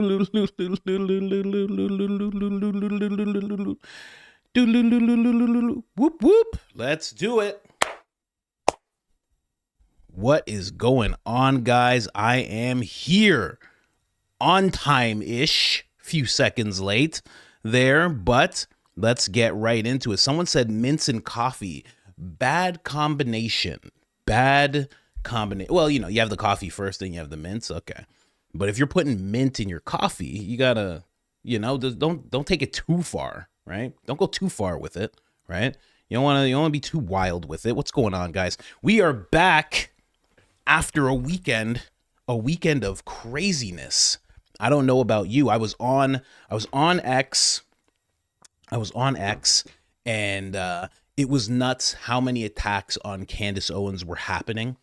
Whoop whoop. Let's do it. What is going on, guys? I am here on time-ish, few seconds late there, but let's get right into it. Someone said mints and coffee. Bad combination. Well, you know, you have the coffee first, then you have the mints. Okay. But if you're putting mint in your coffee, you gotta, you know, don't take it too far, right? Don't go too far with it, right? You don't want to be too wild with it. What's going on, guys? We are back after a weekend of craziness. I don't know about you. I was on X, and it was nuts how many attacks on Candace Owens were happening.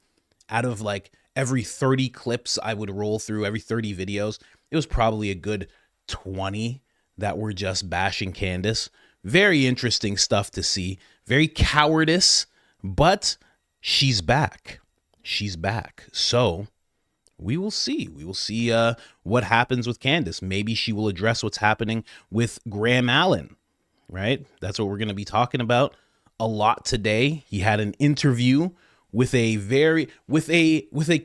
Out of like every 30 clips I would roll through, every 30 videos, it was probably a good 20 that were just bashing Candace. Very interesting stuff to see. Very cowardice, but she's back. She's back. So we will see. We will see what happens with Candace. Maybe she will address what's happening with Graham Allen, right? That's what we're going to be talking about a lot today. He had an interview with a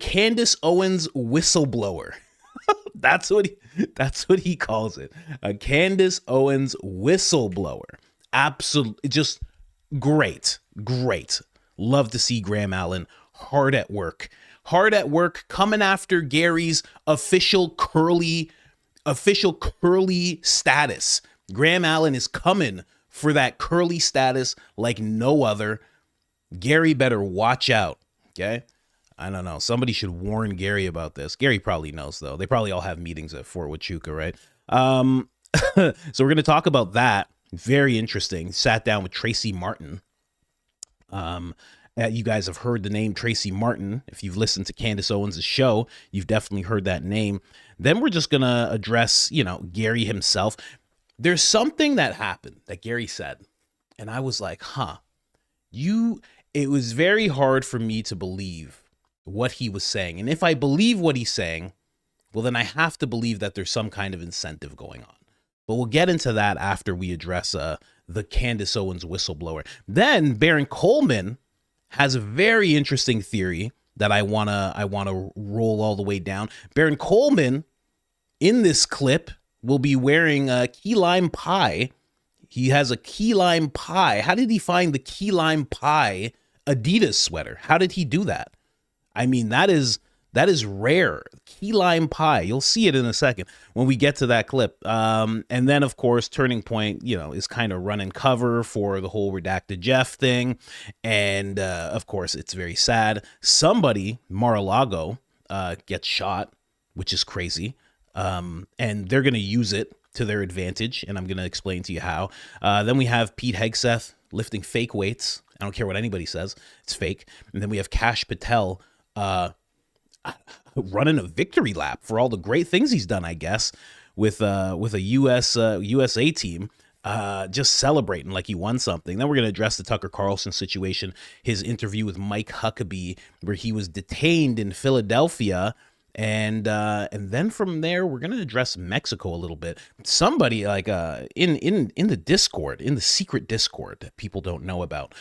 Candace Owens whistleblower. That's what he calls it. A Candace Owens whistleblower. Absolutely, just great. Love to see Graham Allen hard at work, coming after Gary's official curly status. Graham Allen is coming for that curly status like no other. Gary better watch out, okay? I don't know. Somebody should warn Gary about this. Gary probably knows, though. They probably all have meetings at Fort Huachuca, right? So we're going to talk about that. Very interesting. Sat down with Tracy Martin. You guys have heard the name Tracy Martin. If you've listened to Candace Owens' show, you've definitely heard that name. Then we're just going to address, you know, Gary himself. There's something that happened that Gary said, and I was like, it was very hard for me to believe what he was saying. And if I believe what he's saying, well, then I have to believe that there's some kind of incentive going on. But we'll get into that after we address the Candace Owens whistleblower. Then Baron Coleman has a very interesting theory that I wanna roll all the way down. Baron Coleman in this clip will be wearing a key lime pie. He has a key lime pie. How did he find the key lime pie Adidas sweater? How did he do that? I mean, that is rare. Key lime pie. You'll see it in a second when we get to that clip. And then, of course, Turning Point, you know, is kind of running cover for the whole Redacted Jeff thing. And, of course, it's very sad. Somebody, Mar-a-Lago, gets shot, which is crazy. And they're going to use it to their advantage, and I'm going to explain to you how. Then we have Pete Hegsth lifting fake weights. I don't care what anybody says. It's fake. And then we have Kash Patel running a victory lap for all the great things he's done, I guess, with a USA team, just celebrating like he won something. Then we're going to address the Tucker Carlson situation, his interview with Mike Huckabee, where he was detained in Philadelphia. And then from there, we're going to address Mexico a little bit. Somebody like in the Discord, in the secret Discord that people don't know about,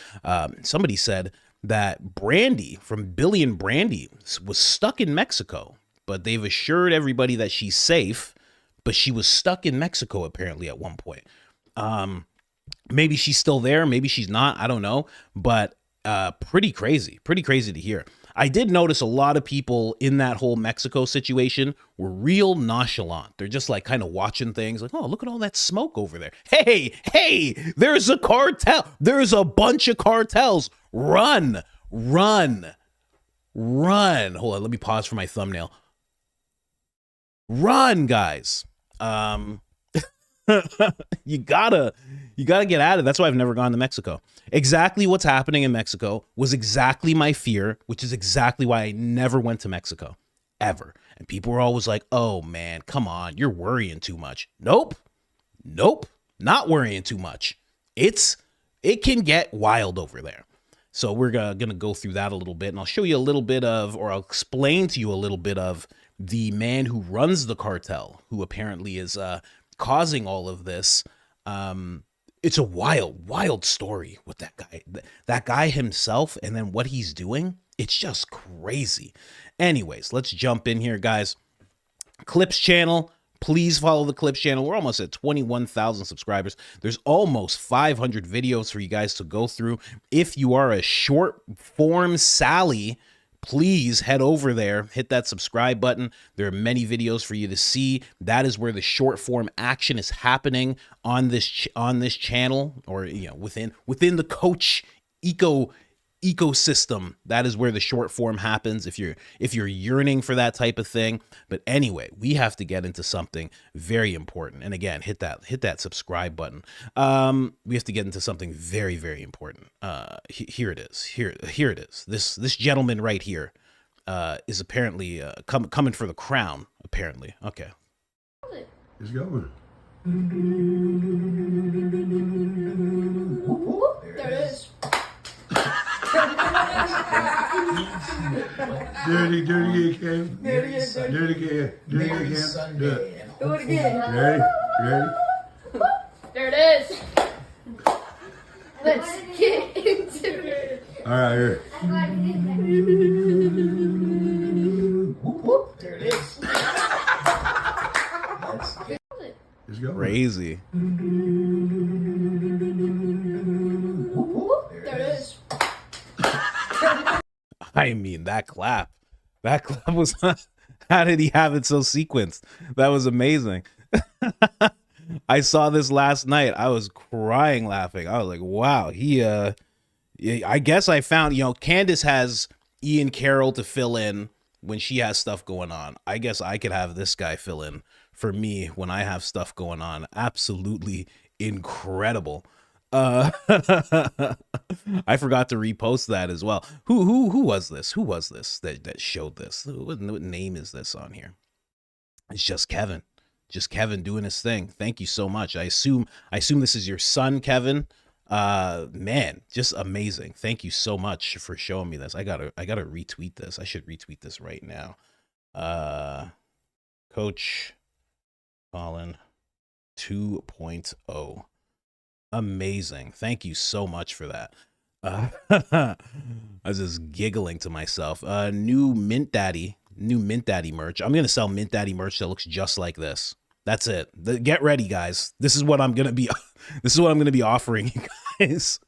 somebody said that Brandy from Billy and Brandy was stuck in Mexico, but they've assured everybody that she's safe, but she was stuck in Mexico apparently at one point. Maybe she's still there, maybe she's not, I don't know, but pretty crazy to hear. I did notice a lot of people in that whole Mexico situation were real nonchalant. They're just like kind of watching things like, oh, look at all that smoke over there. Hey, there's a cartel. There's a bunch of cartels. Run. Hold on, let me pause for my thumbnail. Run, guys. You gotta get out of it. That's why I've never gone to Mexico. Exactly what's happening in Mexico was exactly my fear, which is exactly why I never went to Mexico ever. And people were always like, oh man, come on, you're worrying too much. Nope, not worrying too much. It can get wild over there. So we're gonna go through that a little bit, and I'll show you a little bit of, or I'll explain to you a little bit of the man who runs the cartel, who apparently is causing all of this. It's a wild story with that guy. That guy himself, and then what he's doing. It's just crazy. Anyways, let's jump in here, guys. Clips channel. Please follow the Clips channel. We're almost at 21,000 subscribers. There's almost 500 videos for you guys to go through. If you are a short form Sally, please head over there, hit that subscribe button. There are many videos for you to see. That is where the short form action is happening on this channel, or within the coach ecosystem. That is where the short form happens if you're yearning for that type of thing. But anyway, we have to get into something very important. And again, hit that subscribe button. We have to get into something very, very important. Here it is. Here it is. This gentleman right here is apparently coming for the crown, apparently. Okay. It's going. There it is. Do it again, Cam. Do it again. Do it again. Do it again. Do it. Do it again. Ready? Ready? There it is. Let's get into it. All right, here. There it is. It's going. Crazy. There it is. I mean, that clap was, how did he have it so sequenced? That was amazing. I saw this last night. I was crying laughing. I was like, wow, I guess I found, Candace has Ian Carroll to fill in when she has stuff going on. I guess I could have this guy fill in for me when I have stuff going on. Absolutely incredible. I forgot to repost that as well. Who was this? Who was this that showed this? What name is this on here? It's just Kevin. Just Kevin doing his thing. Thank you so much. I assume this is your son, Kevin. Man, just amazing. Thank you so much for showing me this. I gotta retweet this. I should retweet this right now. Coach Colin 2.0. Amazing. Thank you so much for that. I was just giggling to myself. New Mint Daddy merch. I'm going to sell Mint Daddy merch that looks just like this. That's it. Get ready, guys. This is what I'm going to be offering you guys.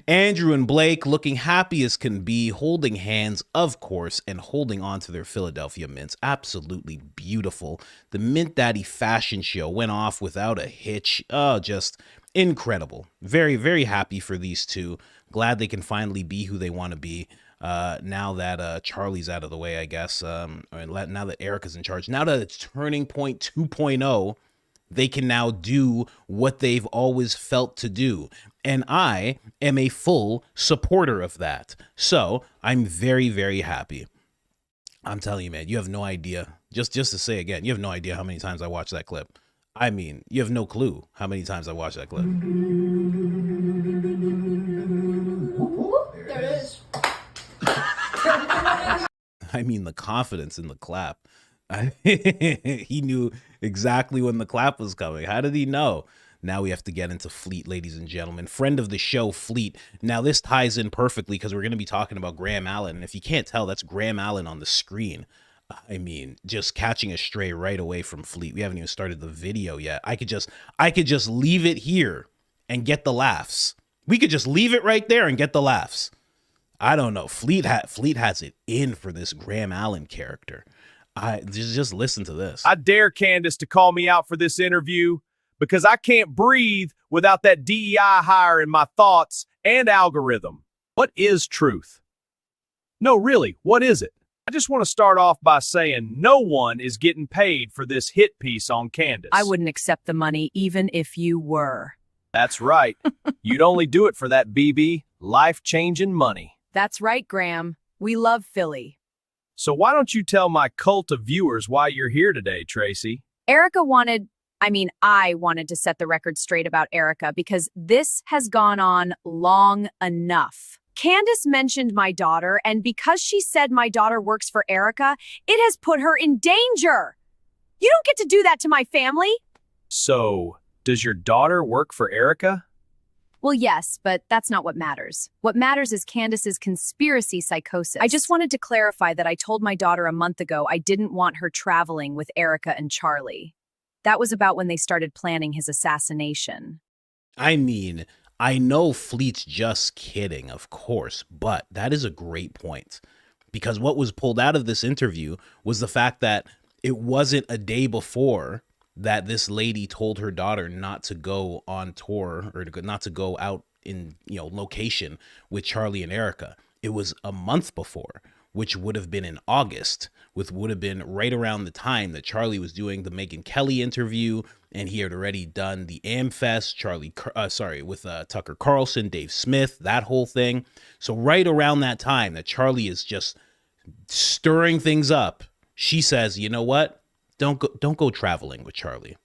Andrew and Blake looking happy as can be, holding hands, of course, and holding on to their Philadelphia mints. Absolutely beautiful. The Mint Daddy fashion show went off without a hitch. Oh, just incredible. Very, very happy for these two. Glad they can finally be who they want to be. Now that Charlie's out of the way, I guess. Now that Erika's in charge. Now that it's Turning Point 2.0. They can now do what they've always felt to do. And I am a full supporter of that. So I'm very, very happy. I'm telling you, man, you have no idea. Just to say again, you have no idea how many times I watched that clip. I mean, you have no clue how many times I watched that clip. There it is. I mean, the confidence in the clap. He knew exactly when the clap was coming. How did he know? Now we have to get into Fleet, ladies and gentlemen. Friend of the show, Fleet. Now this ties in perfectly because we're going to be talking about Graham Allen. And if you can't tell, that's Graham Allen on the screen. I mean, just catching a stray right away from Fleet. We haven't even started the video yet. I could just leave it here and get the laughs. We could just leave it right there and get the laughs. I don't know. Fleet has it in for this Graham Allen character. Just listen to this. I dare Candace to call me out for this interview because I can't breathe without that DEI hire in my thoughts and algorithm. What is truth? No, really, what is it? I just want to start off by saying no one is getting paid for this hit piece on Candace. I wouldn't accept the money even if you were. That's right. You'd only do it for that BB, life-changing money. That's right, Graham. We love Philly. So why don't you tell my cult of viewers why you're here today, Tracy? I wanted to set the record straight about Erika because this has gone on long enough. Candace mentioned my daughter, and because she said my daughter works for Erika, it has put her in danger. You don't get to do that to my family. So, does your daughter work for Erika? Well, yes, but that's not what matters. What matters is Candace's conspiracy psychosis. I just wanted to clarify that I told my daughter a month ago I didn't want her traveling with Erika and Charlie. That was about when they started planning his assassination. I mean, I know Fleet's just kidding, of course, but that is a great point. Because what was pulled out of this interview was the fact that it wasn't a day before that this lady told her daughter not to go on tour or not to go out in, location with Charlie and Erika. It was a month before, which would have been in August, which would have been right around the time that Charlie was doing the Megyn Kelly interview, and he had already done the AmFest, with Tucker Carlson, Dave Smith, that whole thing. So right around that time that Charlie is just stirring things up, she says, you know what? Don't go traveling with Charlie.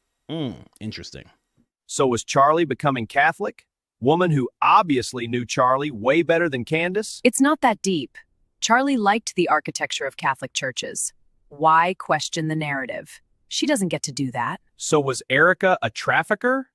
Interesting. So was Charlie becoming Catholic? Woman who obviously knew Charlie way better than Candace? It's not that deep. Charlie liked the architecture of Catholic churches. Why question the narrative? She doesn't get to do that. So was Erika a trafficker?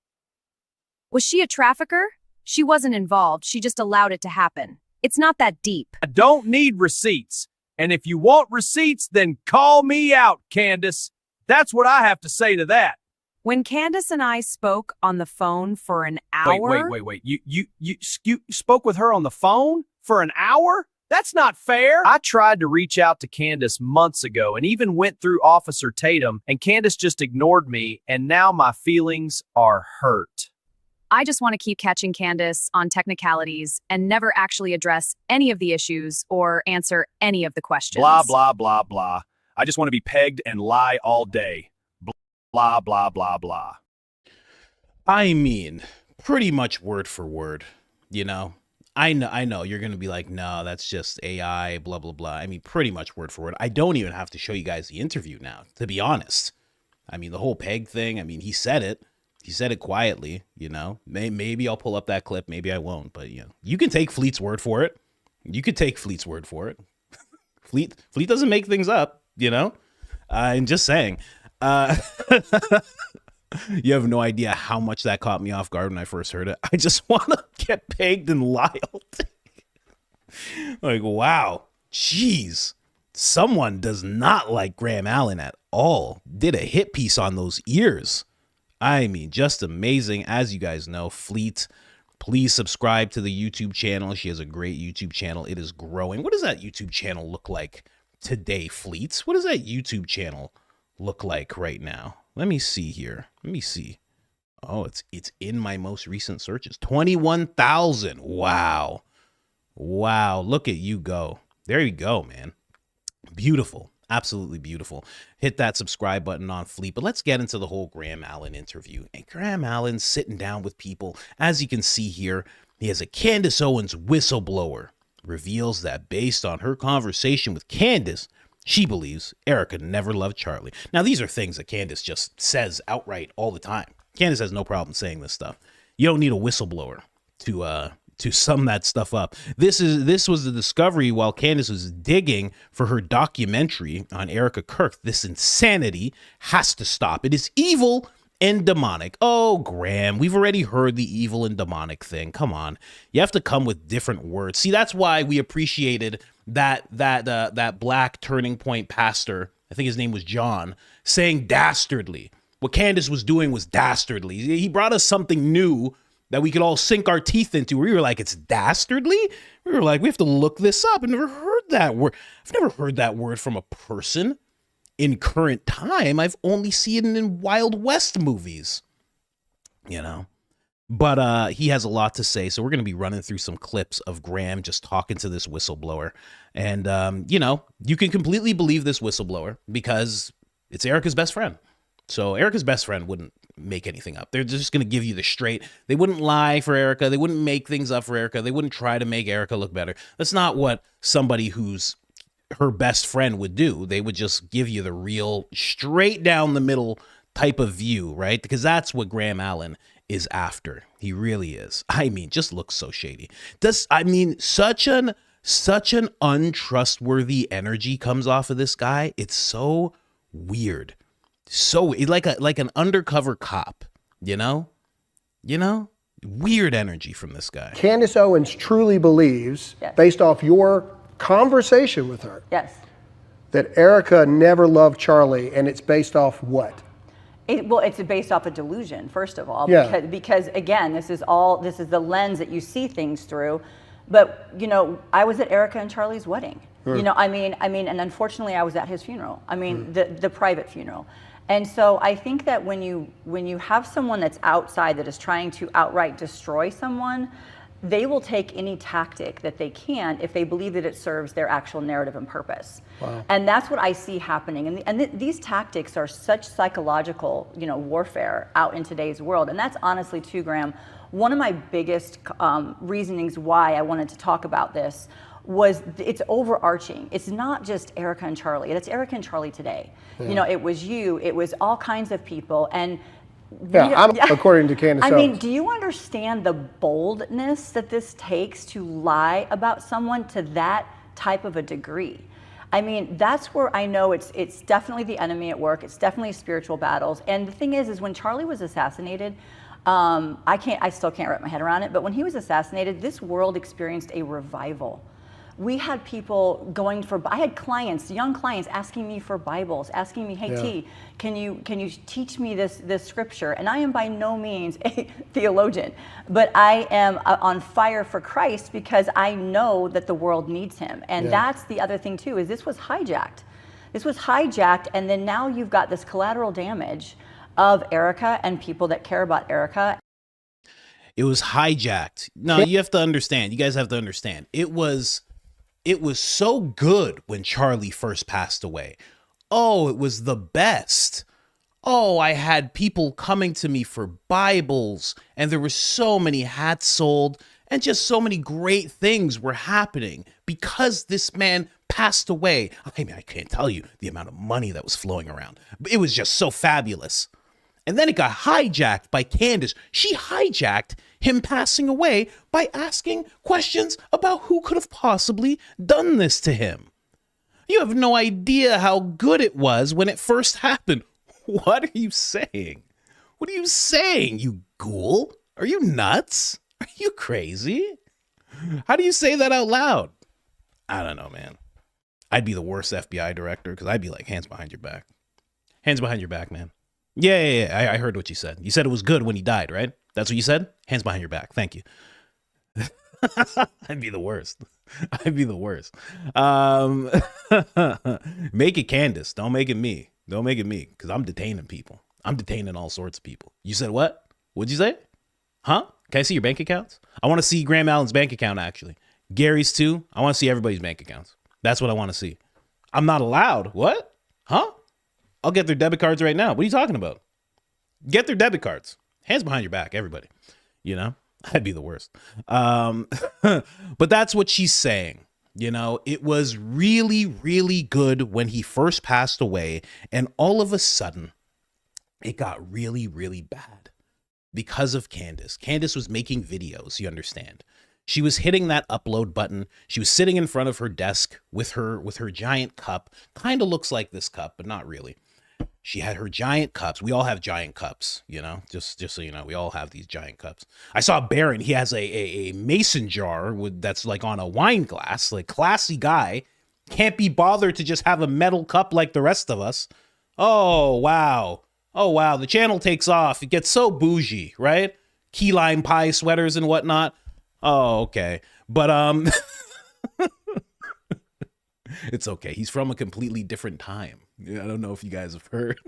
Was she a trafficker? She wasn't involved. She just allowed it to happen. It's not that deep. I don't need receipts. And if you want receipts, then call me out, Candace. That's what I have to say to that. When Candace and I spoke on the phone for an hour... Wait. You spoke with her on the phone for an hour? That's not fair. I tried to reach out to Candace months ago and even went through Officer Tatum, and Candace just ignored me, and now my feelings are hurt. I just want to keep catching Candace on technicalities and never actually address any of the issues or answer any of the questions. Blah, blah, blah, blah. I just want to be pegged and lie all day. Blah, blah, blah, blah. I mean, pretty much word for word, I know you're going to be like, no, that's just AI, blah, blah, blah. I mean, pretty much word for word. I don't even have to show you guys the interview now, to be honest. I mean, the whole peg thing, he said it. He said it quietly, Maybe I'll pull up that clip. Maybe I won't. But, you can take Fleet's word for it. You could take Fleet's word for it. Fleet doesn't make things up, I'm just saying. You have no idea how much that caught me off guard when I first heard it. I just want to get pegged and lie all day. Like, wow. Jeez. Someone does not like Graham Allen at all. Did a hit piece on those ears. I mean, just amazing. As you guys know, Fleet, please subscribe to the YouTube channel. She has a great YouTube channel. It is growing. What does that YouTube channel look like today, Fleet? What does that YouTube channel look like right now? Let me see here. Let me see. Oh, it's in my most recent searches. 21,000. Wow. Wow. Look at you go. There you go, man. Beautiful. Absolutely beautiful. Hit that subscribe button on Fleet. But let's get into the whole Graham Allen interview. And Graham Allen sitting down with people. As you can see here, he has a Candace Owens whistleblower. Reveals that based on her conversation with Candace, she believes Erika never loved Charlie. Now, these are things that Candace just says outright all the time. Candace has no problem saying this stuff. You don't need a whistleblower to sum that stuff up. This was the discovery while Candace was digging for her documentary on Erika Kirk. This insanity has to stop. It is evil and demonic. Oh, Graham, we've already heard the evil and demonic thing. Come on. You have to come with different words. See, that's why we appreciated that black Turning Point pastor, I think his name was John, saying dastardly. What Candace was doing was dastardly. He brought us something new that we could all sink our teeth into. We were like, it's dastardly? We were like, we have to look this up. I've never heard that word. I've never heard that word from a person in current time. I've only seen it in Wild West movies, But he has a lot to say, so we're going to be running through some clips of Graham just talking to this whistleblower. And, you can completely believe this whistleblower because it's Erika's best friend. So Erika's best friend wouldn't make anything up. They're just going to give you the straight. They wouldn't lie for Erika. They wouldn't make things up for Erika. They wouldn't try to make Erika look better. That's not what somebody who's her best friend would do. They would just give you the real straight down the middle type of view, right? Because that's what Graham Allen is after. He really is. I mean, just looks so shady. Such an untrustworthy energy comes off of this guy. It's so weird. So like an undercover cop, you know? Weird energy from this guy. Candace Owens truly believes, Yes. based off your conversation with her, Yes. that Erika never loved Charlie, and it's based off what? Well, it's based off a delusion, first of all, Yeah. because again, this is the lens that you see things through. But I was at Erika and Charlie's wedding. I mean, and unfortunately, I was at his funeral. I mean, the private funeral. And so I think that when you have someone that's outside that is trying to outright destroy someone, they will take any tactic that they can if they believe that it serves their actual narrative and purpose. Wow. And that's what I see happening. And these tactics are such psychological, warfare out in today's world. And that's honestly, too, Graham, one of my biggest reasonings why I wanted to talk about this was it's overarching. It's not just Erika and Charlie. It's Erika and Charlie today. Yeah. It was you. It was all kinds of people. And according to Candace Owens. I mean, do you understand the boldness that this takes to lie about someone to that type of a degree? I mean, that's where I know it's definitely the enemy at work. It's definitely spiritual battles. And the thing is when Charlie was assassinated, I still can't wrap my head around it, but when he was assassinated, this world experienced a revival. We had people I had clients, young clients, asking me for Bibles, asking me, hey, T, can you teach me this scripture? And I am by no means a theologian, but I am on fire for Christ because I know that the world needs him. And that's the other thing too, is this was hijacked. And then now you've got this collateral damage of Erika and people that care about Erika. It was hijacked. No, you have to understand. You guys have to understand. It was so good when Charlie first passed away. Oh, it was the best. Oh, I had people coming to me for Bibles, and there were so many hats sold, and just so many great things were happening because this man passed away. I mean, I can't tell you the amount of money that was flowing around. It was just so fabulous. And then it got hijacked by Candace. She hijacked him passing away by asking questions about who could have possibly done this to him. You have no idea how good it was when it first happened. What are you saying? What are you saying, you ghoul? Are you nuts? Are you crazy? How do you say that out loud? I don't know, man. I'd be the worst FBI director because I'd be like, hands behind your back. Hands behind your back, man. Yeah. I heard what you said. You said it was good when he died, right? That's what you said? Hands behind your back. Thank you. I'd be the worst. Make it Candace. Don't make it me. Because I'm detaining people. I'm detaining all sorts of people. You said what? What'd you say? Huh? Can I see your bank accounts? I want to see Graham Allen's bank account, actually. Gary's too. I want to see everybody's bank accounts. That's what I want to see. I'm not allowed. What? Huh? I'll get their debit cards right now. What are you talking about? Get their debit cards. Hands behind your back, everybody. I'd be the worst. But that's what she's saying. It was really, really good when he first passed away. And all of a sudden, it got really, really bad because of Candace. Candace was making videos, you understand. She was hitting that upload button. She was sitting in front of her desk with her giant cup. Kind of looks like this cup, but not really. She had her giant cups. We all have giant cups, just so you know, we all have these giant cups. I saw Baron. He has a mason jar that's like on a wine glass, like classy guy. Can't be bothered to just have a metal cup like the rest of us. Oh, wow. The channel takes off. It gets so bougie, right? Key lime pie sweaters and whatnot. Oh, okay. But, it's okay. He's from a completely different time. I don't know if you guys have heard.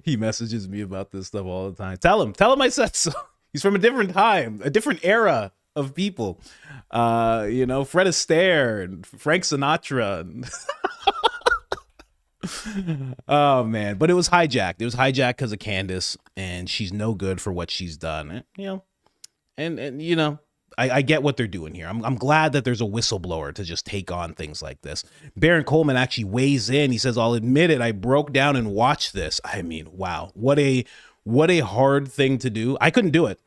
He messages me about this stuff all the time. Tell him I said so. He's from a different time, a different era of people. Fred Astaire and Frank Sinatra. Oh man, but it was hijacked. It was hijacked because of Candace, and she's no good for what she's done. And I get what they're doing here. I'm glad that there's a whistleblower to just take on things like this. Baron Coleman actually weighs in. He says, I'll admit it, I broke down and watched this. I mean, wow, what a hard thing to do. I couldn't do it.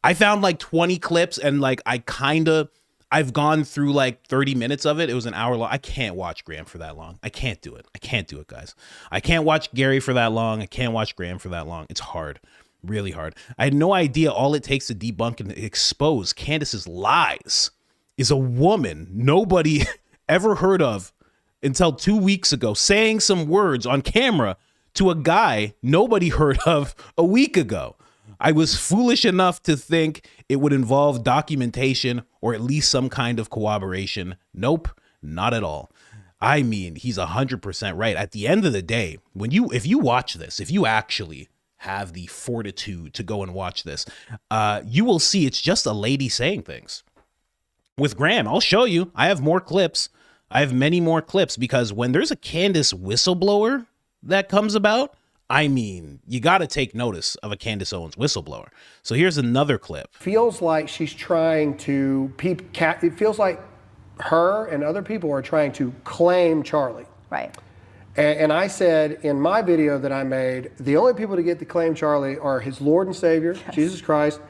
I found like 20 clips and like I've gone through like 30 minutes of it. It was an hour long. I can't watch Graham for that long. I can't do it. I can't do it, guys. I can't watch Gary for that long. I can't watch Graham for that long. It's hard. Really hard. I had no idea all it takes to debunk and expose Candace's lies is a woman nobody ever heard of until 2 weeks ago saying some words on camera to a guy nobody heard of a week ago. I was foolish enough to think it would involve documentation or at least some kind of corroboration. Nope, not at all. I mean, he's 100% right. At the end of the day, if you watch this, if you actually have the fortitude to go and watch this, you will see it's just a lady saying things. With Graham, I'll show you. I have more clips. I have many more clips because when there's a Candace whistleblower that comes about, I mean, you got to take notice of a Candace Owens whistleblower. So here's another clip. Feels like she's trying to, it feels like her and other people are trying to claim Charlie. Right. And I said in my video that I made, the only people to get to claim Charlie are his Lord and Savior, yes, Jesus Christ,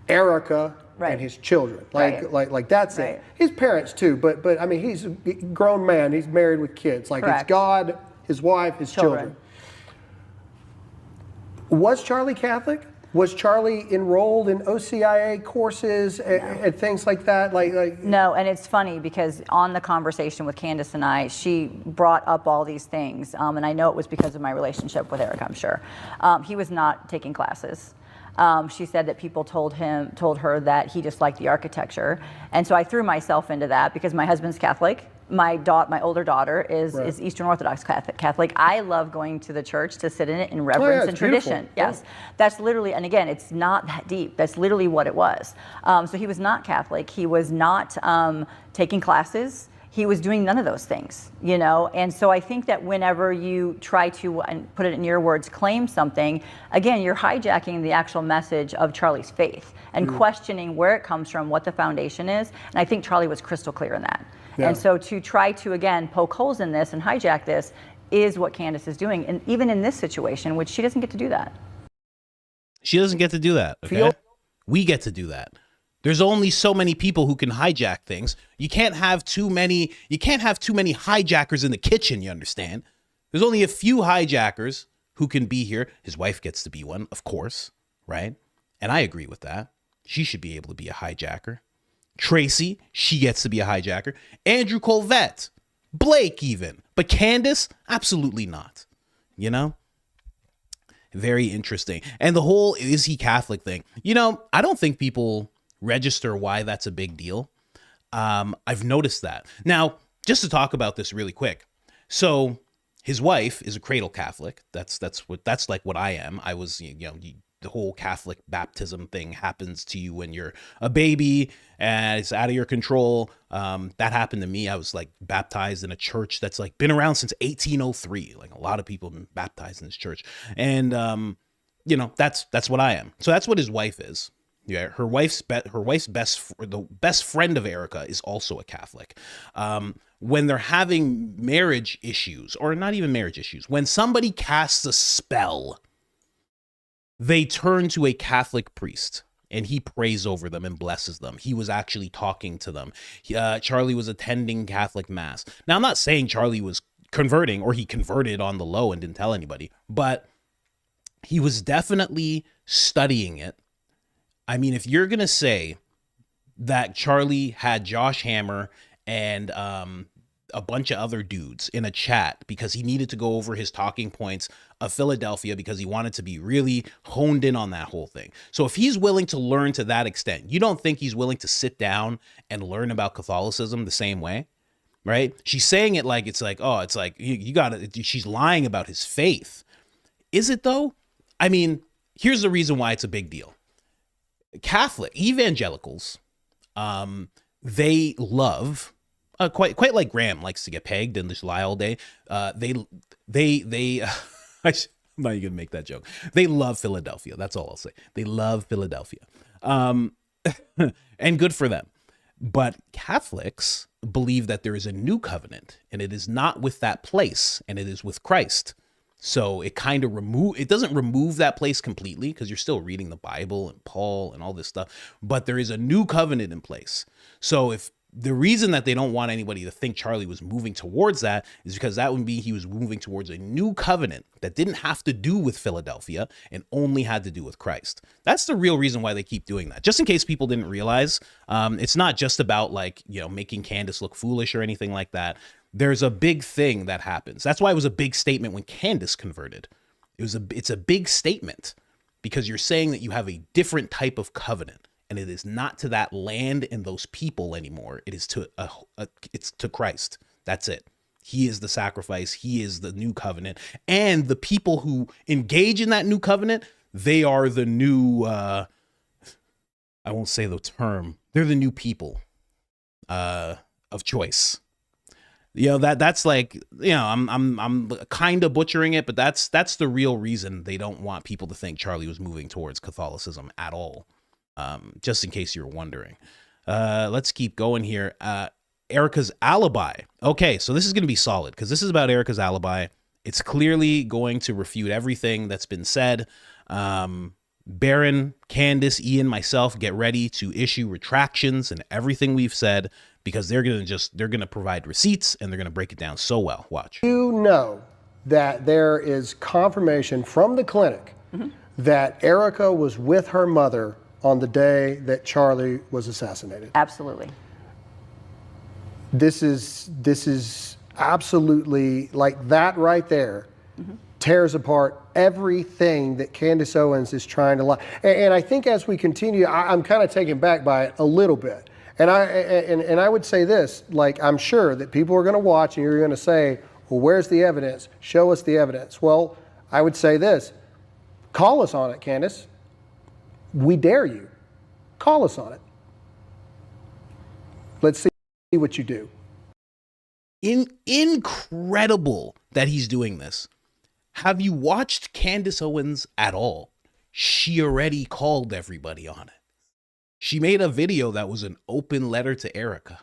Erika, right, and his children. Like that's right, it. His parents too, but I mean, he's a grown man. He's married with kids. Like correct, it's God, his wife, his children. Was Charlie Catholic? Was Charlie enrolled in OCIA courses and things like that? No, and it's funny because on the conversation with Candace and I, she brought up all these things, and I know it was because of my relationship with Erika, I'm sure. He was not taking classes. She said that people told her that he just liked the architecture, and so I threw myself into that because my husband's Catholic. My older daughter is Eastern Orthodox Catholic. I love going to the church to sit in it in reverence and tradition. Yes, that's literally, and again, it's not that deep. That's literally what it was. So he was not Catholic. He was not taking classes. He was doing none of those things, you know? And so I think that whenever you try to, and put it in your words, claim something, again, you're hijacking the actual message of Charlie's faith and questioning where it comes from, what the foundation is. And I think Charlie was crystal clear in that. Yeah. And so to try to, again, poke holes in this and hijack this is what Candace is doing. And even in this situation, which she doesn't get to do that. She doesn't get to do that, okay? We get to do that. There's only so many people who can hijack things. You can't have too many hijackers in the kitchen, you understand? There's only a few hijackers who can be here. His wife gets to be one, of course, right? And I agree with that. She should be able to be a hijacker. Tracy, she gets to be a hijacker. Andrew Colvette, Blake even. But Candace, absolutely not. You know? Very interesting. And the whole is he Catholic thing. You know, I don't think people register why that's a big deal. I've noticed that. Now, just to talk about this really quick. So his wife is a cradle Catholic. That's like what I am. I was, the whole Catholic baptism thing happens to you when you're a baby and it's out of your control. That happened to me. I was like baptized in a church that's like been around since 1803. Like a lot of people have been baptized in this church. And, that's what I am. So that's what his wife is. Yeah. The best friend of Erika is also a Catholic. When they're having marriage issues, or not even marriage issues, when somebody casts a spell, they turn to a Catholic priest and he prays over them and blesses them. He was actually talking to them. Charlie was attending Catholic mass. Now, I'm not saying Charlie was converting or he converted on the low and didn't tell anybody, but he was definitely studying it. I mean, if you're going to say that Charlie had Josh Hammer and a bunch of other dudes in a chat because he needed to go over his talking points of Philadelphia because he wanted to be really honed in on that whole thing. So if he's willing to learn to that extent, you don't think he's willing to sit down and learn about Catholicism the same way, right? She's saying it like, you gotta, she's lying about his faith. Is it though? I mean, here's the reason why it's a big deal. Catholic evangelicals, they love, quite like Graham likes to get pegged and just lie all day. I'm not even gonna make that joke. They love Philadelphia. That's all I'll say. They love Philadelphia. And good for them. But Catholics believe that there is a new covenant, and it is not with that place, and it is with Christ. So it kind of it doesn't remove that place completely, because you're still reading the Bible and Paul and all this stuff, but there is a new covenant in place. So if the reason that they don't want anybody to think Charlie was moving towards that is because that would be he was moving towards a new covenant that didn't have to do with Philadelphia and only had to do with Christ. That's the real reason why they keep doing that. Just in case people didn't realize, it's not just about like, you know, making Candace look foolish or anything like that. There's a big thing that happens. That's why it was a big statement when Candace converted. It's a big statement because you're saying that you have a different type of covenant. And it is not to that land and those people anymore. It is to it's to Christ. That's it. He is the sacrifice. He is the new covenant. And the people who engage in that new covenant, they are the new, I won't say the term. They're the new people of choice. You know, that's like, you know, I'm kind of butchering it, but that's the real reason they don't want people to think Charlie was moving towards Catholicism at all. Just in case you're wondering. Let's keep going here. Erika's alibi. Okay, so this is going to be solid because this is about Erika's alibi. It's clearly going to refute everything that's been said. Baron, Candace, Ian, myself, get ready to issue retractions and everything we've said because they're going to provide receipts and they're going to break it down so well. Watch. You know that there is confirmation from the clinic that Erika was with her mother on the day that Charlie was assassinated. Absolutely. This is absolutely, like, that right there tears apart everything that Candace Owens is trying to lie. And I think as we continue, I'm kind of taken back by it a little bit. And I would say this, like, I'm sure that people are going to watch and you're going to say, well, where's the evidence? Show us the evidence. Well, I would say this, call us on it, Candace. We dare you. Call us on it. Let's see what you do. Incredible that he's doing this. Have you watched Candace Owens at all? She already called everybody on it. She made a video that was an open letter to Erika.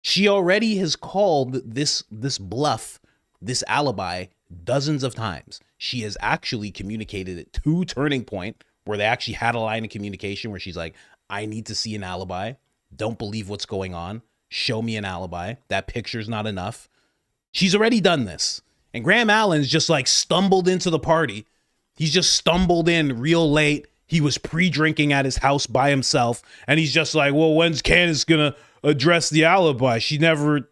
She already has called this bluff, this alibi, dozens of times. She has actually communicated it to Turning Point, where they actually had a line of communication where she's like, I need to see an alibi. Don't believe what's going on. Show me an alibi. That picture's not enough. She's already done this. And Graham Allen's just like stumbled into the party. He's just stumbled in real late. He was pre-drinking at his house by himself. And he's just like, well, when's Candace gonna address the alibi? She never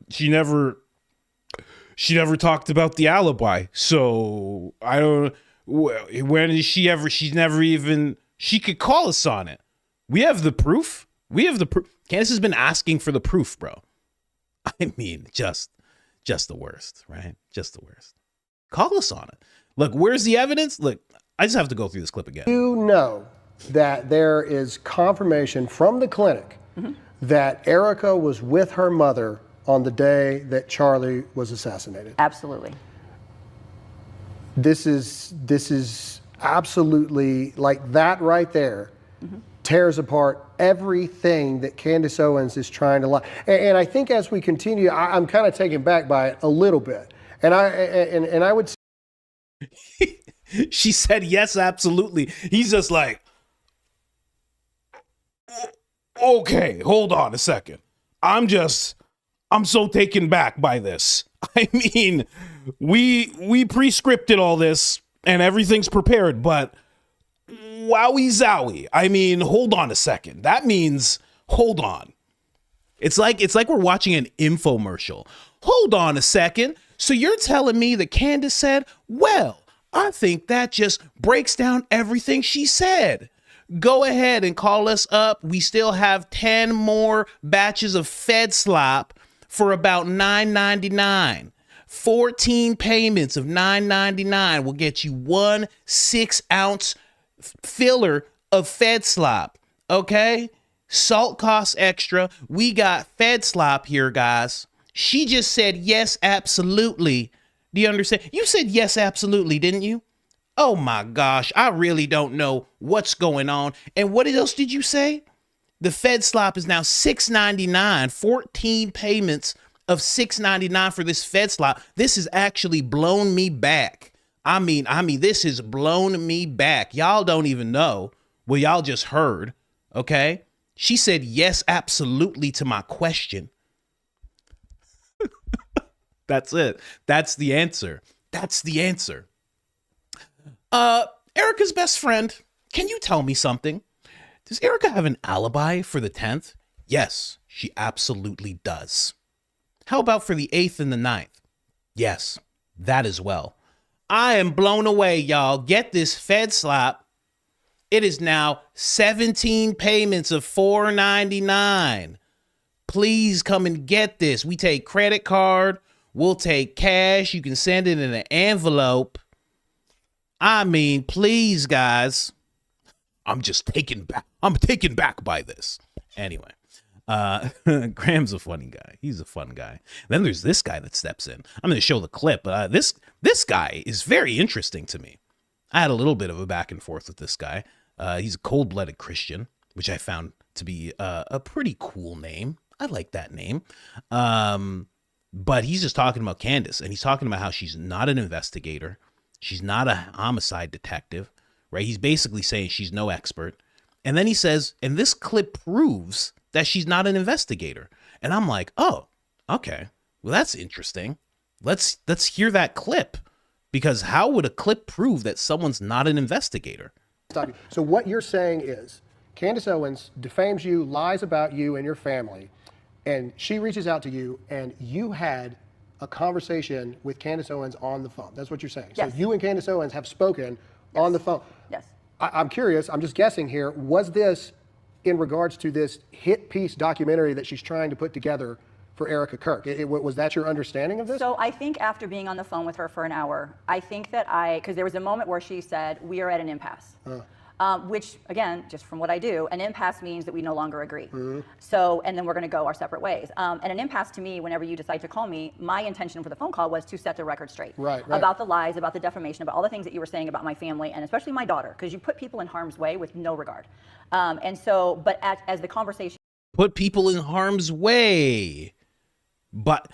talked about the alibi. So I don't, when is she ever, she's never even, she could call us on it. We have the proof. Candace has been asking for the proof, bro. I mean, just the worst, right? Just the worst. Call us on it. Look, where's the evidence? Look, I just have to go through this clip again. You know that there is confirmation from the clinic that Erika was with her mother on the day that Charlie was assassinated. Absolutely. This is absolutely, like, that right there tears apart everything that Candace Owens is trying to lie. And I think as we continue, I'm kind of taken back by it a little bit. And I would say she said, yes, absolutely. He's just like, okay, hold on a second. I'm so taken back by this. I mean, we pre-scripted all this and everything's prepared, but wowie zowie. I mean, hold on a second. That means, hold on. It's like we're watching an infomercial. Hold on a second. So you're telling me that Candace said, well, I think that just breaks down everything she said. Go ahead and call us up. We still have 10 more batches of Fed slop for about $9.99. 14 payments of $9.99 will get you 1 6-ounce filler of Fed slop. Okay? Salt costs extra. We got Fed slop here, guys. She just said yes, absolutely. Do you understand? You said yes, absolutely, didn't you? Oh my gosh, I really don't know what's going on. And what else did you say? The Fed slop is now $6.99, 14 payments of $6.99 for this Fed slop. This has actually blown me back. I mean, this has blown me back. Y'all don't even know what y'all just heard, okay? She said yes, absolutely to my question. That's it. That's the answer. That's the answer. Erika's best friend, can you tell me something? Does Erika have an alibi for the 10th? Yes, she absolutely does. How about for the 8th and the 9th? Yes, that as well. I am blown away, y'all. Get this Fed slap. It is now 17 payments of $4.99. Please come and get this. We take credit card. We'll take cash. You can send it in an envelope. I mean, please, guys. I'm taken back by this. Anyway, Graham's a funny guy. He's a fun guy. Then there's this guy that steps in. I'm going to show the clip. This guy is very interesting to me. I had a little bit of a back and forth with this guy. He's a cold-blooded Christian, which I found to be a pretty cool name. I like that name. But he's just talking about Candace, and he's talking about how she's not an investigator. She's not a homicide detective, right? He's basically saying she's no expert. And then he says, and this clip proves that she's not an investigator. And I'm like, oh, okay. Well, that's interesting. Let's hear that clip, because how would a clip prove that someone's not an investigator? So what you're saying is Candace Owens defames you, lies about you and your family, and she reaches out to you, and you had a conversation with Candace Owens on the phone. That's what you're saying. Yes. So you and Candace Owens have spoken on the phone. Yes. I'm curious, I'm just guessing here, was this in regards to this hit piece documentary that she's trying to put together for Erika Kirk? Was that your understanding of this? So I think after being on the phone with her for an hour, I think that because there was a moment where she said, we are at an impasse. Which, again, just from what I do, an impasse means that we no longer agree. Mm-hmm. So, and then we're going to go our separate ways. And an impasse to me, whenever you decide to call me, my intention for the phone call was to set the record straight. Right. About the lies, about the defamation, about all the things that you were saying about my family, and especially my daughter, because you put people in harm's way with no regard. But as the conversation... Put people in harm's way. But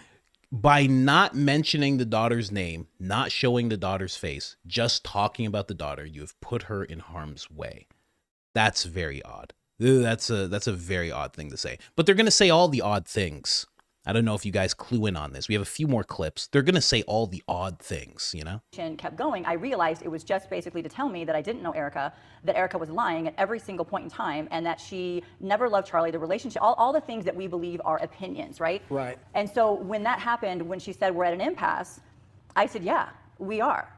by not mentioning the daughter's name, not showing the daughter's face, just talking about the daughter, you have put her in harm's way. That's very odd. That's a very odd thing to say. But they're going to say all the odd things. I don't know if you guys clue in on this. We have a few more clips. They're going to say all the odd things, you know? Kept going. I realized it was just basically to tell me that I didn't know Erika, that Erika was lying at every single point in time, and that she never loved Charlie, the relationship, all the things that we believe are opinions, right? Right. And so when that happened, when she said we're at an impasse, I said, yeah, we are.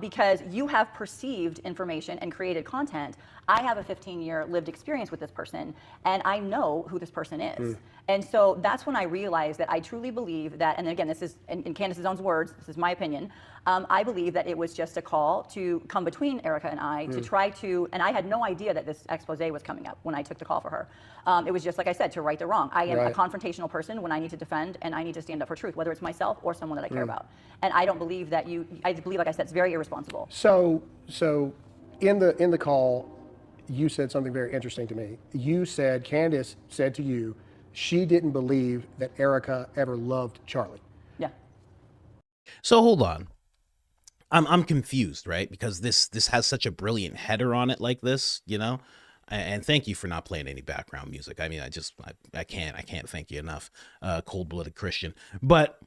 Because you have perceived information and created content. I have a 15-year lived experience with this person, and I know who this person is. And so that's when I realized that I truly believe that, and again, this is in Candace's own words, this is my opinion, I believe that it was just a call to come between Erika and I to try to, and I had no idea that this expose was coming up when I took the call for her. It was just, like I said, to right the wrong. I am a confrontational person when I need to defend, and I need to stand up for truth, whether it's myself or someone that I care about. And I don't believe that I believe, like I said, it's very irresponsible. So in the call, you said something very interesting to me. You said, Candace said to you, she didn't believe that Erika ever loved Charlie. Yeah. So hold on. I'm confused, right? Because this has such a brilliant header on it like this, you know? And thank you for not playing any background music. I mean, I can't thank you enough, cold-blooded Christian. But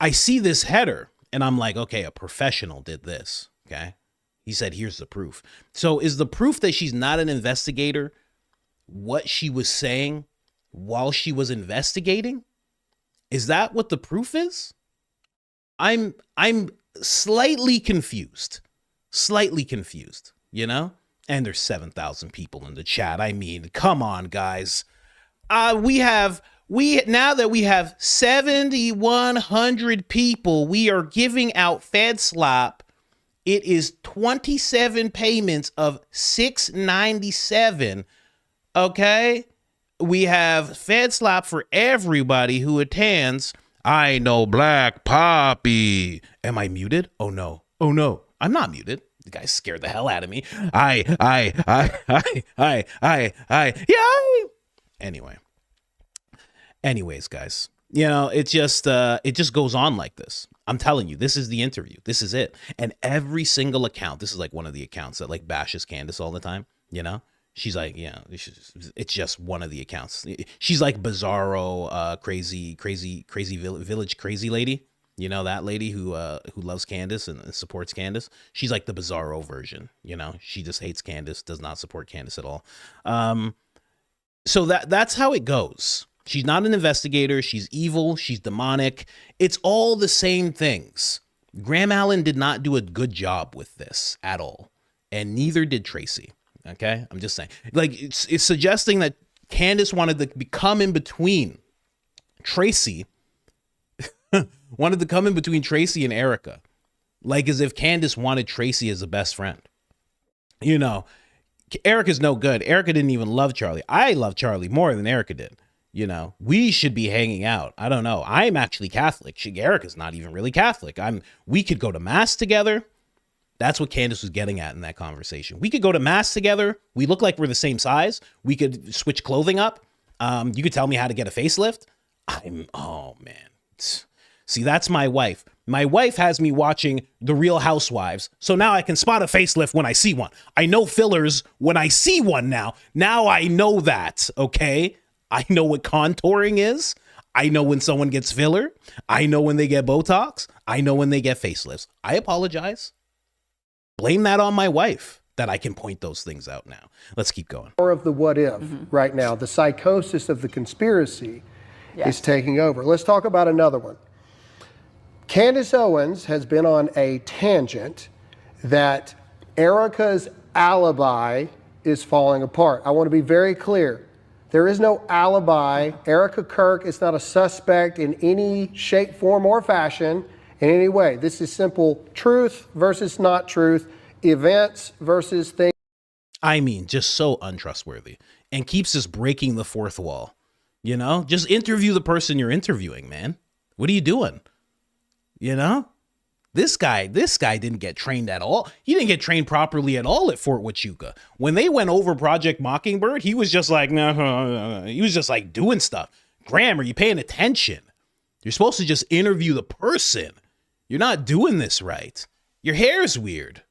I see this header and I'm like, okay, a professional did this, okay? He said, here's the proof. So is the proof that she's not an investigator what she was saying while she was investigating? Is that what the proof is? I'm slightly confused, you know? And there's 7,000 people in the chat. I mean, come on, guys. Now that we have 7,100 people, we are giving out Fed slop. It is 27 payments of $6.97. Okay? We have Fed slop for everybody who attends. I know Black Poppy. Am I muted? Oh no. I'm not muted. The guy scared the hell out of me. Yeah. Anyways, guys, you know, it just goes on like this. I'm telling you, this is the interview. This is it. And every single account, this is like one of the accounts that like bashes Candace all the time, you know? She's like, yeah, it's just one of the accounts. She's like bizarro, crazy village crazy lady. You know, that lady who loves Candace and supports Candace. She's like the bizarro version, you know? She just hates Candace, does not support Candace at all. So that's how it goes. She's not an investigator. She's evil. She's demonic. It's all the same things. Graham Allen did not do a good job with this at all. And neither did Tracy. Okay? I'm just saying. Like, it's suggesting that Candace wanted to come in between Tracy. Wanted to come in between Tracy and Erika. Like as if Candace wanted Tracy as a best friend. You know, Erika's no good. Erika didn't even love Charlie. I love Charlie more than Erika did. You know, we should be hanging out. I don't know. I'm actually Catholic. Erika's not even really Catholic. We could go to mass together. That's what Candace was getting at in that conversation. We could go to mass together. We look like we're the same size. We could switch clothing up. You could tell me how to get a facelift. Oh man. See, that's my wife. My wife has me watching The Real Housewives. So now I can spot a facelift when I see one. I know fillers when I see one now. Now I know that, okay? I know what contouring is. I know when someone gets filler. I know when they get Botox. I know when they get facelifts. I apologize. Blame that on my wife that I can point those things out now. Let's keep going. More of the what if right now. The psychosis of the conspiracy is taking over. Let's talk about another one. Candace Owens has been on a tangent that Erika's alibi is falling apart. I want to be very clear. There is no alibi. Erika Kirk is not a suspect in any shape, form, or fashion in any way. This is simple truth versus not truth, events versus things. I mean, just so untrustworthy and keeps us breaking the fourth wall. You know, just interview the person you're interviewing, man. What are you doing? You know, this guy didn't get trained at all. He didn't get trained properly at all at Fort Huachuca. When they went over Project Mockingbird, he was just like, no, he was just like doing stuff. Graham, are you paying attention? You're supposed to just interview the person. You're not doing this right. Your hair's weird.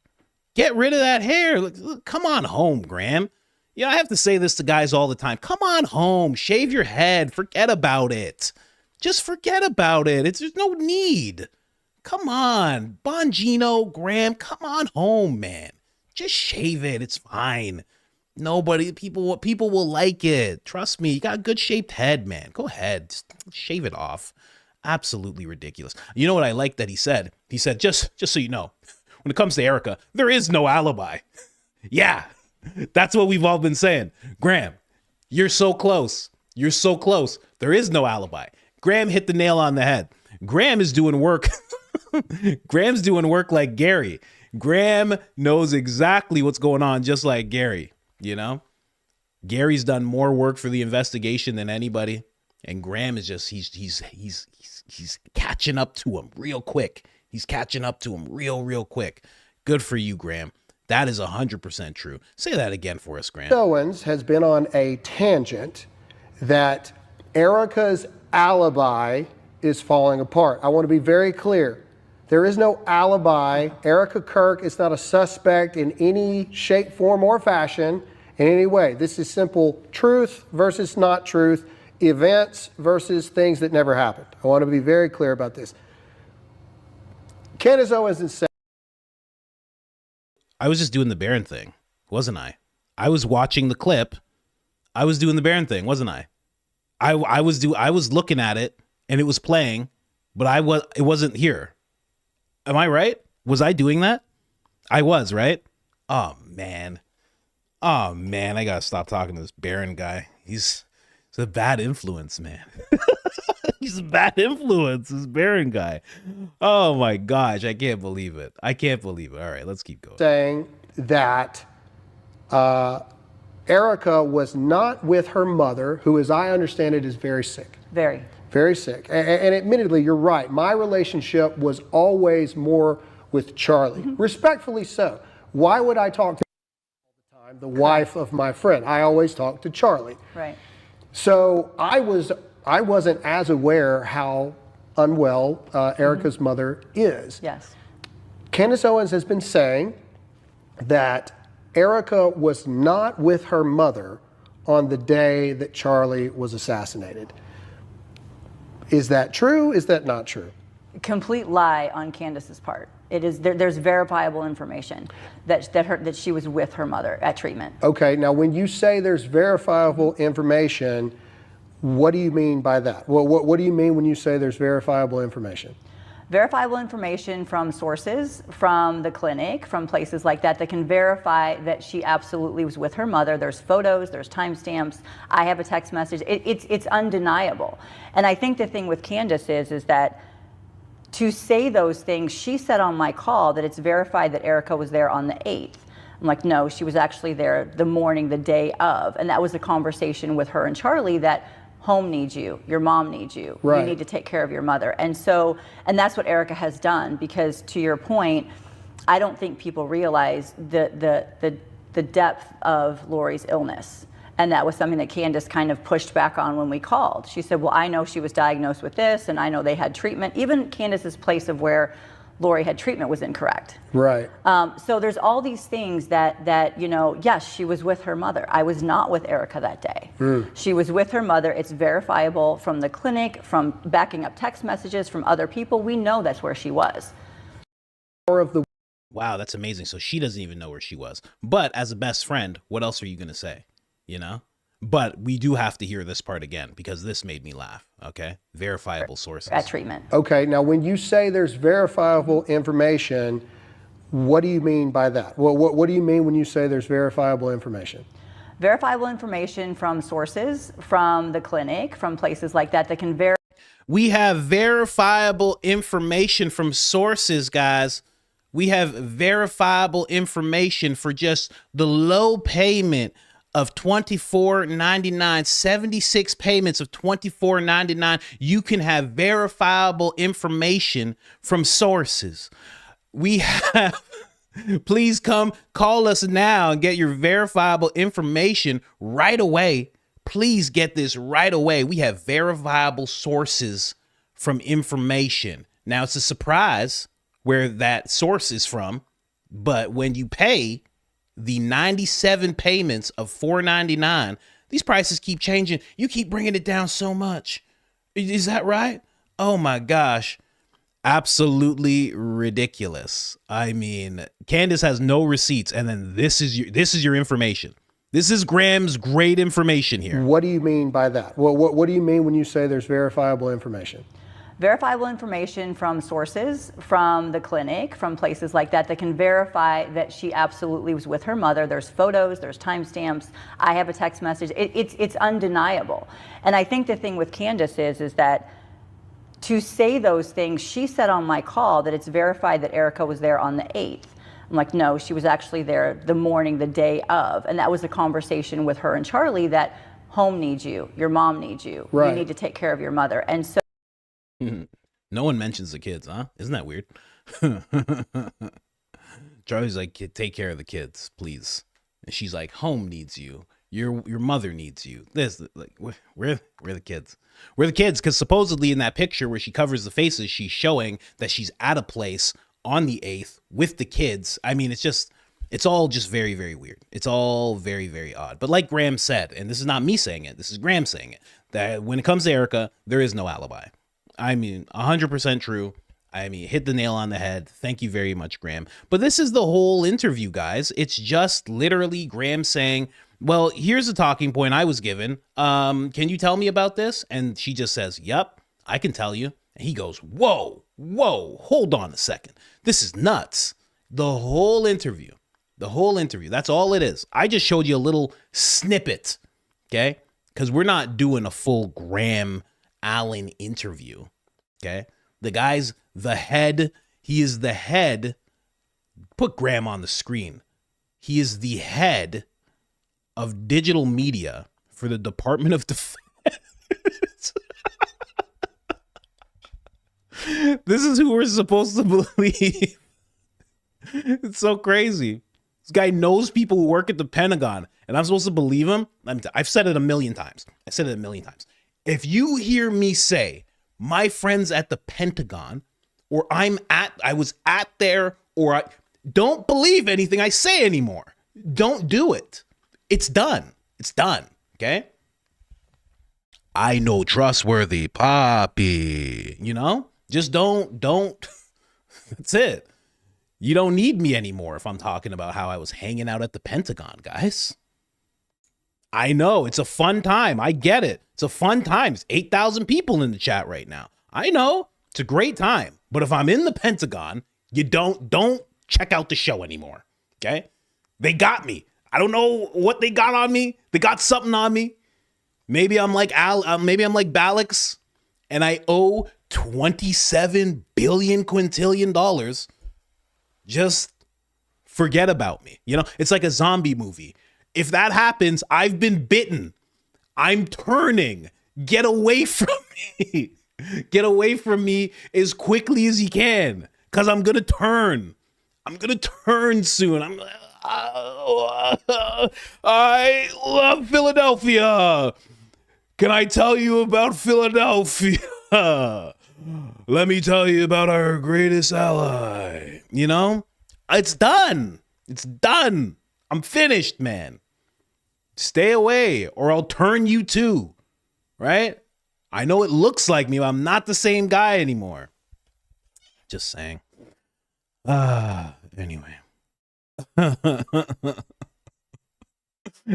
Get rid of that hair. Look, come on home, Graham. You know, I have to say this to guys all the time. Come on home. Shave your head. Forget about it. Just forget about it. There's no need. Come on, Bongino, Graham, come on home, man. Just shave it. It's fine. People will like it. Trust me. You got a good shaped head, man. Go ahead. Just shave it off. Absolutely ridiculous. You know what I like that he said? He said, just so you know, when it comes to Erika, there is no alibi. Yeah, that's what we've all been saying. Graham, you're so close. You're so close. There is no alibi. Graham hit the nail on the head. Graham is doing work. Graham's doing work like Gary. Graham knows exactly what's going on, just like Gary, you know? Gary's done more work for the investigation than anybody. And Graham is just, he's catching up to him real quick. He's catching up to him real quick. Good for you, Graham. That is 100% true. Say that again for us, Graham. Owens has been on a tangent that Erika's alibi is falling apart. I want to be very clear. There is no alibi. Erika Kirk is not a suspect in any shape, form, or fashion in any way. This is simple truth versus not truth, events versus things that never happened. I want to be very clear about this. Candace Owens is saying, I was just doing the Barron thing, wasn't I? I was watching the clip. I was doing the Barron thing, wasn't I? I was looking at it and it was playing, but it wasn't here. Am I right? Was I doing that? I was, right? Oh man, I gotta stop talking to this Barron guy. He's a bad influence, man. He's a bad influence, this Barron guy. Oh my gosh, I can't believe it. I can't believe it. All right, let's keep going. Saying that Erika was not with her mother, who, as I understand it, is very sick. Very sick. And admittedly, you're right. My relationship was always more with Charlie. Respectfully so. Why would I talk to her all the time, the wife of my friend? I always talk to Charlie. Right. So I wasn't as aware how unwell Erika's mother is. Yes. Candace Owens has been saying that Erika was not with her mother on the day that Charlie was assassinated. Is that true? Is that not true? Complete lie on Candace's part. It is there's verifiable information that she was with her mother at treatment. Okay, now when you say there's verifiable information, what do you mean by that? Well, what do you mean when you say there's verifiable information? Verifiable information from sources, from the clinic, from places like that can verify that she absolutely was with her mother. There's photos, there's timestamps. I have a text message. It's undeniable. And I think the thing with Candace is that to say those things, she said on my call that it's verified that Erika was there on the 8th. I'm like, no, she was actually there the morning, the day of. And that was a conversation with her and Charlie that home needs you, your mom needs you, right. You need to take care of your mother. And that's what Erika has done, because to your point, I don't think people realize the depth of Lori's illness. And that was something that Candace kind of pushed back on when we called. She said, well, I know she was diagnosed with this, and I know they had treatment. Even Candace's place of where Lori had treatment was incorrect. Right. So there's all these things that yes, she was with her mother. I was not with Erika that day. She was with her mother. It's verifiable from the clinic, from backing up text messages from other people. We know that's where she was. Wow, that's amazing. So she doesn't even know where she was. But as a best friend, what else are you going to say? You know? But we do have to hear this part again, because this made me laugh. Okay? Verifiable sources. At treatment. Okay, now when you say there's verifiable information, what do you mean by that? Well, what do you mean when you say there's verifiable information? Verifiable information from sources, from the clinic, from places like that can verify. We have verifiable information from sources, guys. We have verifiable information for just the low payment of $24.99, 76 payments of $24.99. You can have verifiable information from sources. We have, please come call us now and get your verifiable information right away. Please get this right away. We have verifiable sources from information. Now, it's a surprise where that source is from, but when you pay the 97 payments of $4.99, these prices keep changing. You keep bringing it down so much. Is that right? Oh my gosh. Absolutely ridiculous. I mean, Candace has no receipts, and then this is your information. This is Graham's great information here. What do you mean by that? Well, what do you mean when you say there's verifiable information? Verifiable information from sources, from the clinic, from places like that can verify that she absolutely was with her mother. There's photos, there's timestamps. I have a text message. It's undeniable. And I think the thing with Candace is that to say those things, she said on my call that it's verified that Erika was there on the 8th. I'm like, no, she was actually there the morning, the day of. And that was a conversation with her and Charlie that home needs you, your mom needs you. Right. You need to take care of your mother. And so no one mentions the kids, huh? Isn't that weird? Charlie's like, take care of the kids, please. And she's like, home needs you. Your mother needs you. This, like, we're the kids. We're the kids, because supposedly in that picture where she covers the faces, she's showing that she's at a place on the 8th with the kids. I mean, it's all just very, very weird. It's all very, very odd. But like Graham said, and this is not me saying it, this is Graham saying it, that when it comes to Erika, there is no alibi. I mean, 100% true. I mean, hit the nail on the head. Thank you very much, Graham. But this is the whole interview, guys. It's just literally Graham saying, well, here's a talking point I was given. Can you tell me about this? And she just says, yep, I can tell you. And he goes, whoa, hold on a second. This is nuts. The whole interview, that's all it is. I just showed you a little snippet, okay? Because we're not doing a full Graham Allen interview, okay? The guy's the head. He is the head. Put Graham on the screen. He is the head of digital media for the Department of Defense. This is who we're supposed to believe. It's so crazy. This guy knows people who work at the Pentagon, and I'm supposed to believe him? I've said it a million times. If you hear me say my friends at the Pentagon, or I was at there, or don't believe anything I say anymore. Don't do it. It's done. It's done. Okay? I know trustworthy Poppy. You know? Just don't. That's it. You don't need me anymore if I'm talking about how I was hanging out at the Pentagon, guys. I know. It's a fun time. I get it. It's a fun time. It's 8,000 people in the chat right now. I know. It's a great time. But if I'm in the Pentagon, you don't check out the show anymore. Okay? They got me. I don't know what they got on me. They got something on me. Maybe I'm like Balix, and I owe 27 billion quintillion dollars. Just forget about me. You know, it's like a zombie movie. If that happens, I've been bitten. I'm turning. Get away from me. Get away from me as quickly as you can, because I'm going to turn. I'm going to turn soon. I love Philadelphia. Can I tell you about Philadelphia? Let me tell you about our greatest ally. You know, it's done. It's done. I'm finished, man. Stay away or I'll turn you too. Right? I know it looks like me, but I'm not the same guy anymore. Just saying. Anyway.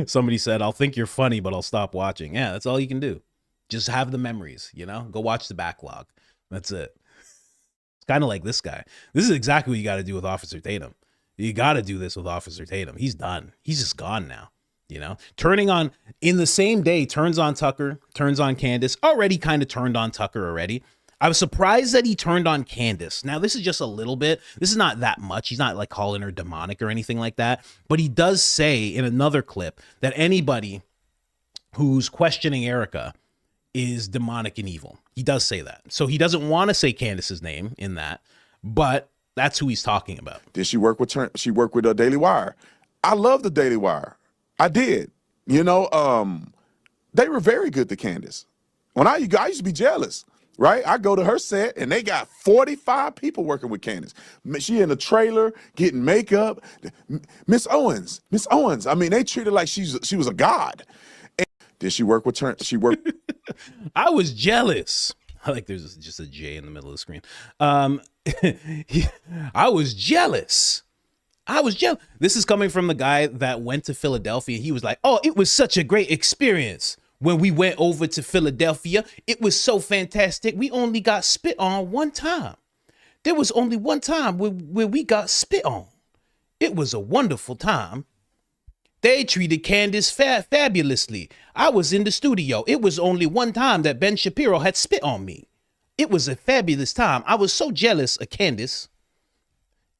Somebody said, I'll think you're funny, but I'll stop watching. Yeah, that's all you can do. Just have the memories, you know? Go watch the backlog. That's it. It's kind of like this guy. This is exactly what you got to do with Officer Tatum. You got to do this with Officer Tatum. He's done. He's just gone now, you know? Turning on, in the same day, turns on Tucker, turns on Candace. Already kind of turned on Tucker already. I was surprised that he turned on Candace. Now, this is just a little bit. This is not that much. He's not like calling her demonic or anything like that. But he does say in another clip that anybody who's questioning Erika is demonic and evil. He does say that. So he doesn't want to say Candace's name in that, but that's who he's talking about. Did she work with she worked with Daily Wire? I love the Daily Wire. I did. You know, they were very good to Candace. When I used to be jealous. Right? I go to her set and they got 45 people working with Candace. She in a trailer getting makeup. Miss Owens. I mean, they treat her like she was a god. And did she work with her? She worked. I was jealous. I like there's just a J in the middle of the screen. I was jealous. This is coming from the guy that went to Philadelphia. He was like, oh, it was such a great experience. When we went over to Philadelphia, it was so fantastic. We only got spit on one time. There was only one time where we got spit on. It was a wonderful time. They treated Candace fabulously. I was in the studio. It was only one time that Ben Shapiro had spit on me. It was a fabulous time. I was so jealous of Candace.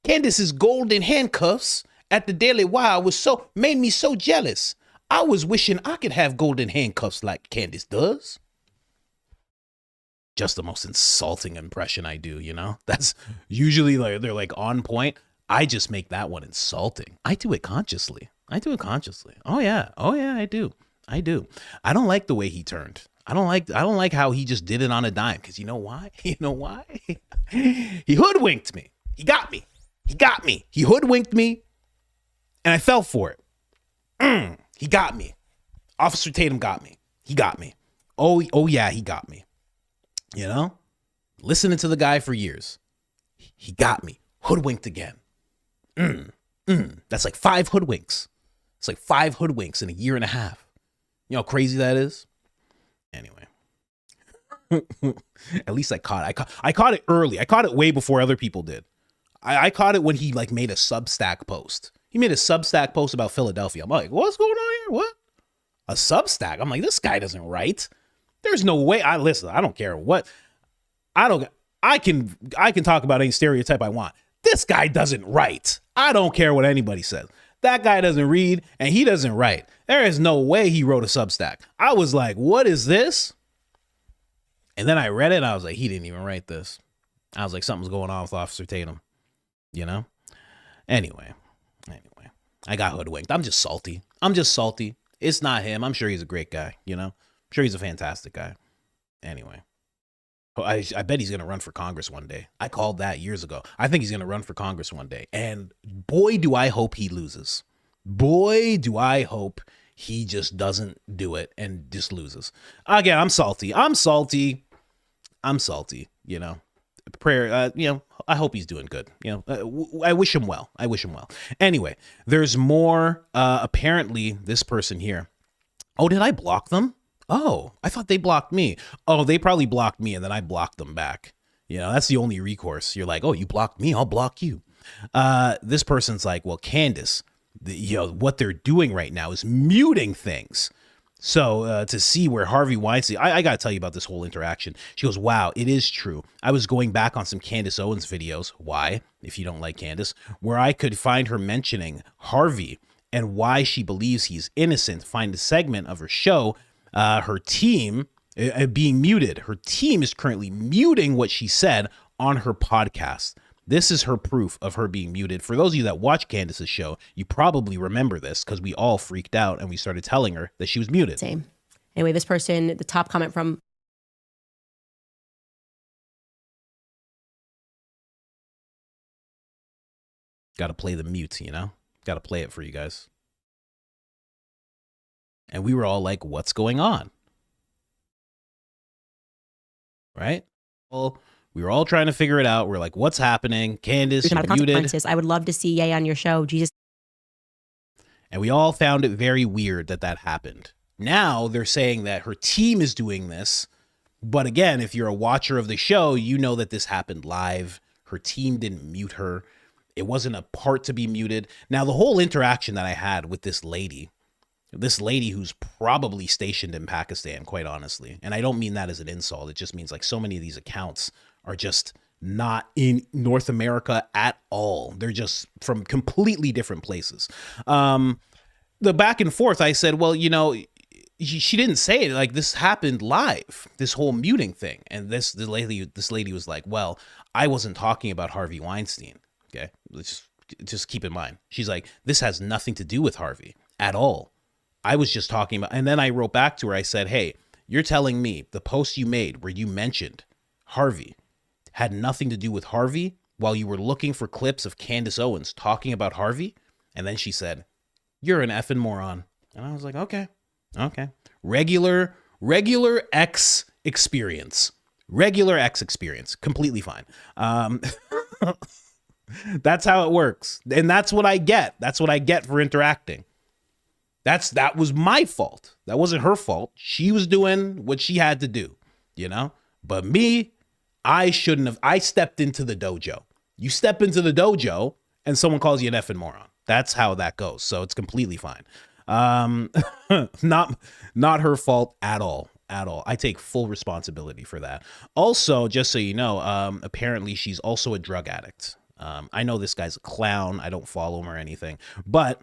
Candace's golden handcuffs at the Daily Wire made me so jealous. I was wishing I could have golden handcuffs like Candace does. Just the most insulting impression I do, you know? That's usually like they're like on point. I just make that one insulting. I do it consciously. Oh yeah, I do. I don't like the way he turned. I don't like how he just did it on a dime. Because you know why? He hoodwinked me. He got me. He hoodwinked me. And I fell for it. He got me. Officer Tatum got me. He got me. Oh yeah, he got me. You know? Listening to the guy for years. He got me. Hoodwinked again. That's like 5 hoodwinks. It's like 5 hoodwinks in a year and a half. You know how crazy that is? Anyway. At least I caught it. I caught it early. I caught it way before other people did. I caught it when he like made a Substack post. He made a Substack post about Philadelphia. I'm like, what's going on here? What? A Substack? I'm like, this guy doesn't write. There's no way. Listen, I don't care what. I can talk about any stereotype I want. This guy doesn't write. I don't care what anybody says. That guy doesn't read and he doesn't write. There is no way he wrote a Substack. I was like, what is this? And then I read it and I was like, he didn't even write this. I was like, something's going on with Officer Tatum, you know? Anyway. I got hoodwinked. I'm just salty. It's not him. I'm sure he's a great guy, you know? I'm sure he's a fantastic guy. Anyway. I bet he's going to run for Congress one day. I called that years ago. I think he's going to run for Congress one day. And boy, do I hope he loses. Boy, do I hope he just doesn't do it and just loses. Again, I'm salty, you know. Prayer, you know, I hope he's doing good. You know, I wish him well. Anyway, there's more. Apparently, this person here. Oh, did I block them? Oh, I thought they blocked me. Oh, they probably blocked me and then I blocked them back. You know, that's the only recourse. You're like, oh, you blocked me, I'll block you. This person's like, well, Candace, you know, what they're doing right now is muting things. So to see where Harvey Weinstein, I got to tell you about this whole interaction. She goes, wow, it is true. I was going back on some Candace Owens videos. Why? If you don't like Candace, where I could find her mentioning Harvey and why she believes he's innocent. Find a segment of her show. Her team being muted. Her team is currently muting what she said on her podcast. This is her proof of her being muted. For those of you that watch Candace's show, you probably remember this because we all freaked out and we started telling her that she was muted. Same. Anyway, this person, the top comment from... Got to play the mute, you know? Got to play it for you guys. And we were all like, what's going on? Right? Well, we were all trying to figure it out. We're like, what's happening? Candace, you're muted. I would love to see Ye on your show. Jesus. And we all found it very weird that that happened. Now they're saying that her team is doing this. But again, if you're a watcher of the show, you know that this happened live. Her team didn't mute her. It wasn't a part to be muted. Now, the whole interaction that I had with this lady who's probably stationed in Pakistan, quite honestly. And I don't mean that as an insult. It just means like so many of these accounts are just not in North America at all. They're just from completely different places. The back and forth, I said, well, you know, she didn't say it. Like, this happened live, this whole muting thing. And this lady was like, well, I wasn't talking about Harvey Weinstein. Okay, just keep in mind. She's like, this has nothing to do with Harvey at all. I was just talking about, and then I wrote back to her. I said, hey, you're telling me the post you made where you mentioned Harvey had nothing to do with Harvey while you were looking for clips of Candace Owens talking about Harvey? And then she said, you're an effing moron. And I was like, okay. Regular X experience. Completely fine. That's how it works. And that's what I get. That's what I get for interacting. That was my fault. That wasn't her fault. She was doing what she had to do, you know? But me, I shouldn't have. I stepped into the dojo. You step into the dojo and someone calls you an effing moron. That's how that goes. So it's completely fine. Not her fault at all. I take full responsibility for that. Also, just so you know, apparently she's also a drug addict. I know this guy's a clown. I don't follow him or anything, but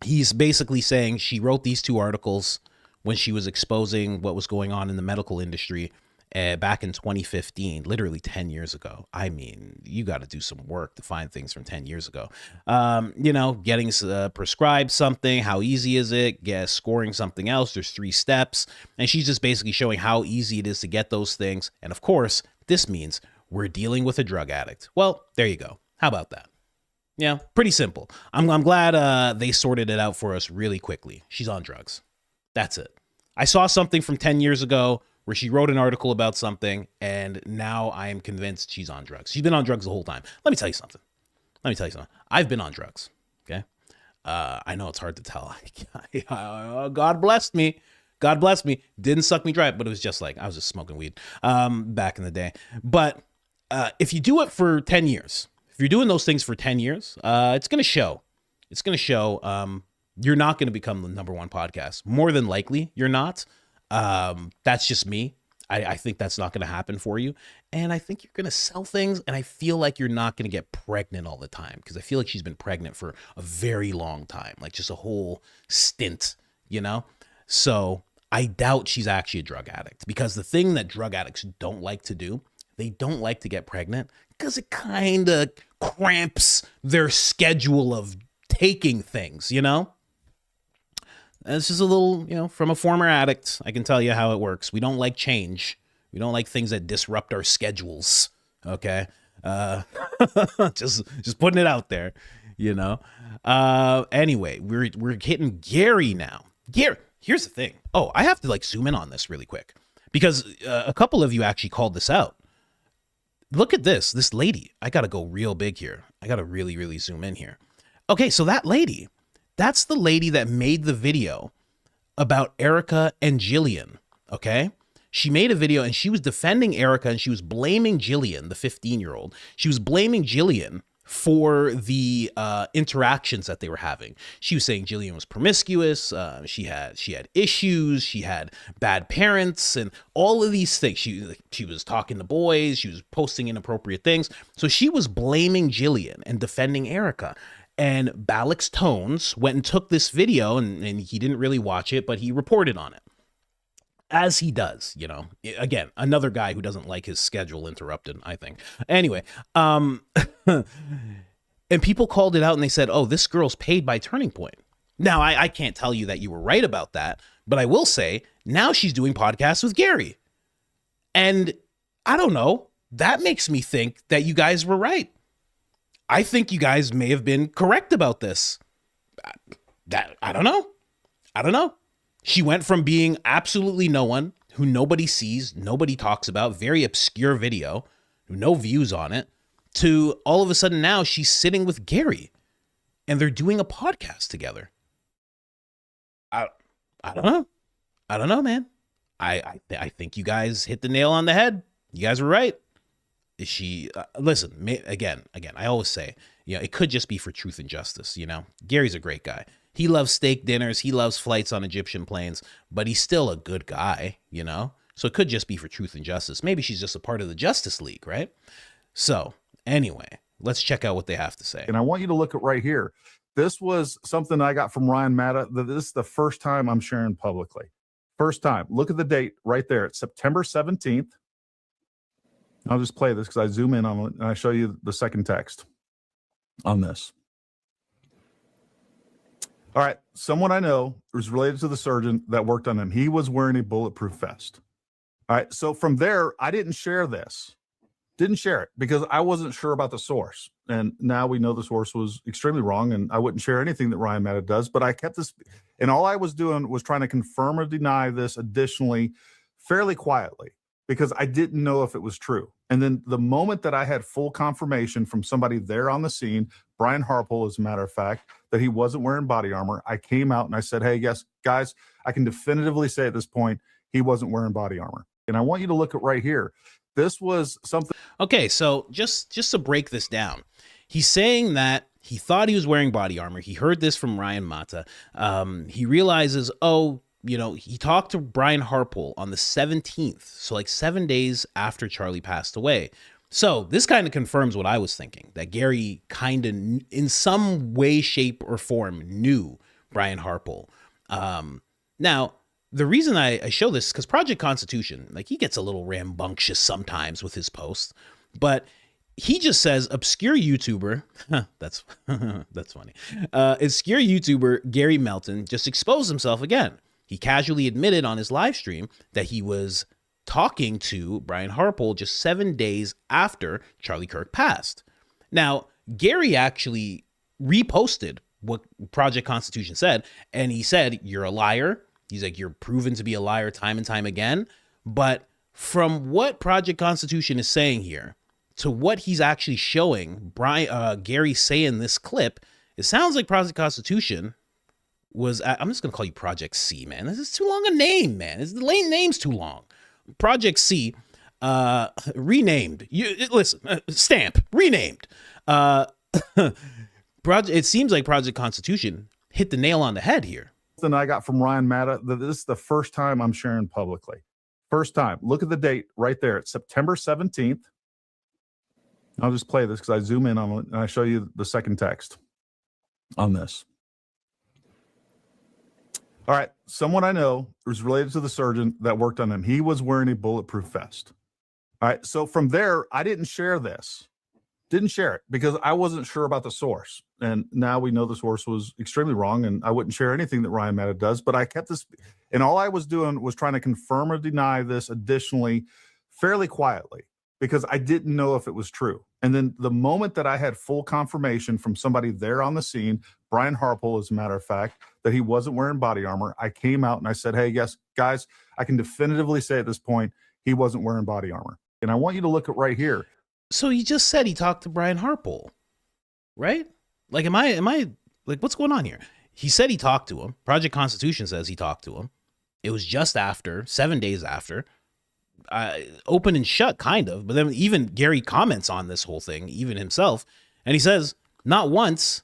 he's basically saying she wrote these 2 articles when she was exposing what was going on in the medical industry back in 2015, literally 10 years ago. I mean, you got to do some work to find things from 10 years ago. You know, getting prescribed something, how easy is it? Scoring something else, there's 3 steps. And she's just basically showing how easy it is to get those things. And of course, this means we're dealing with a drug addict. Well, there you go. How about that? Yeah, pretty simple. I'm glad they sorted it out for us really quickly. She's on drugs. That's it. I saw something from 10 years ago where she wrote an article about something, and now I am convinced she's on drugs. She's been on drugs the whole time. Let me tell you something. I've been on drugs, okay? I know it's hard to tell. God bless me. Didn't suck me dry, but it was just like I was just smoking weed back in the day. But if you do it for 10 years, if you're doing those things for 10 years, it's going to show. You're not going to become the #1 podcast. More than likely, you're not. That's just me. I think that's not going to happen for you. And I think you're going to sell things. And I feel like you're not going to get pregnant all the time, because I feel like she's been pregnant for a very long time, like just a whole stint, you know? So I doubt she's actually a drug addict, because the thing that drug addicts don't like to do, they don't like to get pregnant because it kind of cramps their schedule of taking things, you know? It's just a little, you know, from a former addict, I can tell you how it works. We don't like change. We don't like things that disrupt our schedules. Okay. Just putting it out there, you know? Anyway, we're hitting Gary now. Gary, here's the thing. Oh, I have to like zoom in on this really quick because a couple of you actually called this out. Look at this lady. I got to go real big here. I got to really, really zoom in here. Okay. So that lady, that's the lady that made the video about Erika and Jillian. Okay. She made a video and she was defending Erika and she was blaming Jillian, the 15-year-old. She was blaming Jillian for the interactions that they were having. She was saying Jillian was promiscuous. She had issues. She had bad parents and all of these things. She was talking to boys. She was posting inappropriate things. So she was blaming Jillian and defending Erika. And Balix Tones went and took this video and he didn't really watch it, but he reported on it. As he does, you know, again, another guy who doesn't like his schedule interrupted, I think. Anyway, and people called it out and they said, oh, this girl's paid by Turning Point. Now, I can't tell you that you were right about that, but I will say now she's doing podcasts with Gary. And I don't know, that makes me think that you guys were right. I think you guys may have been correct about this. I don't know. She went from being absolutely no one, who nobody sees, nobody talks about, very obscure video, no views on it, to all of a sudden now she's sitting with Gary and they're doing a podcast together. I don't know. I don't know, man. I think you guys hit the nail on the head. You guys were right. Is she, listen, again, I always say, you know, it could just be for truth and justice. You know, Gary's a great guy. He loves steak dinners. He loves flights on Egyptian planes, but he's still a good guy, you know? So it could just be for truth and justice. Maybe she's just a part of the Justice League, right? So anyway, let's check out what they have to say. And I want you to look at right here. This was something I got from Ryan Matta. This is the first time I'm sharing publicly. First time. Look at the date right there. It's September 17th. I'll just play this because I zoom in on it and I show you the second text on this. All right, someone I know was related to the surgeon that worked on him. He was wearing a bulletproof vest. All right, so from there, I didn't share this. Didn't share it because I wasn't sure about the source. And now we know the source was extremely wrong, and I wouldn't share anything that Ryan Matta does. But I kept this, and all I was doing was trying to confirm or deny this additionally fairly quietly because I didn't know if it was true. And then the moment that I had full confirmation from somebody there on the scene, Brian Harpole, as a matter of fact, that he wasn't wearing body armor, I came out and I said, hey, yes, guys, I can definitively say at this point, he wasn't wearing body armor. And I want you to look at right here. This was something. Okay, so just to break this down, he's saying that he thought he was wearing body armor. He heard this from Ryan Matta. He realizes, you know, he talked to Brian Harpole on the 17th, so like 7 days after Charlie passed away. So this kind of confirms what I was thinking, that Gary kind of, in some way, shape, or form, knew Brian Harpole. Now, the reason I show this is because Project Constitution, like, he gets a little rambunctious sometimes with his posts, but he just says obscure YouTuber, that's funny, obscure YouTuber Gary Melton just exposed himself again. He casually admitted on his live stream that he was talking to Brian Harpole just 7 days after Charlie Kirk passed. Now, Gary actually reposted what Project Constitution said, and he said, you're a liar. He's like, you're proven to be a liar time and time again. But from what Project Constitution is saying here to what he's actually showing Gary say in this clip, it sounds like Project Constitution was, I'm just going to call you Project C, man. This is too long a name, man. The name's too long. Project C, renamed. Stamp, renamed. It seems like Project Constitution hit the nail on the head here. Something I got from Ryan Matta. This is the first time I'm sharing publicly. First time. Look at the date right there. It's September 17th. I'll just play this because I zoom in on it and I show you the second text on this. All right, someone I know was related to the surgeon that worked on him. He was wearing a bulletproof vest. All right, so from there, I didn't share this. Didn't share it because I wasn't sure about the source. And now we know the source was extremely wrong, and I wouldn't share anything that Ryan Meta does, but I kept this, and all I was doing was trying to confirm or deny this additionally fairly quietly because I didn't know if it was true. And then the moment that I had full confirmation from somebody there on the scene, Brian Harpole, as a matter of fact, that he wasn't wearing body armor, I came out and I said, hey, yes, guys, I can definitively say at this point, he wasn't wearing body armor. And I want you to look at right here. So he just said he talked to Brian Harpole, right? Like, am I like, what's going on here? He said he talked to him. Project Constitution says he talked to him. It was just after, 7 days after, open and shut, kind of. But then even Gary comments on this whole thing, even himself, and he says, not once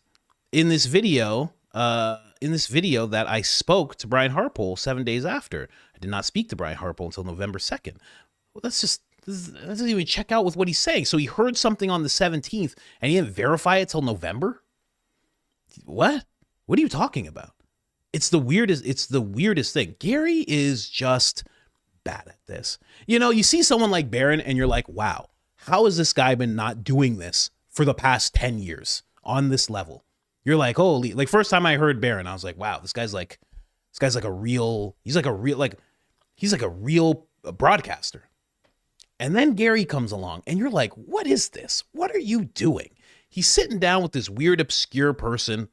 in this video that I spoke to Brian Harpole 7 days after. I did not speak to Brian Harpole until November 2nd. Well, that doesn't even check out with what he's saying. So he heard something on the 17th and he didn't verify it till November? What? What are you talking about? It's the weirdest thing. Gary is just bad at this. You know, you see someone like Barron and you're like, wow, how has this guy been not doing this for the past 10 years on this level? You're like, holy, like first time I heard Barron, I was like, wow, he's like a real broadcaster. And then Gary comes along and you're like, what is this? What are you doing? He's sitting down with this weird, obscure person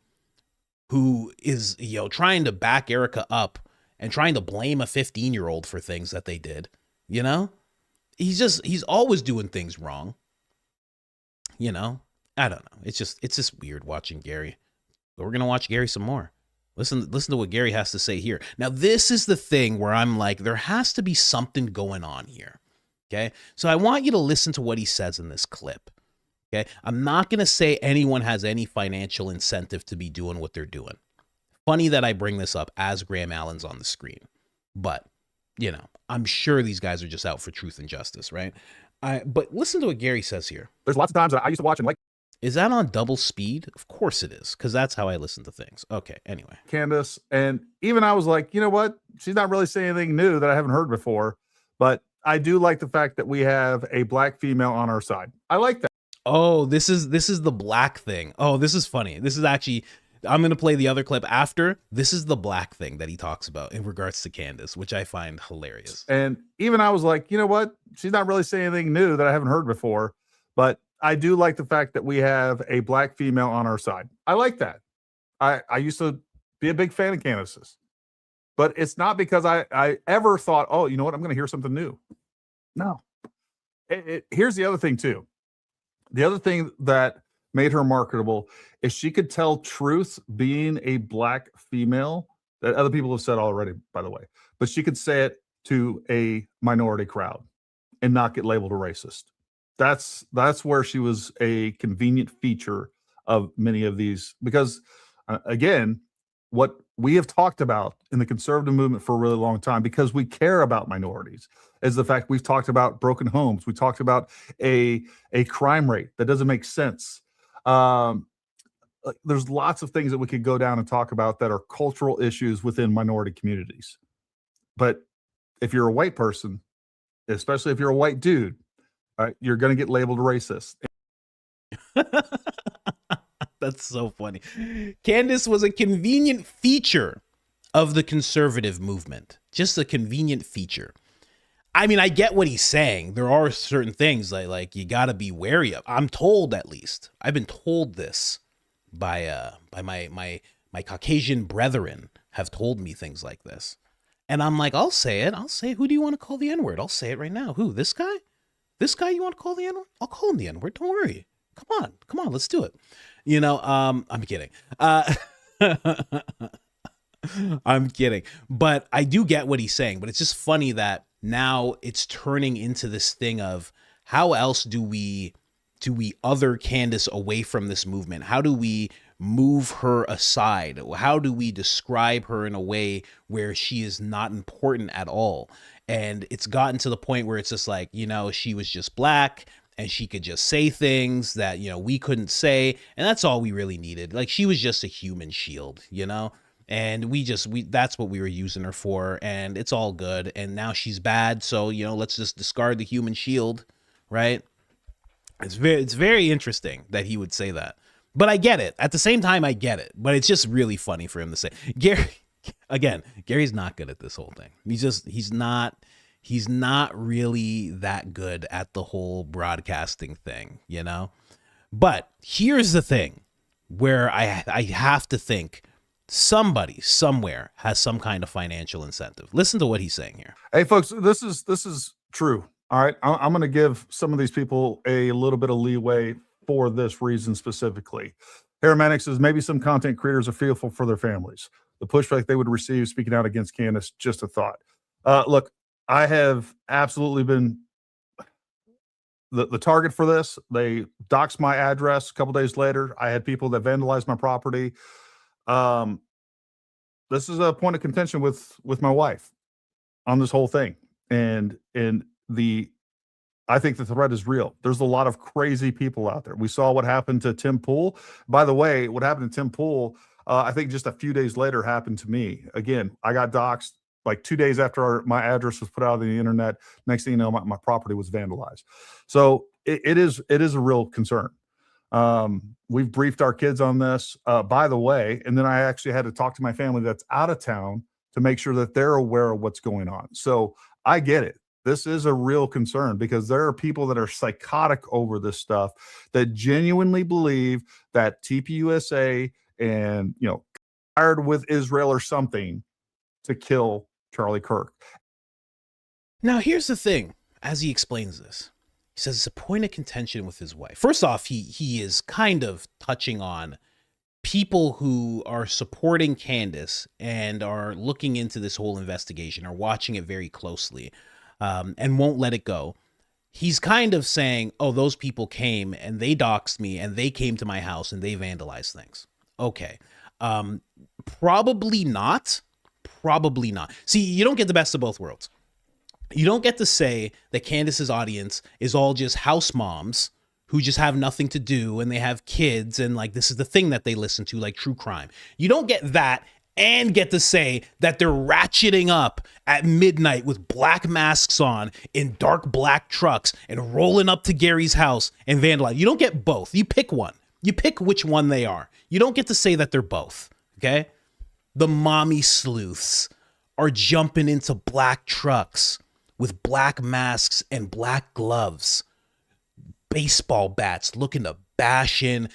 who is, you know, trying to back Erika up and trying to blame a 15-year-old for things that they did. You know, he's always doing things wrong. You know, I don't know. It's just weird watching Gary. But we're going to watch Gary some more. Listen to what Gary has to say here. Now, this is the thing where I'm like, there has to be something going on here. Okay. So I want you to listen to what he says in this clip. Okay. I'm not going to say anyone has any financial incentive to be doing what they're doing. Funny that I bring this up as Graham Allen's on the screen, but you know, I'm sure these guys are just out for truth and justice. Right. But listen to what Gary says here. There's lots of times that I used to watch him like, is that on double speed? Of course it is, because that's how I listen to things. Okay, anyway. Candace, and even I was like, you know what? She's not really saying anything new that I haven't heard before, but I do like the fact that we have a black female on our side. I like that. Oh, this is the black thing. Oh, this is funny. This is actually, I'm going to play the other clip after. This is the black thing that he talks about in regards to Candace, which I find hilarious. And even I was like, you know what? She's not really saying anything new that I haven't heard before, but I do like the fact that we have a black female on our side. I like that. I used to be a big fan of Candace's, but it's not because I ever thought, oh, you know what? I'm going to hear something new. No. Here's the other thing too. The other thing that made her marketable is she could tell truth being a black female that other people have said already, by the way, but she could say it to a minority crowd and not get labeled a racist. That's where she was a convenient feature of many of these, because again, what we have talked about in the conservative movement for a really long time, because we care about minorities, is the fact we've talked about broken homes. We talked about a crime rate that doesn't make sense. There's lots of things that we could go down and talk about that are cultural issues within minority communities. But if you're a white person, especially if you're a white dude, you're going to get labeled racist. That's so funny. Candace was a convenient feature of the conservative movement. Just a convenient feature. I mean, I get what he's saying. There are certain things like you got to be wary of. I'm told, at least. I've been told this by my Caucasian brethren have told me things like this. And I'm like, I'll say it. I'll say, who do you want to call the N-word? I'll say it right now. Who? This guy? This guy you want to call the N-word? I'll call him the N-word. Don't worry. Come on, let's do it. You know, I'm kidding. I'm kidding. But I do get what he's saying. But it's just funny that now it's turning into this thing of how else do we other Candace away from this movement? How do we move her aside? How do we describe her in a way where she is not important at all? And it's gotten to the point where it's just like, you know, she was just black and she could just say things that, you know, we couldn't say. And that's all we really needed. Like, she was just a human shield, you know, and that's what we were using her for. And it's all good. And now she's bad. So, you know, let's just discard the human shield. Right. It's very interesting that he would say that. But I get it. At the same time, I get it. But it's just really funny for him to say. Gary's not good at this whole thing. He's not really that good at the whole broadcasting thing, you know? But here's the thing where I have to think somebody somewhere has some kind of financial incentive. Listen to what he's saying here. Hey, folks, this is true. All right. I'm going to give some of these people a little bit of leeway for this reason specifically. Paramedic says maybe some content creators are fearful for their families. The pushback they would receive speaking out against Candace, just a thought. Look, I have absolutely been the target for this. They doxed my address a couple days later. I had people that vandalized my property. This is a point of contention with my wife on this whole thing. And I think the threat is real. There's a lot of crazy people out there. We saw what happened to Tim Pool. By the way, what happened to Tim Pool, I think just a few days later happened to me. Again, I got doxxed like 2 days after my address was put out on the internet. Next thing you know, my property was vandalized. So it is a real concern. We've briefed our kids on this, by the way, and then I actually had to talk to my family that's out of town to make sure that they're aware of what's going on. So I get it. This is a real concern because there are people that are psychotic over this stuff that genuinely believe that TPUSA and, hired with Israel or something to kill Charlie Kirk. Now, here's the thing. As he explains this, he says it's a point of contention with his wife. First off, he is kind of touching on people who are supporting Candace and are looking into this whole investigation, are watching it very closely. And won't let it go. He's kind of saying, oh, those people came and they doxed me and they came to my house and they vandalized things. Okay. Probably not. See, you don't get the best of both worlds. You don't get to say that Candace's audience is all just house moms who just have nothing to do and they have kids and like this is the thing that they listen to, like true crime. You don't get that and get to say that they're ratcheting up at midnight with black masks on in dark black trucks and rolling up to Gary's house and vandalizing. You don't get both. You pick one. You pick which one they are. You don't get to say that they're both, okay? The mommy sleuths are jumping into black trucks with black masks and black gloves, baseball bats looking to bash in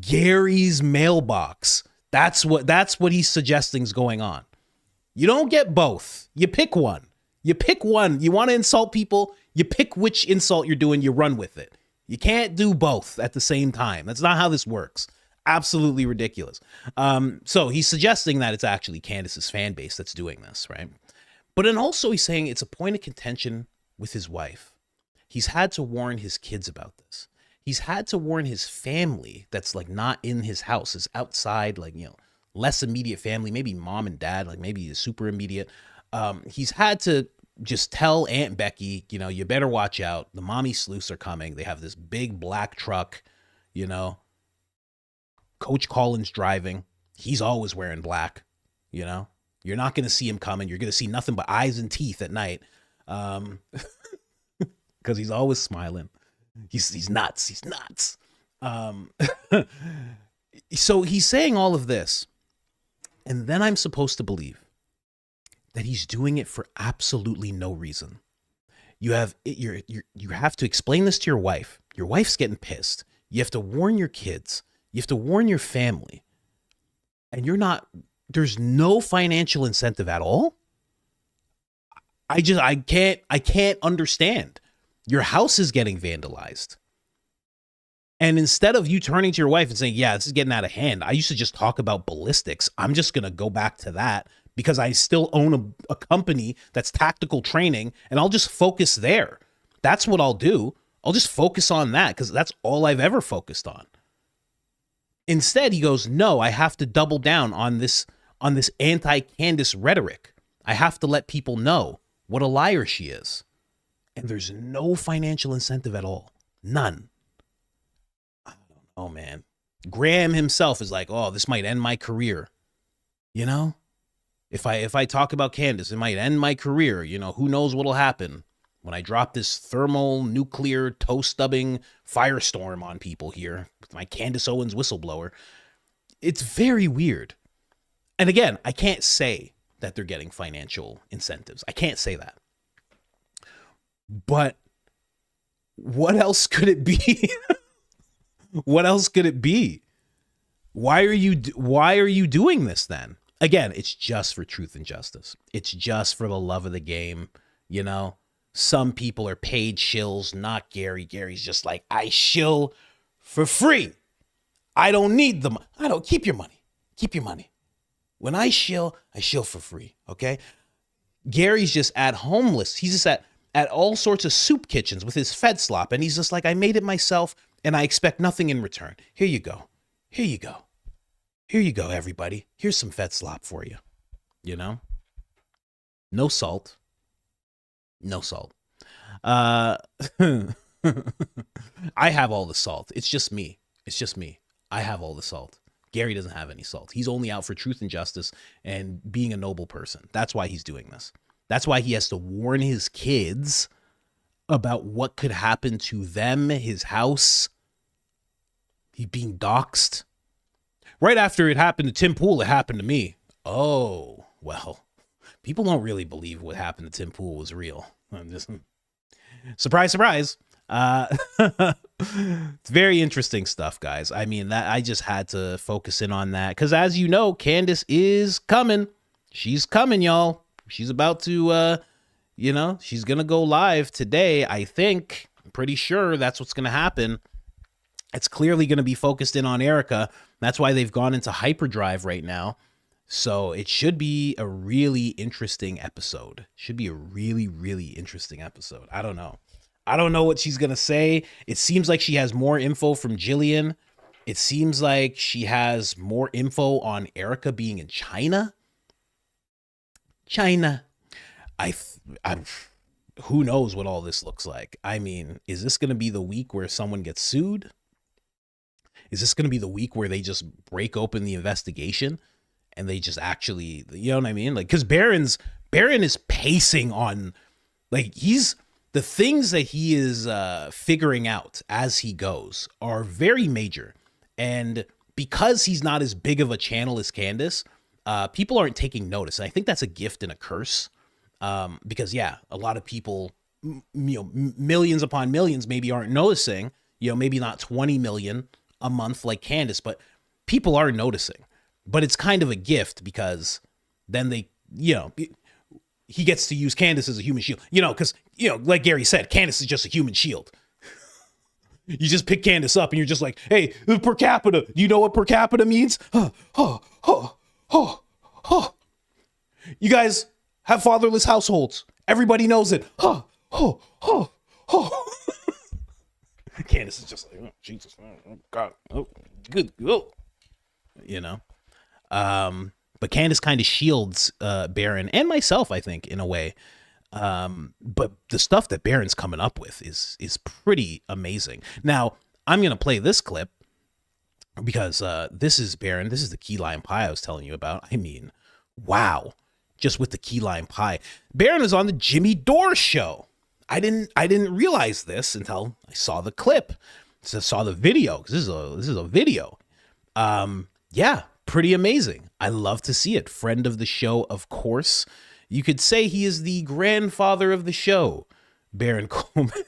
Gary's mailbox. That's what he's suggesting is going on. You don't get both. You pick one. You pick one. You want to insult people, you pick which insult you're doing, you run with it. You can't do both at the same time. That's not how this works. Absolutely ridiculous. So he's suggesting that it's actually Candace's fan base that's doing this, right? But then also he's saying it's a point of contention with his wife. He's had to warn his kids about this. He's had to warn his family that's like not in his house, is outside, like, less immediate family, maybe mom and dad, like maybe is super immediate. He's had to just tell Aunt Becky, you better watch out. The mommy sleuths are coming. They have this big black truck, Coach Colin's driving. He's always wearing black, You're not going to see him coming. You're going to see nothing but eyes and teeth at night. Because he's always smiling. He's nuts. He's nuts. So he's saying all of this. And then I'm supposed to believe that he's doing it for absolutely no reason. You have to explain this to your wife. Your wife's getting pissed. You have to warn your kids. You have to warn your family. And there's no financial incentive at all. I can't understand. Your house is getting vandalized. And instead of you turning to your wife and saying, yeah, this is getting out of hand, I used to just talk about ballistics. I'm just going to go back to that because I still own a company that's tactical training, and I'll just focus there. That's what I'll do. I'll just focus on that because that's all I've ever focused on. Instead, he goes, no, I have to double down on this anti-Candace rhetoric. I have to let people know what a liar she is. And there's no financial incentive at all. None. I don't know, man. Graham himself is like, oh, this might end my career. If I talk about Candace, it might end my career. Who knows what'll happen. when I drop this thermal nuclear toe stubbing firestorm on people here with my Candace Owens whistleblower, it's very weird. And again, I can't say that they're getting financial incentives. I can't say that. But what else could it be? What else could it be? Why are you doing this then? Again, it's just for truth and justice. It's just for the love of the game. You know, some people are paid shills, not Gary. Gary's just like, I shill for free. I don't need them. I don't keep your money. Keep your money. When I shill for free. Okay. Gary's just at homeless. He's just at all sorts of soup kitchens with his Fed slop. And he's just like, I made it myself and I expect nothing in return. Here you go. Here you go. Here you go, everybody. Here's some Fed slop for you. You know? No salt. No salt. I have all the salt. It's just me. It's just me. I have all the salt. Gary doesn't have any salt. He's only out for truth and justice and being a noble person. That's why he's doing this. That's why he has to warn his kids about what could happen to them, his house. He's being doxxed. Right after it happened to Tim Pool, it happened to me. Oh, well, people don't really believe what happened to Tim Pool was real. I'm just, surprise, surprise. It's very interesting stuff, guys. I mean, that I just had to focus in on that because, as you know, Candace is coming. She's coming, y'all. She's about to, she's going to go live today, I think. I'm pretty sure that's what's going to happen. It's clearly going to be focused in on Erika. That's why they've gone into hyperdrive right now. So it should be a really interesting episode. Should be a really, really interesting episode. I don't know. I don't know what she's going to say. It seems like she has more info from Jillian. It seems like she has more info on Erika being in China. Who knows what all this looks like? I mean, is this going to be the week where someone gets sued? Is this going to be the week where they just break open the investigation and they just actually, you know what I mean? Like, because Barron is pacing on, like, the things that he is figuring out as he goes are very major. And because he's not as big of a channel as Candace, people aren't taking notice. And I think that's a gift and a curse. Because yeah, a lot of people, millions upon millions maybe aren't noticing, maybe not 20 million a month like Candace, but people are noticing. But it's kind of a gift because then they, he gets to use Candace as a human shield, because, like Gary said, Candace is just a human shield. You just pick Candace up and you're just like, hey, per capita, do you know what per capita means? You guys have fatherless households. Everybody knows it. Candace is just like, oh, Jesus, oh, God, oh, good, oh. But Candace kind of shields Barron and myself, I think, in a way. But the stuff that Barron's coming up with is pretty amazing. Now, I'm going to play this clip because this is Barron. This is the key lime pie I was telling you about. I mean, wow. Just with the key lime pie. Barron is on the Jimmy Dore show. I didn't realize this until I saw the clip. So I saw the video, because this is a video. Yeah, pretty amazing. I love to see it. Friend of the show, of course. You could say he is the grandfather of the show, Baron Coleman.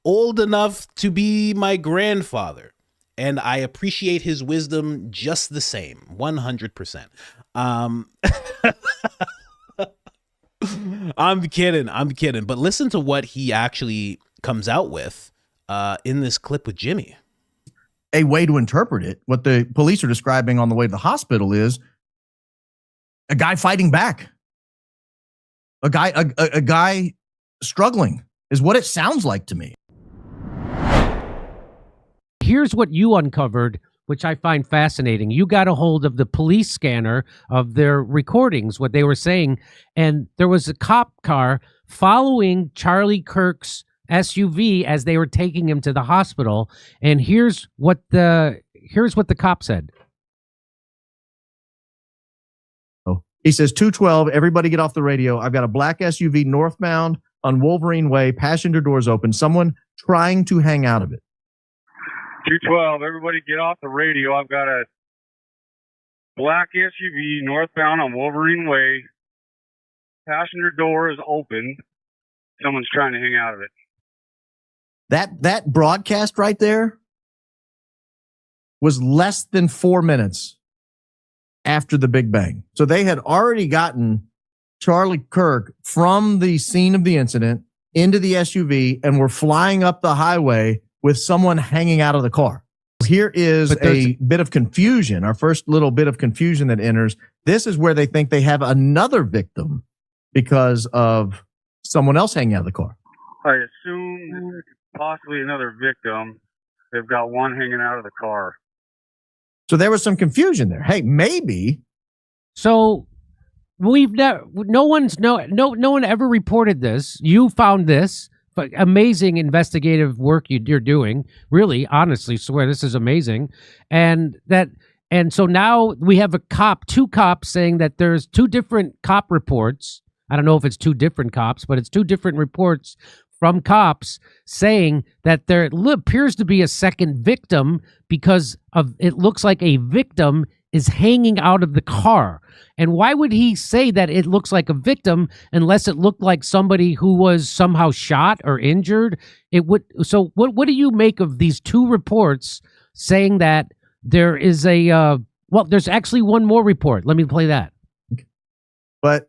Old enough to be my grandfather. And I appreciate his wisdom just the same, 100%. I'm kidding. But listen to what he actually comes out with in this clip with Jimmy. A way to interpret it, what the police are describing on the way to the hospital is a guy fighting back. A guy struggling is what it sounds like to me. Here's what you uncovered, which I find fascinating. You got a hold of the police scanner of their recordings, what they were saying, and there was a cop car following Charlie Kirk's SUV as they were taking him to the hospital. And here's what the cop said. He says 212, everybody get off the radio. I've got a black SUV northbound on Wolverine Way, passenger doors open, someone trying to hang out of it. 212, everybody get off the radio. I've got a black SUV northbound on Wolverine Way. Passenger door is open. Someone's trying to hang out of it. That broadcast right there was less than 4 minutes after the Big Bang. So they had already gotten Charlie Kirk from the scene of the incident into the SUV and were flying up the highway with someone hanging out of the car. Here is a bit of confusion. Our first little bit of confusion that enters. This is where they think they have another victim because of someone else hanging out of the car. I assume it's possibly another victim. They've got one hanging out of the car. So there was some confusion there. Hey, maybe. So we've never, no one ever reported this. You found this, but amazing investigative work you're doing. Really, honestly, swear this is amazing. And so now we have two cops saying that there's two different cop reports. I don't know if it's two different cops, but it's two different reports from cops saying that there appears to be a second victim because of it looks like a victim is hanging out of the car. And why would he say that it looks like a victim unless it looked like somebody who was somehow shot or injured? It would. So what do you make of these two reports saying that there is there's actually one more report. Let me play that. But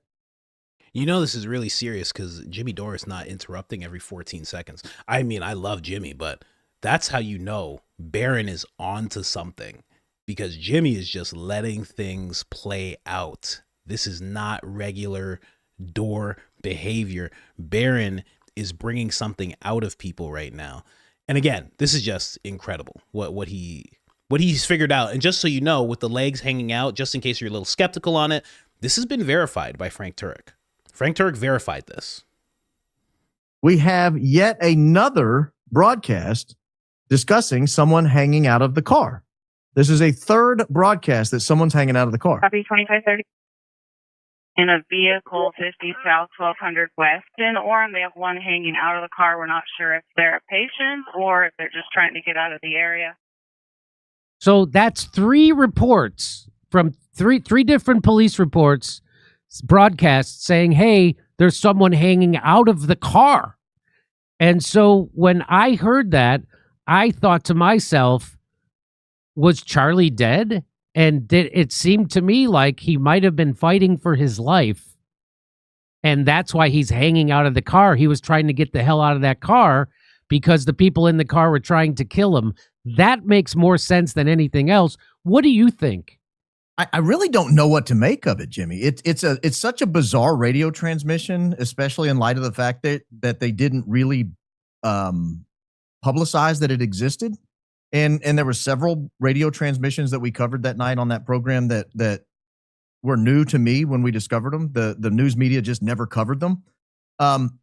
you know this is really serious because Jimmy Dore is not interrupting every 14 seconds. I mean, I love Jimmy, but that's how you know Barron is onto something, because Jimmy is just letting things play out. This is not regular Dore behavior. Barron is bringing something out of people right now. And again, this is just incredible what he's figured out. And just so you know, with the legs hanging out, just in case you're a little skeptical on it, this has been verified by Frank Turek. Frank Turek verified this. We have yet another broadcast discussing someone hanging out of the car. This is a third broadcast that someone's hanging out of the car. Copy 2530. In a vehicle 50 South 1200 West in Orem, they have one hanging out of the car. We're not sure if they're a patient or if they're just trying to get out of the area. So that's three reports from three different police reports, broadcasts saying, hey, there's someone hanging out of the car. And so when I heard that, I thought to myself, was Charlie dead? And it seemed to me like he might have been fighting for his life. And that's why he's hanging out of the car. He was trying to get the hell out of that car because the people in the car were trying to kill him. That makes more sense than anything else. What do you think? I really don't know what to make of it, Jimmy. It's such a bizarre radio transmission, especially in light of the fact that they didn't really publicize that it existed. And there were several radio transmissions that we covered that night on that program that were new to me when we discovered them. The news media just never covered them. And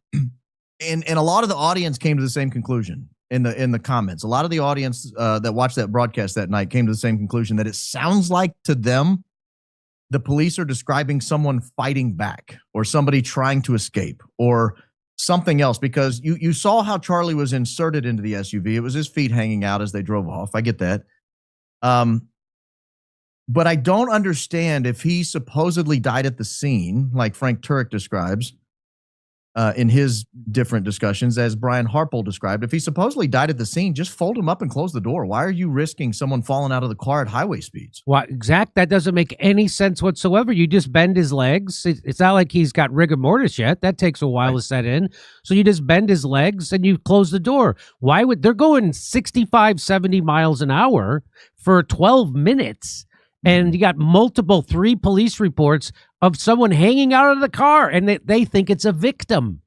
a lot of the audience came to the same conclusion in the comments. A lot of the audience that watched that broadcast that night came to the same conclusion, that it sounds like to them the police are describing someone fighting back or somebody trying to escape or something else, because you saw how Charlie was inserted into the SUV. It was his feet hanging out as they drove off. I get that. But I don't understand if he supposedly died at the scene, like Frank Turek describes in his different discussions, as Brian Harpole described. If he supposedly died at the scene, just fold him up and close the door. Why are you risking someone falling out of the car at highway speeds? Well, that doesn't make any sense whatsoever. You just bend his legs. It's not like he's got rigor mortis yet. That takes a while to set in. So you just bend his legs and you close the door. Why would they're going 65, 70 miles an hour for 12 minutes? And you got three police reports of someone hanging out of the car, and they think it's a victim.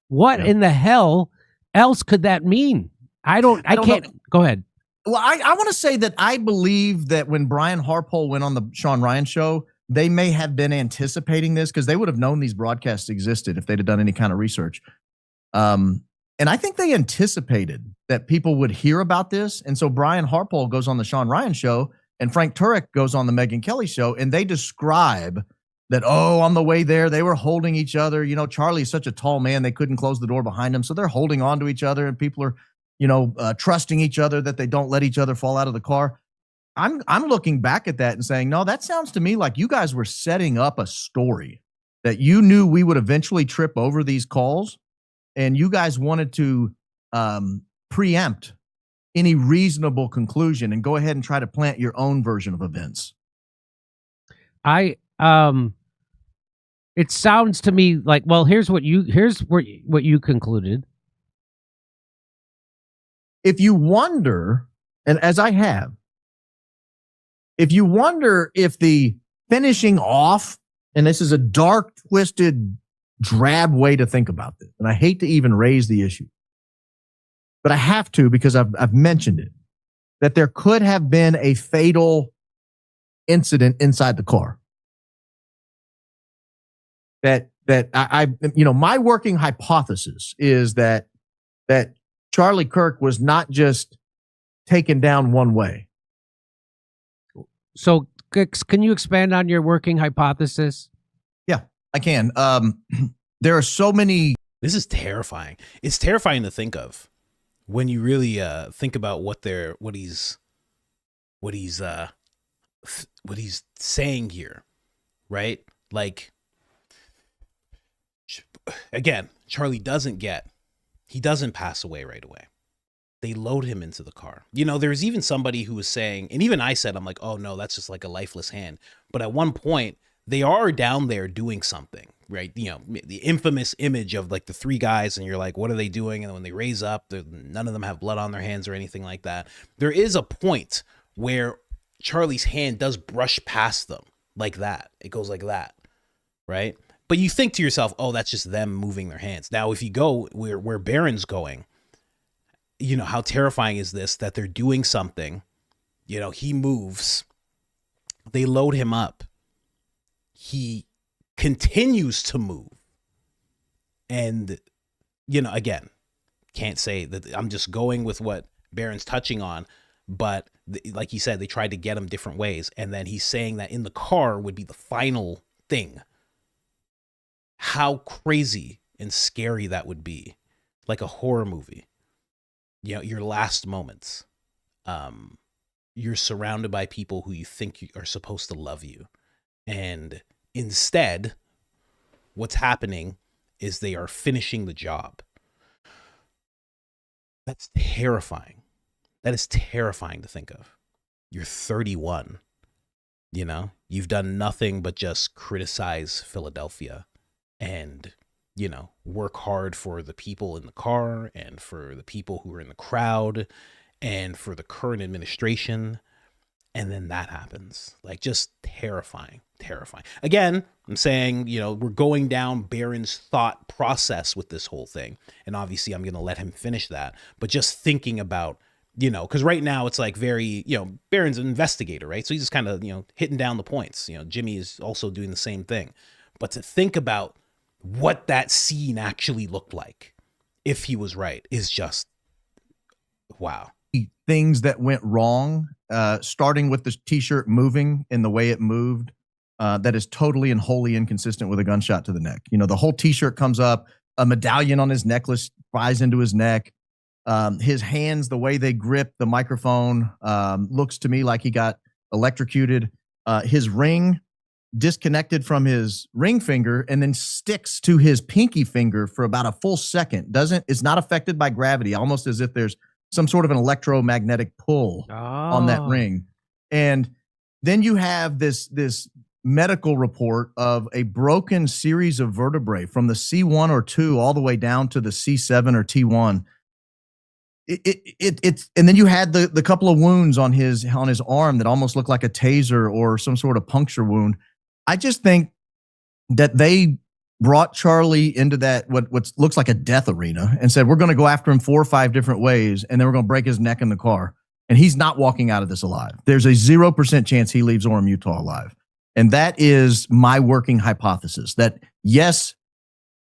What in the hell else could that mean? I can't know. Go ahead. Well, I want to say that I believe that when Brian Harpole went on the Sean Ryan show, they may have been anticipating this, because they would have known these broadcasts existed if they'd have done any kind of research. And I think they anticipated that people would hear about this. And so Brian Harpole goes on the Sean Ryan show, and Frank Turek goes on the Megyn Kelly show, and they describe that, oh, on the way there, they were holding each other. You know, Charlie's such a tall man, they couldn't close the door behind him. So they're holding on to each other, and people are, trusting each other that they don't let each other fall out of the car. I'm looking back at that and saying, no, that sounds to me like you guys were setting up a story that you knew we would eventually trip over these calls, and you guys wanted to preempt any reasonable conclusion and go ahead and try to plant your own version of events. It sounds to me like, well, here's what you concluded. If you wonder, and as I have, if you wonder if the finishing off, and this is a dark, twisted, drab way to think about this, and I hate to even raise the issue, but I have to because I've mentioned it, that there could have been a fatal incident inside the car. That my working hypothesis is that Charlie Kirk was not just taken down one way. So can you expand on your working hypothesis? Yeah, I can. There are so many. This is terrifying. It's terrifying to think of when you really think about what he's saying here, right? Like, again, Charlie doesn't pass away right away. They load him into the car. There's even somebody who was saying, and even I said, I'm like, oh no, that's just like a lifeless hand. But at one point, they are down there doing something, right? The infamous image of like the three guys, and you're like, what are they doing? And when they raise up, none of them have blood on their hands or anything like that. There is a point where Charlie's hand does brush past them like that. It goes like that, right? But you think to yourself, oh, that's just them moving their hands. Now, if you go where Barron's going, how terrifying is this, that they're doing something, he moves, they load him up, he continues to move. And, again, can't say that I'm just going with what Barron's touching on, but like he said, they tried to get him different ways. And then he's saying that in the car would be the final thing. How crazy and scary that would be, like a horror movie. Your last moments. You're surrounded by people who you think are supposed to love you. And instead, what's happening is they are finishing the job. That's terrifying. That is terrifying to think of. You're 31. You've done nothing but just criticize Philadelphia and work hard for the people in the car and for the people who are in the crowd and for the current administration. And then that happens. Like, just terrifying. Again, I'm saying, we're going down Barron's thought process with this whole thing. And obviously I'm going to let him finish that. But just thinking about, because right now it's like very, Barron's an investigator, right? So he's just kind of, hitting down the points. Jimmy is also doing the same thing. But to think about what that scene actually looked like, if he was right, is just wow. Things that went wrong, starting with the t-shirt moving in the way it moved, that is totally and wholly inconsistent with a gunshot to the neck. The whole t-shirt comes up, a medallion on his necklace flies into his neck. His hands, the way they grip the microphone, looks to me like he got electrocuted. His ring disconnected from his ring finger and then sticks to his pinky finger for about a full second. It's not affected by gravity, almost as if there's some sort of an electromagnetic pull on that ring. And then you have this medical report of a broken series of vertebrae from the C1 or 2 all the way down to the C7 or T1. It's and then you had the couple of wounds on his arm that almost looked like a taser or some sort of puncture wound. I just think that they brought Charlie into that what looks like a death arena and said, we're going to go after him 4 or 5 different ways, and then we're going to break his neck in the car. And he's not walking out of this alive. There's a 0% chance he leaves Orem, Utah alive. And that is my working hypothesis, that yes,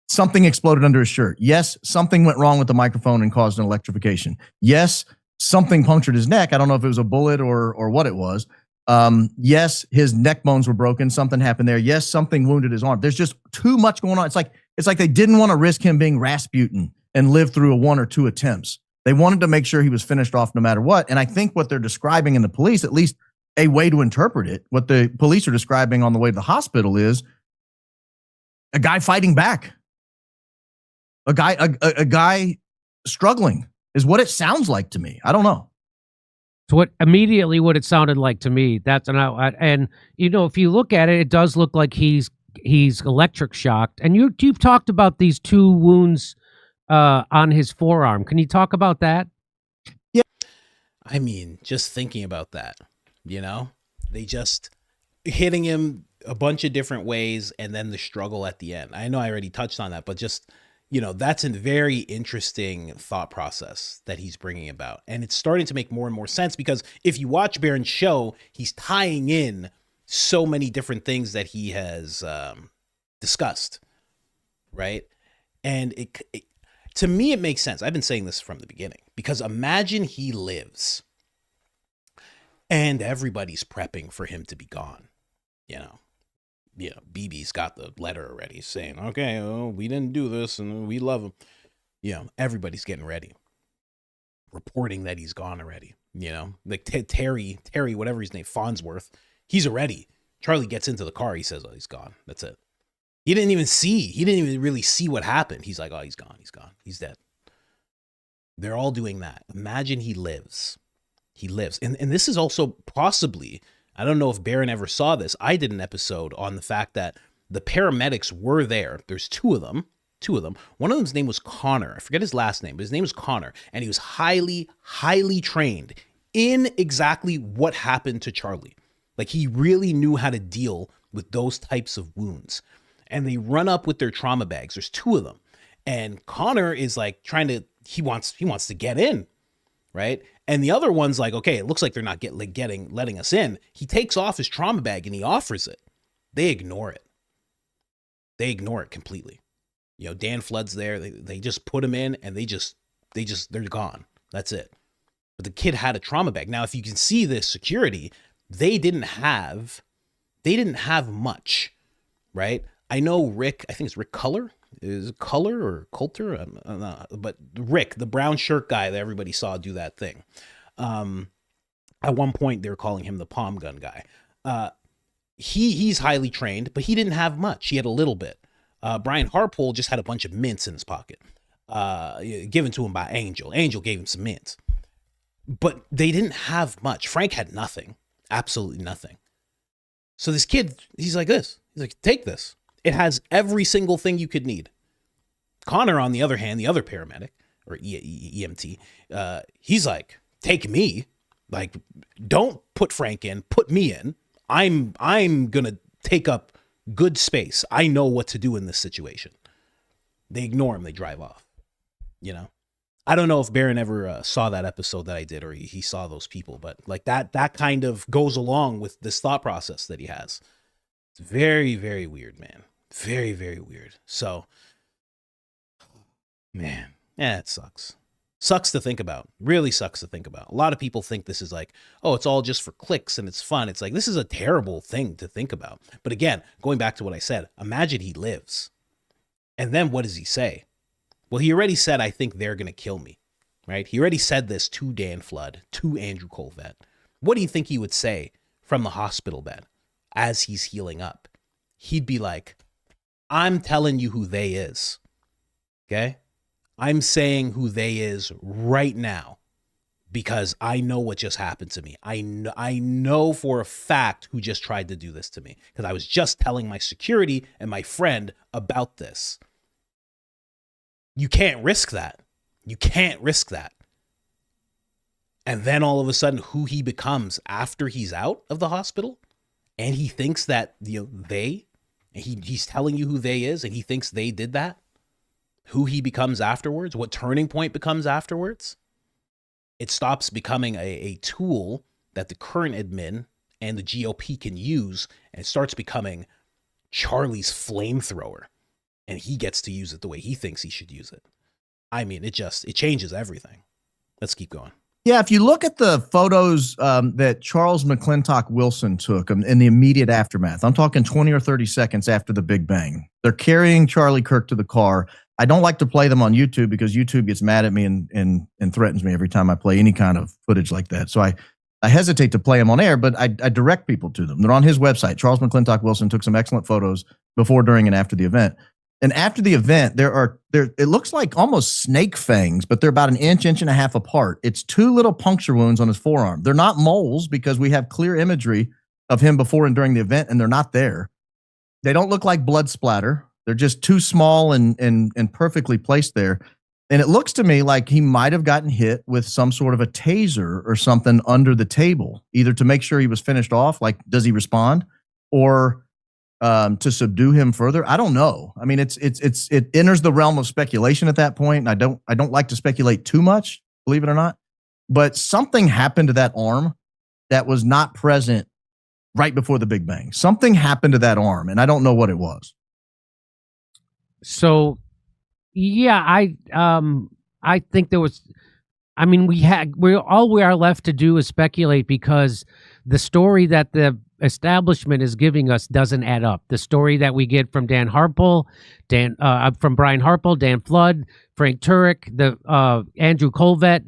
something exploded under his shirt. Yes, something went wrong with the microphone and caused an electrification. Yes, something punctured his neck. I don't know if it was a bullet or what it was. Yes, his neck bones were broken. Something happened there. Yes, something wounded his arm. There's just too much going on. It's like they didn't want to risk him being Rasputin and live through a 1 or 2 attempts. They wanted to make sure he was finished off no matter what. And I think what they're describing in the police, at least a way to interpret it, what the police are describing on the way to the hospital is a guy fighting back. A guy struggling is what it sounds like to me. I don't know. So what it sounded like to me. And you know, if you look at it, it does look like he's electric shocked. And you've talked about these 2 wounds on his forearm. Can you talk about that? Yeah. I mean, just thinking about that, you know, they just hitting him a bunch of different ways and then the struggle at the end. I know I already touched on that, but just, you know, that's a very interesting thought process that he's bringing about. And it's starting to make more and more sense because if you watch Barron's show, he's tying in so many different things that he has discussed, right? And it to me, it makes sense. I've been saying this from the beginning because imagine he lives and everybody's prepping for him to be gone. You know, BB's got the letter already saying, okay, well, we didn't do this and we love him. You know, everybody's getting ready, reporting that he's gone already. You know, like Terry, whatever his name, Farnsworth, he's already. Charlie gets into the car. He says, oh, he's gone. That's it. He didn't even really see what happened. He's like, oh, he's gone. He's dead. They're all doing that. Imagine he lives. And this is also possibly, I don't know if Barron ever saw this. I did an episode on the fact that the paramedics were there. There's 2 of them. One of them's name was Connor. I forget his last name, but his name was Connor. And he was highly, highly trained in exactly what happened to Charlie. Like he really knew how to deal with those types of wounds. And they run up with their trauma bags. There's 2 of them. And Connor is like he wants to get in, right? And the other one's like, okay, it looks like they're not letting us in. He takes off his trauma bag and he offers it. They ignore it. They ignore it completely. You know, Dan Flood's there. They just put him in and they're gone. That's it. But the kid had a trauma bag. Now, if you can see the security, they didn't have much, right? I know Rick, I think it's Rick Culler. Is it Culler or Coulter? I don't know. But Rick, the brown shirt guy that everybody saw do that thing. At one point, they were calling him the palm gun guy. He's highly trained, but he didn't have much. He had a little bit. Brian Harpole just had a bunch of mints in his pocket, given to him by Angel. Angel gave him some mints. But they didn't have much. Frank had nothing. Absolutely nothing. So this kid, he's like this. He's like, take this. It has every single thing you could need. Connor, on the other hand, the other paramedic or EMT, he's like, take me. Like, don't put Frank in, put me in. I'm going to take up good space. I know what to do in this situation. They ignore him. They drive off. You know, I don't know if Barron ever saw that episode that I did or he saw those people, but like that kind of goes along with this thought process that he has. It's very, very weird, man. Very, very weird. So, man, yeah, it sucks. Sucks to think about. Really sucks to think about. A lot of people think this is like, oh, it's all just for clicks and it's fun. It's like, this is a terrible thing to think about. But again, going back to what I said, imagine he lives. And then what does he say? Well, he already said, I think they're going to kill me, right? He already said this to Dan Flood, to Andrew Colvett. What do you think he would say from the hospital bed as he's healing up? He'd be like, I'm telling you who they is. Okay? I'm saying who they is right now because I know what just happened to me. I know for a fact who just tried to do this to me because I was just telling my security and my friend about this. You can't risk that. You can't risk that. And then all of a sudden, who he becomes after he's out of the hospital, and he thinks that he's telling you who they is, and he thinks they did that. Who he becomes afterwards, what turning point becomes afterwards. It stops becoming a tool that the current admin and the GOP can use, and it starts becoming Charlie's flamethrower. And he gets to use it the way he thinks he should use it. I mean, it changes everything. Let's keep going. Yeah, if you look at the photos that Charles McClintock Wilson took in the immediate aftermath, I'm talking 20 or 30 seconds after the Big Bang. They're carrying Charlie Kirk to the car. I don't like to play them on YouTube because YouTube gets mad at me and threatens me every time I play any kind of footage like that. So I hesitate to play them on air, but I direct people to them. They're on his website. Charles McClintock Wilson took some excellent photos before, during, and after the event. And after the event, it looks like almost snake fangs, but they're about an inch and a half apart. It's 2 little puncture wounds on his forearm. They're not moles because we have clear imagery of him before and during the event, and they're not there. They don't look like blood splatter. They're just too small and perfectly placed there. And it looks to me like he might have gotten hit with some sort of a taser or something under the table, either to make sure he was finished off, like does he respond, or to subdue him further. I don't know. I mean, it enters the realm of speculation at that point. And I don't like to speculate too much, believe it or not. But something happened to that arm that was not present right before the Big Bang. Something happened to that arm, and I don't know what it was. So, yeah, I think there was. I mean, we are left to do is speculate because the story that the establishment is giving us doesn't add up. The story that we get from Dan Harpel, from Brian Harpel, Dan Flood, Frank Turek, Andrew Colvett,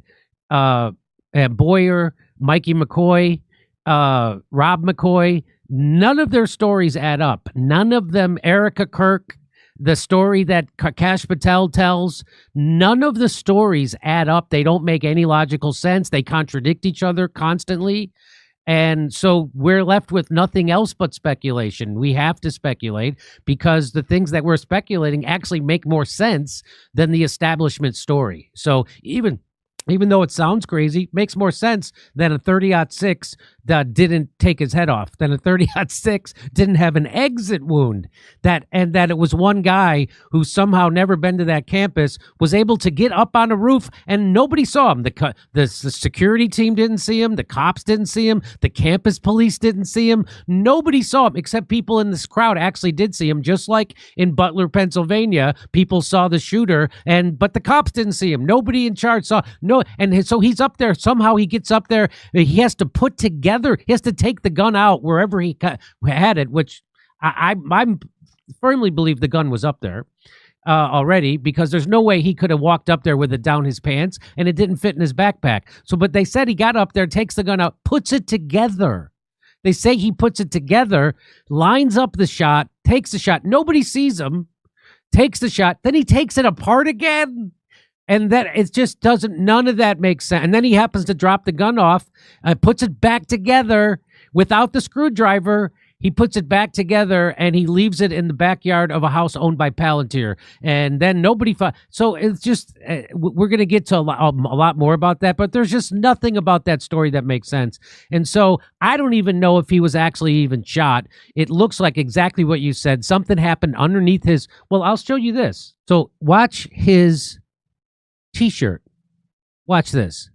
Boyer, Mikey McCoy, Rob McCoy, none of their stories add up. None of them, Erika Kirk, the story that Kash Patel tells, none of the stories add up. They don't make any logical sense. They contradict each other constantly. And so we're left with nothing else but speculation. We have to speculate because the things that we're speculating actually make more sense than the establishment story. So even though it sounds crazy, makes more sense than a 30-06 that didn't take his head off, than a 30-06 didn't have an exit wound, that it was one guy who somehow never been to that campus was able to get up on a roof and nobody saw him. The security team didn't see him. The cops didn't see him. The campus police didn't see him. Nobody saw him except people in this crowd actually did see him, just like in Butler, Pennsylvania, people saw the shooter, but the cops didn't see him. Nobody in charge saw. No, and so he's up there. Somehow he gets up there. He has to put together. He has to take the gun out wherever he had it, which I firmly believe the gun was up there already, because there's no way he could have walked up there with it down his pants and it didn't fit in his backpack. So, but they said he got up there, takes the gun out, puts it together. They say he puts it together, lines up the shot, takes the shot. Nobody sees him, takes the shot. Then he takes it apart again. And that it just doesn't, none of that makes sense. And then he happens to drop the gun off, puts it back together without the screwdriver. He puts it back together and he leaves it in the backyard of a house owned by Palantir. And then nobody, so it's just, we're going to get to a lot more about that, but there's just nothing about that story that makes sense. And so I don't even know if he was actually even shot. It looks like exactly what you said. Something happened underneath his, well, I'll show you this. So watch his T-shirt. Watch this.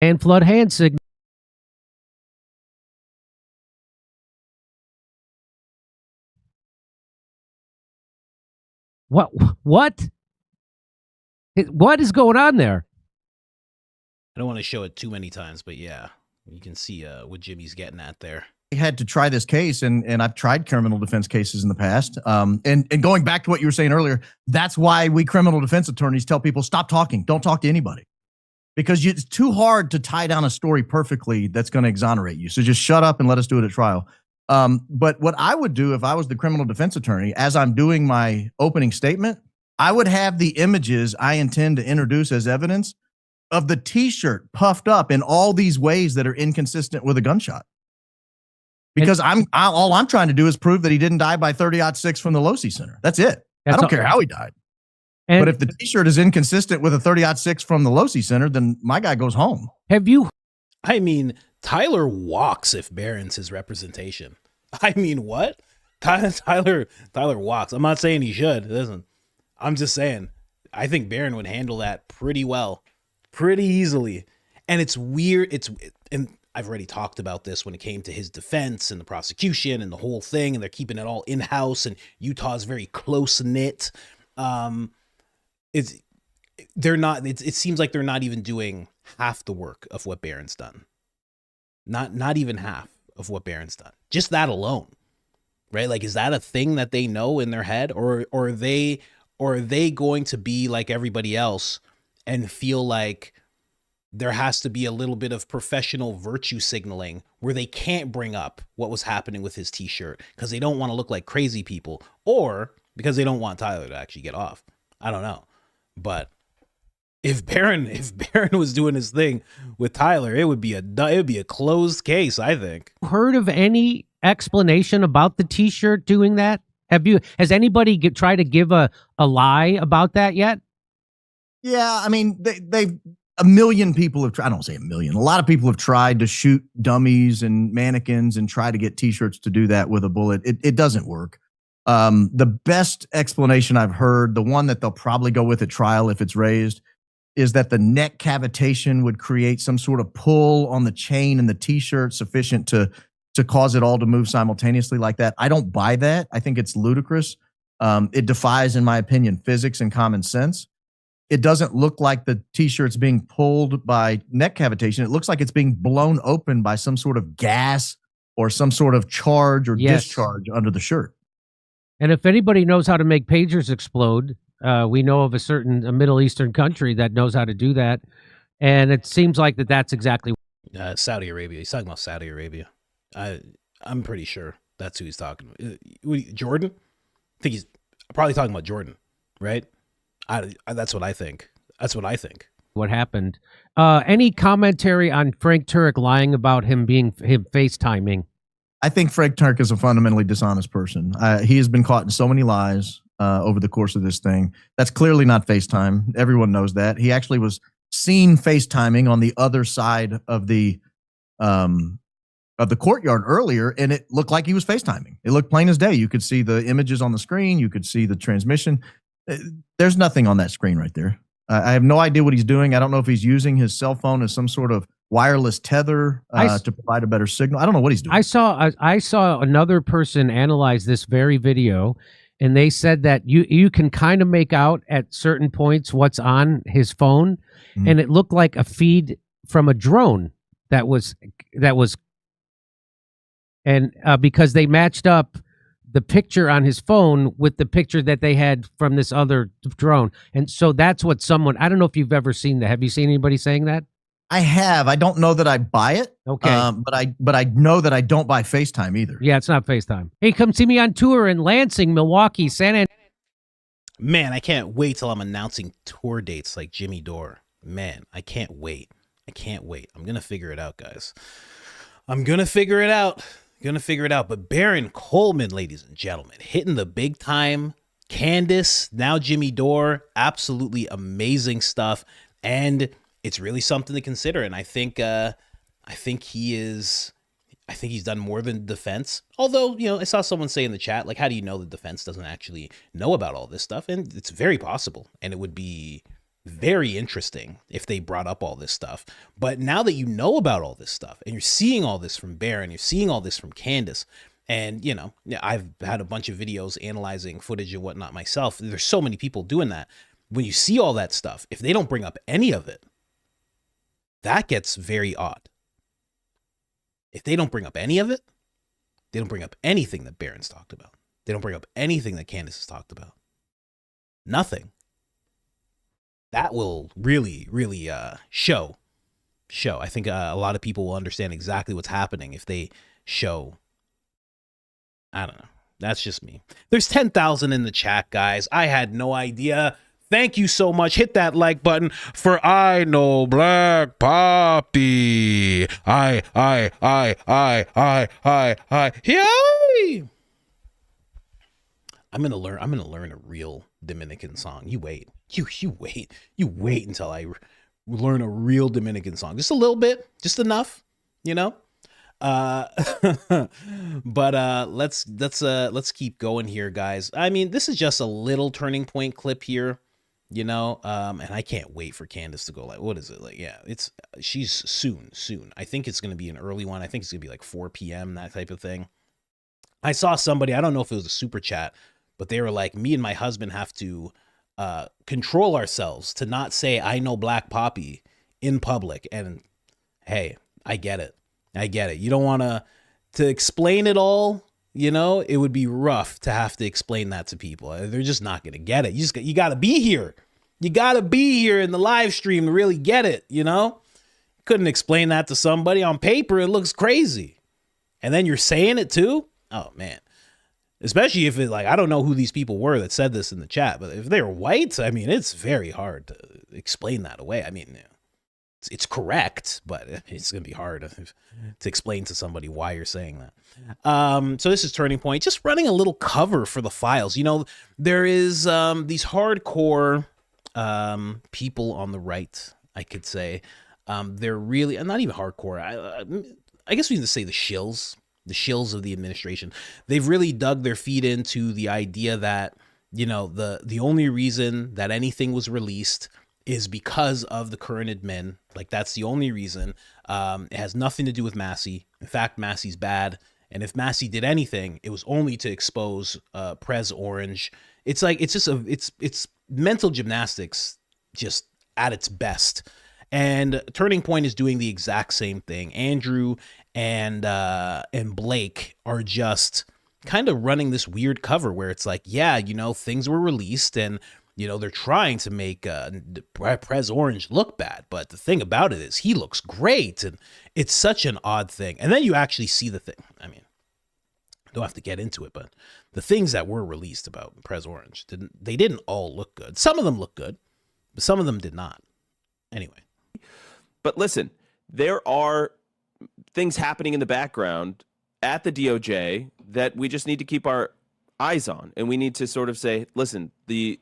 And flood hand signal. What? What is going on there? I don't want to show it too many times, but yeah. You can see what Jimmy's getting at there. I had to try this case, and I've tried criminal defense cases in the past. And going back to what you were saying earlier, that's why we criminal defense attorneys tell people, stop talking. Don't talk to anybody. Because it's too hard to tie down a story perfectly that's going to exonerate you. So just shut up and let us do it at trial. But what I would do if I was the criminal defense attorney, as I'm doing my opening statement, I would have the images I intend to introduce as evidence of the T-shirt puffed up in all these ways that are inconsistent with a gunshot. Because all I'm trying to do is prove that he didn't die by 30-06 from the Losi Center. That's it. I don't care how he died. But if the T-shirt is inconsistent with a 30-06 from the Losi Center, then my guy goes home. I mean, Tyler walks if Barron's his representation. I mean, what? Tyler walks. I'm not saying he should. Listen, I'm just saying, I think Barron would handle that pretty well. Pretty easily. And it's weird. And I've already talked about this when it came to his defense and the prosecution and the whole thing, and they're keeping it all in-house, and Utah's very close-knit. It seems like they're not even doing half the work of what Barron's done. Not even half of what Barron's done. Just that alone. Right? Like, is that a thing that they know in their head? Or are they going to be like everybody else and feel like there has to be a little bit of professional virtue signaling where they can't bring up what was happening with his t-shirt because they don't want to look like crazy people, or because they don't want Tyler to actually get off? I don't know. But if Barron was doing his thing with Tyler, it would be a closed case, I think. Heard of any explanation about the t-shirt doing that? Has anybody tried to give a lie about that yet? Yeah, I mean, they've a million people have tried. I don't say a million. A lot of people have tried to shoot dummies and mannequins and try to get t-shirts to do that with a bullet. It doesn't work. The best explanation I've heard, the one that they'll probably go with at trial if it's raised, is that the neck cavitation would create some sort of pull on the chain in the t-shirt sufficient to cause it all to move simultaneously like that. I don't buy that. I think it's ludicrous. It defies, in my opinion, physics and common sense. It doesn't look like the t-shirt's being pulled by neck cavitation. It looks like it's being blown open by some sort of gas or some sort of charge or discharge under the shirt. And if anybody knows how to make pagers explode, we know of a Middle Eastern country that knows how to do that. And it seems like that's exactly Saudi Arabia. He's talking about Saudi Arabia. I'm pretty sure that's who he's talking about. Jordan? I think he's probably talking about Jordan, right? That's what I think. That's what I think. What happened? Any commentary on Frank Turek lying about him FaceTiming? I think Frank Turek is a fundamentally dishonest person. He has been caught in so many lies over the course of this thing. That's clearly not FaceTime. Everyone knows that. He actually was seen FaceTiming on the other side of the courtyard earlier, and it looked like he was FaceTiming. It looked plain as day. You could see the images on the screen. You could see the transmission. There's nothing on that screen right there. I have no idea what he's doing. I don't know if he's using his cell phone as some sort of wireless tether to provide a better signal. I don't know what he's doing. I saw another person analyze this very video, and they said that you can kind of make out at certain points what's on his phone, and it looked like a feed from a drone that was and because they matched up the picture on his phone with the picture that they had from this other drone. And so that's what I don't know if you've ever seen that. Have you seen anybody saying that? I have. I don't know that I buy it. Okay. But I know that I don't buy FaceTime either. Yeah, it's not FaceTime. Hey, come see me on tour in Lansing, Milwaukee, San Antonio. Man, I can't wait till I'm announcing tour dates like Jimmy Dore. Man, I can't wait. I'm going to figure it out, guys. I'm going to figure it out. But Baron Coleman, ladies and gentlemen, hitting the big time. Candace, now Jimmy Dore, absolutely amazing stuff. And it's really something to consider. And I think he's done more than defense. Although, I saw someone say in the chat, like, how do you know the defense doesn't actually know about all this stuff? And it's very possible. And it would be very interesting if they brought up all this stuff. But now that you know about all this stuff and you're seeing all this from Baron, you're seeing all this from Candace, and I've had a bunch of videos analyzing footage and whatnot myself. There's so many people doing that. When you see all that stuff, if they don't bring up any of it, that gets very odd. If they don't bring up any of it, they don't bring up anything that Baron's talked about. They don't bring up anything that Candace has talked about. Nothing. That will really, really show. I think a lot of people will understand exactly what's happening if they show. I don't know. That's just me. There's 10,000 in the chat, guys. I had no idea. Thank you so much. Hit that like button for I Know Black Poppy. Yay! I'm gonna learn a real Dominican song. You wait until I learn a real Dominican song. Just a little bit, just enough, But let's keep going here, guys. I mean, this is just a little turning point clip here. you know, and I can't wait for Candace to go. Like, what is it? Like, yeah, she's soon. I think it's going to be an early one. I think it's going to be like 4 p.m., that type of thing. I saw somebody, I don't know if it was a super chat, but they were like, me and my husband have to control ourselves to not say I know Black Poppy in public. And hey, I get it. You don't want to explain it all. You know, it would be rough to have to explain that to people. They're just not going to get it. You got to be here. You got to be here in the live stream to really get it, you know? Couldn't explain that to somebody on paper. It looks crazy. And then you're saying it too? Oh, man. Especially if I don't know who these people were that said this in the chat, but if they're white, I mean, it's very hard to explain that away. I mean, it's correct, but it's going to be hard to explain to somebody why you're saying that. So this is Turning Point, just running a little cover for the files. You know, there is these hardcore people on the right, I could say. They're really, not even hardcore. I guess we can say the shills of the administration. They've really dug their feet into the idea that, you know, the only reason that anything was released is because of the current admin. Like, that's the only reason. It has nothing to do with Massey. In fact, Massey's bad. And if Massey did anything, it was only to expose Prez Orange. It's like, it's mental gymnastics just at its best. And Turning Point is doing the exact same thing. Andrew and Blake are just kind of running this weird cover where it's like, yeah, you know, things were released and, you know, they're trying to make Prez Orange look bad. But the thing about it is he looks great. And it's such an odd thing. And then you actually see the thing. I mean, don't have to get into it, but the things that were released about Prez Orange, they didn't all look good. Some of them look good, but some of them did not. Anyway. But listen, there are things happening in the background at the DOJ that we just need to keep our eyes on. And we need to sort of say, listen, the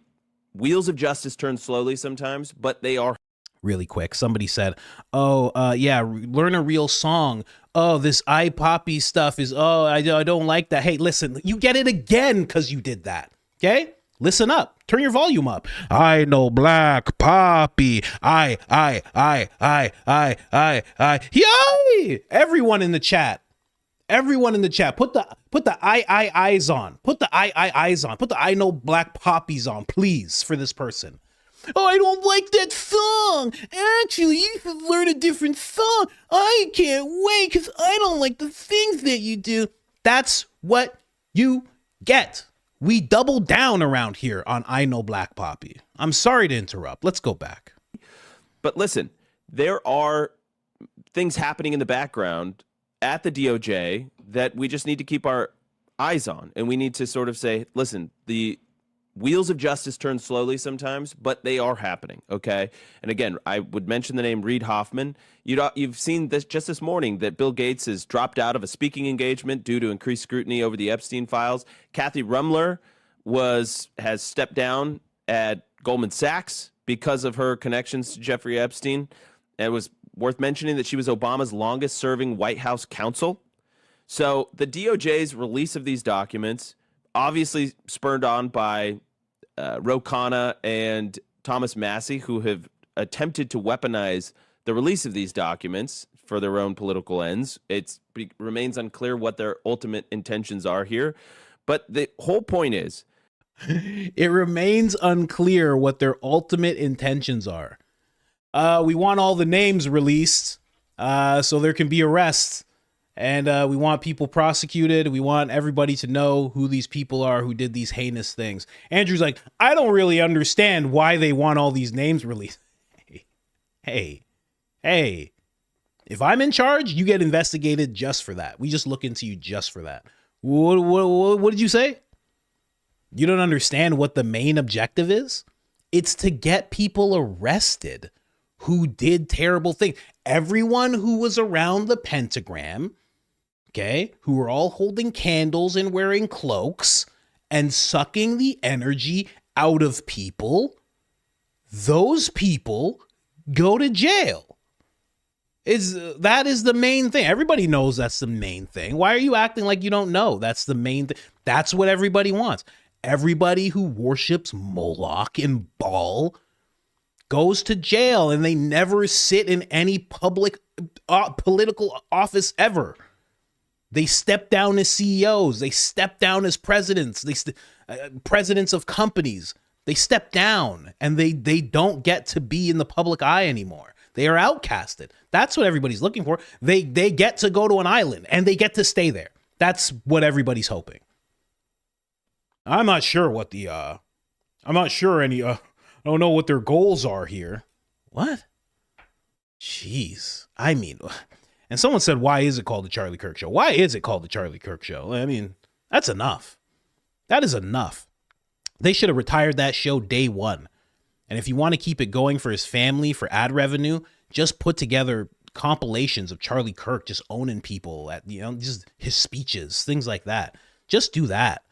wheels of justice turn slowly sometimes, but they are. Really quick, somebody said, yeah, learn a real song. Oh, this iPoppy stuff is, I don't like that. Hey, listen, you get it again because you did that. Okay? Listen up. Turn your volume up. I know Black Poppy. Yay! Everyone in the chat. Put the eyes on. Put the eyes on. Put the I know Black Poppies on, please, for this person. Oh, I don't like that song. Actually, you should learn a different song. I can't wait because I don't like the things that you do. That's what you get. We double down around here on I Know Black Poppy. I'm sorry to interrupt. Let's go back. But listen, there are things happening in the background at the DOJ that we just need to keep our eyes on. And we need to sort of say, listen, the wheels of justice turn slowly sometimes, but they are happening, okay? And again, I would mention the name Reid Hoffman. You've seen this just this morning that Bill Gates has dropped out of a speaking engagement due to increased scrutiny over the Epstein files. Kathy Rumler has stepped down at Goldman Sachs because of her connections to Jeffrey Epstein. And it was worth mentioning that she was Obama's longest-serving White House counsel. So the DOJ's release of these documents, obviously spurred on by Ro Khanna and Thomas Massie, who have attempted to weaponize the release of these documents for their own political ends. It remains unclear what their ultimate intentions are here. But the whole point is, it remains unclear what their ultimate intentions are. We want all the names released so there can be arrests. And we want people prosecuted. We want everybody to know who these people are who did these heinous things. Andrew's like, I don't really understand why they want all these names released. Hey. If I'm in charge, you get investigated just for that. We just look into you just for that. What did you say? You don't understand what the main objective is? It's to get people arrested who did terrible things. Everyone who was around the pentagram, okay, who were all holding candles and wearing cloaks and sucking the energy out of people, those people go to jail. That is the main thing. Everybody knows that's the main thing. Why are you acting like you don't know? That's the main thing. That's what everybody wants. Everybody who worships Moloch and Baal goes to jail, and they never sit in any public political office ever. They step down as CEOs. They step down as presidents. Presidents of companies. They step down, and they don't get to be in the public eye anymore. They are outcasted. That's what everybody's looking for. They get to go to an island, and they get to stay there. That's what everybody's hoping. I'm not sure what the I'm not sure any I don't know what their goals are here. What? Jeez. I mean, and someone said, why is it called the Charlie Kirk Show? Why is it called the Charlie Kirk Show? I mean, that's enough. That is enough. They should have retired that show day one. And if you want to keep it going for his family, for ad revenue, just put together compilations of Charlie Kirk just owning people at, just his speeches, things like that. Just do that.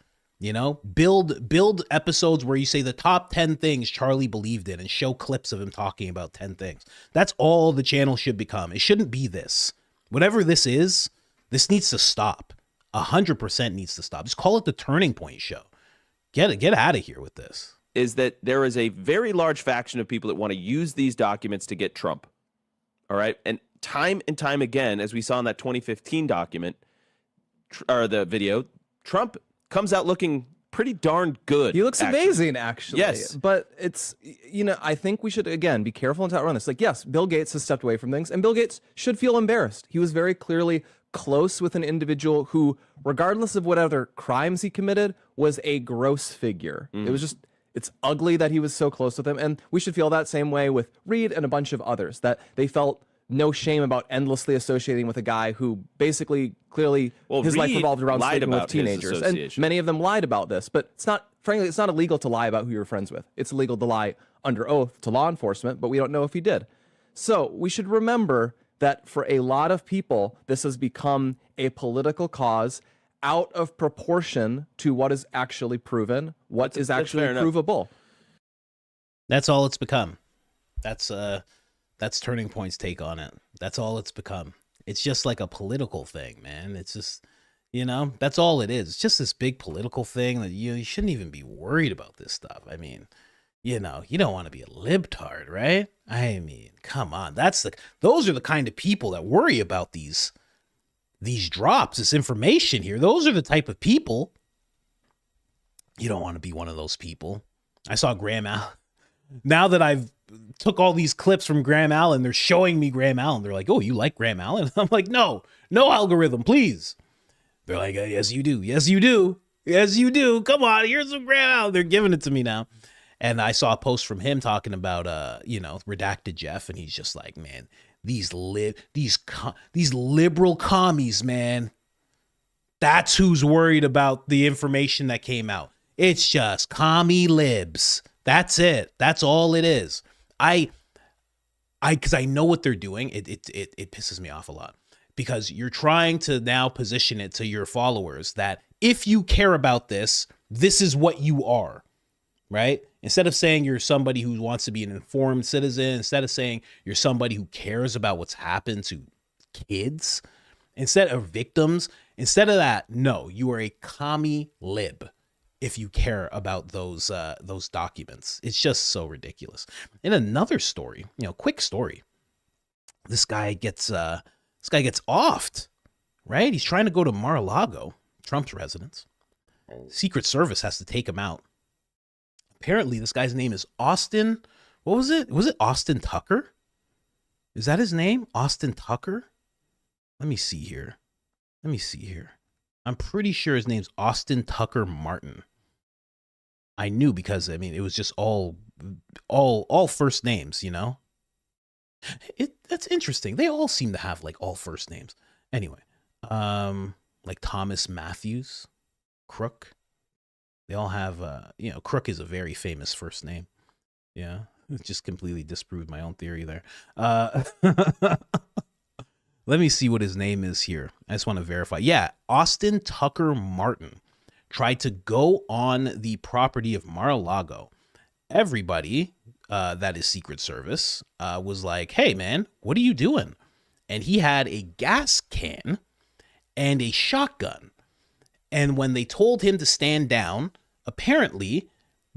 Build episodes where you say the top 10 things Charlie believed in and show clips of him talking about 10 things. That's all the channel should become. It shouldn't be this. Whatever this is, this needs to stop. 100% needs to stop. Just call it the Turning Point Show. Get out of here with this. Is that there is a very large faction of people that want to use these documents to get Trump. All right. And time again, as we saw in that 2015 document or the video, Trump comes out looking pretty darn good. He looks amazing, actually. Yes. But it's, I think we should, again, be careful and outrun this. Like, yes, Bill Gates has stepped away from things, and Bill Gates should feel embarrassed. He was very clearly close with an individual who, regardless of what other crimes he committed, was a gross figure. It was just, it's ugly that he was so close with him. And we should feel that same way with Reed and a bunch of others, that they felt no shame about endlessly associating with a guy who basically clearly his life revolved around sleeping with teenagers. And many of them lied about this, but it's not illegal to lie about who you're friends with. It's illegal to lie under oath to law enforcement, but we don't know if he did. So we should remember that for a lot of people, this has become a political cause out of proportion to what is actually proven, what is actually provable. That's all it's become. That's Turning Point's take on it. That's all it's become. It's just like a political thing, man. It's just, that's all it is. It's just this big political thing that you shouldn't even be worried about this stuff. I mean, you don't want to be a libtard, right? I mean, come on. Those are the kind of people that worry about these drops, this information here. Those are the type of people. You don't want to be one of those people. I saw Graham Allen. Now that I've took all these clips from Graham Allen, they're showing me Graham Allen. They're like, oh, you like Graham Allen? I'm like, no algorithm, please. They're like, yes, you do. Yes, you do. Yes, you do. Come on, here's some Graham Allen. They're giving it to me now. And I saw a post from him talking about, redacted Jeff. And he's just like, man, these liberal commies, man. That's who's worried about the information that came out. It's just commie libs. That's it. That's all it is. Because I know what they're doing. It pisses me off a lot, because you're trying to now position it to your followers that if you care about this, this is what you are, right? Instead of saying you're somebody who wants to be an informed citizen, instead of saying you're somebody who cares about what's happened to kids, instead of victims, instead of that, no, you are a commie lib if you care about those documents. It's just so ridiculous. In another story, quick story, this guy gets offed, right? He's trying to go to Mar-a-Lago, Trump's residence. Secret Service has to take him out. Apparently, this guy's name is Austin. What was it? Was it Austin Tucker? Is that his name? Austin Tucker? Let me see here. I'm pretty sure his name's Austin Tucker Martin. I knew because, it was just all first names, That's interesting. They all seem to have, all first names. Anyway, like Thomas Matthews, Crook. They all have, Crook is a very famous first name. Yeah, it just completely disproved my own theory there. Let me see what his name is here. I just want to verify. Yeah, Austin Tucker Martin tried to go on the property of Mar-a-Lago. Everybody that is Secret Service was like, hey, man, what are you doing? And he had a gas can and a shotgun. And when they told him to stand down, apparently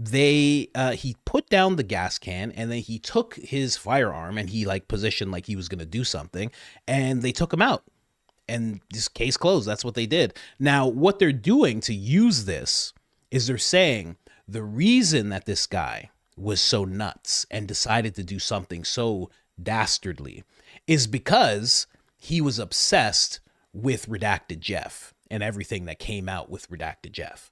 he put down the gas can and then he took his firearm and he like positioned like he was going to do something, and they took him out. And this case closed. That's what they did. Now, what they're doing to use this is they're saying the reason that this guy was so nuts and decided to do something so dastardly is because he was obsessed with Redacted Jeff and everything that came out with Redacted Jeff.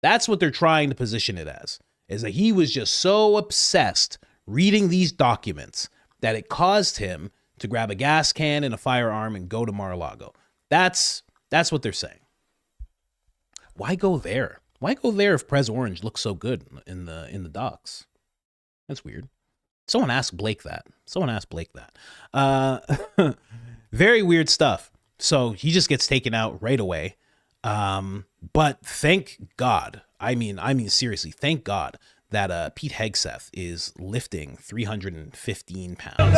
That's what they're trying to position it as, is that he was just so obsessed reading these documents that it caused him to grab a gas can and a firearm and go to Mar-a-Lago. That's what they're saying. Why go there? Why go there if Prez Orange looks so good in the docs? That's weird. Someone asked Blake that. Very weird stuff. So he just gets taken out right away. But thank God. I mean seriously, thank God that Pete Hegseth is lifting 315 pounds.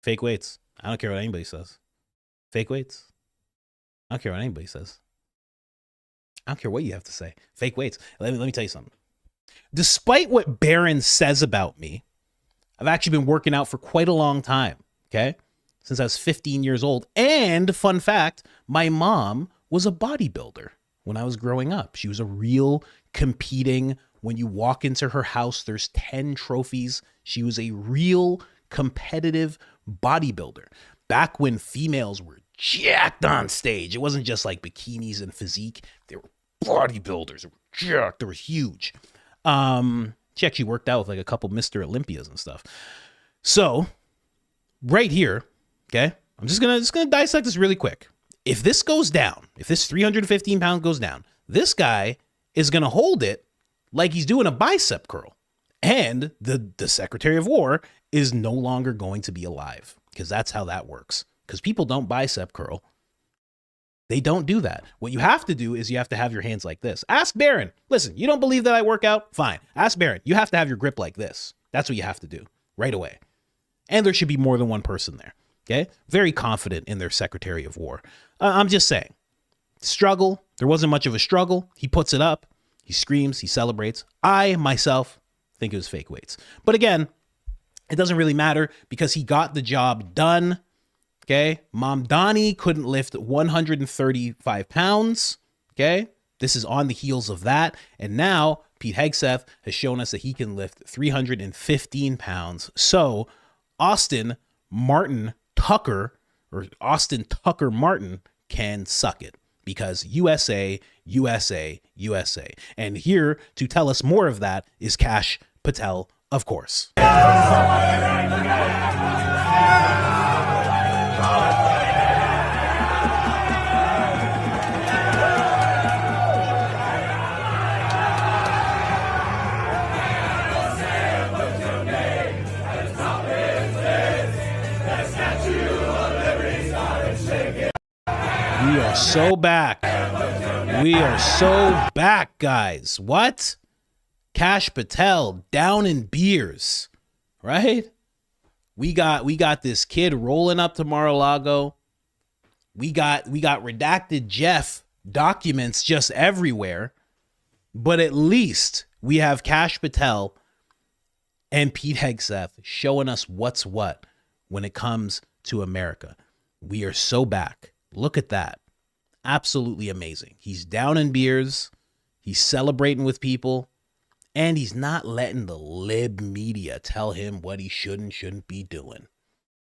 Fake weights. I don't care what anybody says. Fake weights. I don't care what anybody says. I don't care what you have to say. Fake weights. Let me tell you something. Despite what Barron says about me, I've actually been working out for quite a long time, okay? Since I was 15 years old. And fun fact, my mom was a bodybuilder when I was growing up. She was a real competing, when you walk into her house, there's 10 trophies. She was a real competitive bodybuilder. Back when females were jacked on stage. It wasn't just like bikinis and physique. They were bodybuilders. They were jacked. They were huge. She actually worked out with like a couple Mr. Olympias and stuff. So right here, okay, I'm just gonna dissect this really quick. If this goes down, if this 315 pound goes down, this guy is gonna hold it like he's doing a bicep curl. And the Secretary of War is no longer going to be alive, because that's how that works. Because people don't bicep curl. They don't do that. What you have to do is you have to have your hands like this. Ask Barron. Listen, you don't believe that I work out? Fine. Ask Barron. You have to have your grip like this. That's what you have to do right away. And there should be more than one person there. Okay? Very confident in their Secretary of War. I'm just saying. Struggle. There wasn't much of a struggle. He puts it up. He screams. He celebrates. I, myself, think it was fake weights. But again, it doesn't really matter because he got the job done. Okay. Mom Donnie couldn't lift 135 pounds. Okay. This is on the heels of that. And now Pete Hegseth has shown us that he can lift 315 pounds. So Austin Tucker Martin can suck it, because USA, USA, USA. And here to tell us more of that is Kash Patel, of course. We are so back. We are so back, guys. What? Kash Patel down in beers, right? We got this kid rolling up to Mar-a-Lago. We got Redacted Jeff documents just everywhere. But at least we have Kash Patel and Pete Hegseth showing us what's what when it comes to America. We are so back. Look at that. Absolutely amazing. He's down in beers. He's celebrating with people. And he's not letting the lib media tell him what he shouldn't be doing.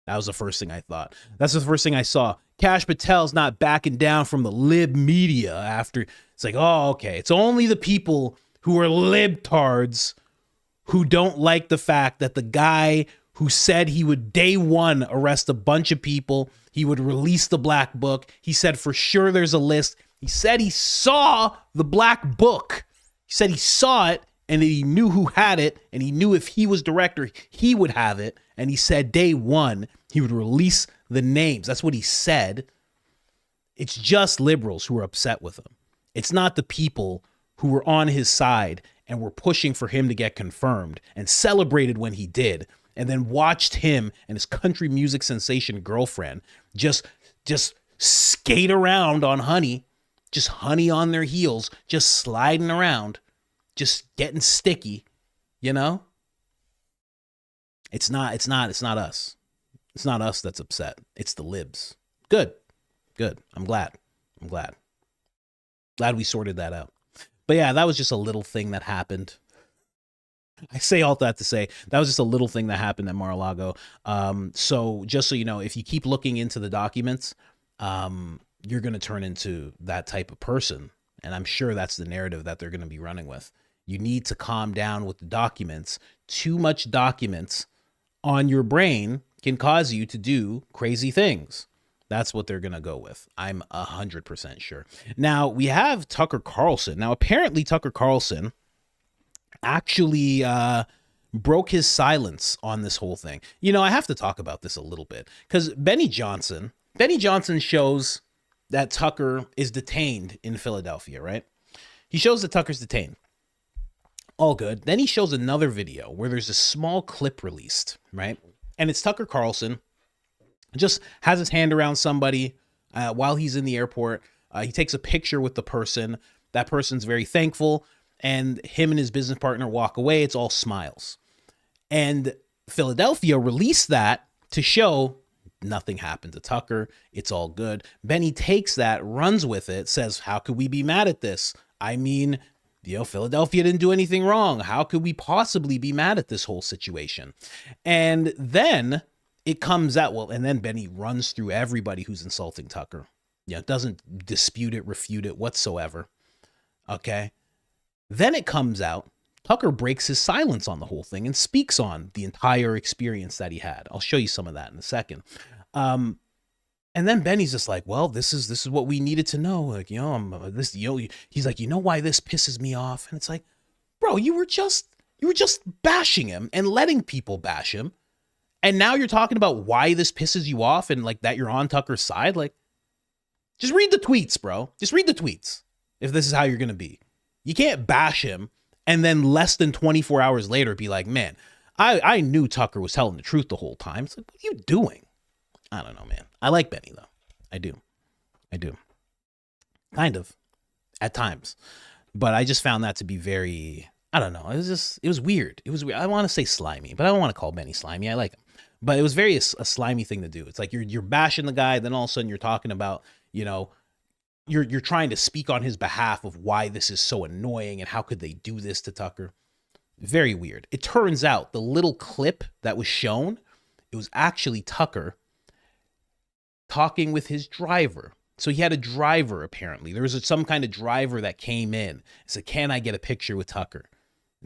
That was the first thing I thought. That's the first thing I saw. Kash Patel's not backing down from the lib media after. It's like, oh, okay. It's only the people who are libtards who don't like the fact that the guy who said he would day one arrest a bunch of people, he would release the black book. He said for sure there's a list. He said he saw the black book. He said he saw it and he knew who had it, and he knew if he was director, he would have it. And he said day one, he would release the names. That's what he said. It's just liberals who are upset with him. It's not the people who were on his side and were pushing for him to get confirmed and celebrated when he did, and then watched him and his country music sensation girlfriend just skate around on honey, just honey on their heels, just sliding around, just getting sticky, you know? It's not us. It's not us that's upset. It's the libs. Good. I'm glad we sorted that out. But yeah, that was just a little thing that happened. I say all that to say that was just a little thing that happened at Mar-a-Lago. So just so you know, if you keep looking into the documents, you're going to turn into that type of person. And I'm sure that's the narrative that they're going to be running with. You need to calm down with the documents. Too much documents on your brain can cause you to do crazy things. That's what they're going to go with. I'm 100% sure. Now, we have Tucker Carlson. Now, apparently Tucker Carlson actually broke his silence on this whole thing. You know, I have to talk about this a little bit because Benny Johnson shows that Tucker is detained in Philadelphia, right? He shows that Tucker's detained. All good. Then he shows another video where there's a small clip released, right? And it's Tucker Carlson just has his hand around somebody while he's in the airport. He takes a picture with the person. That person's very thankful. And him and his business partner walk away. It's all smiles. And Philadelphia released that to show nothing happened to Tucker. It's all good. Benny takes that, runs with it, says, how could we be mad at this? I mean, you know, Philadelphia didn't do anything wrong. How could we possibly be mad at this whole situation? And then it comes out, well, and then Benny runs through everybody who's insulting Tucker. You know, doesn't dispute it, refute it whatsoever. Okay. Then it comes out, Tucker breaks his silence on the whole thing and speaks on the entire experience that he had. I'll show you some of that in a second. And then Benny's just like, well, this is what we needed to know. Like, you know, he's like, you know why this pisses me off? And it's like, bro, you were just bashing him and letting people bash him. And now you're talking about why this pisses you off and like that you're on Tucker's side. Like, just read the tweets, bro. Just read the tweets. If this is how you're going to be, you can't bash him and then less than 24 hours later be like, man, I knew Tucker was telling the truth the whole time. It's like, what are you doing? I don't know, man. I like Benny though. I do. Kind of at times, but I just found that to be very, I don't know. It was weird. It was weird. I want to say slimy, but I don't want to call Benny slimy. I like him. But it was very a slimy thing to do. It's like you're bashing the guy, then all of a sudden you're talking about, you know, you're trying to speak on his behalf of why this is so annoying and how could they do this to Tucker. Very weird. It turns out the little clip that was shown, it was actually Tucker talking with his driver. So he had a driver apparently. There was some kind of driver that came in and said, can I get a picture with Tucker?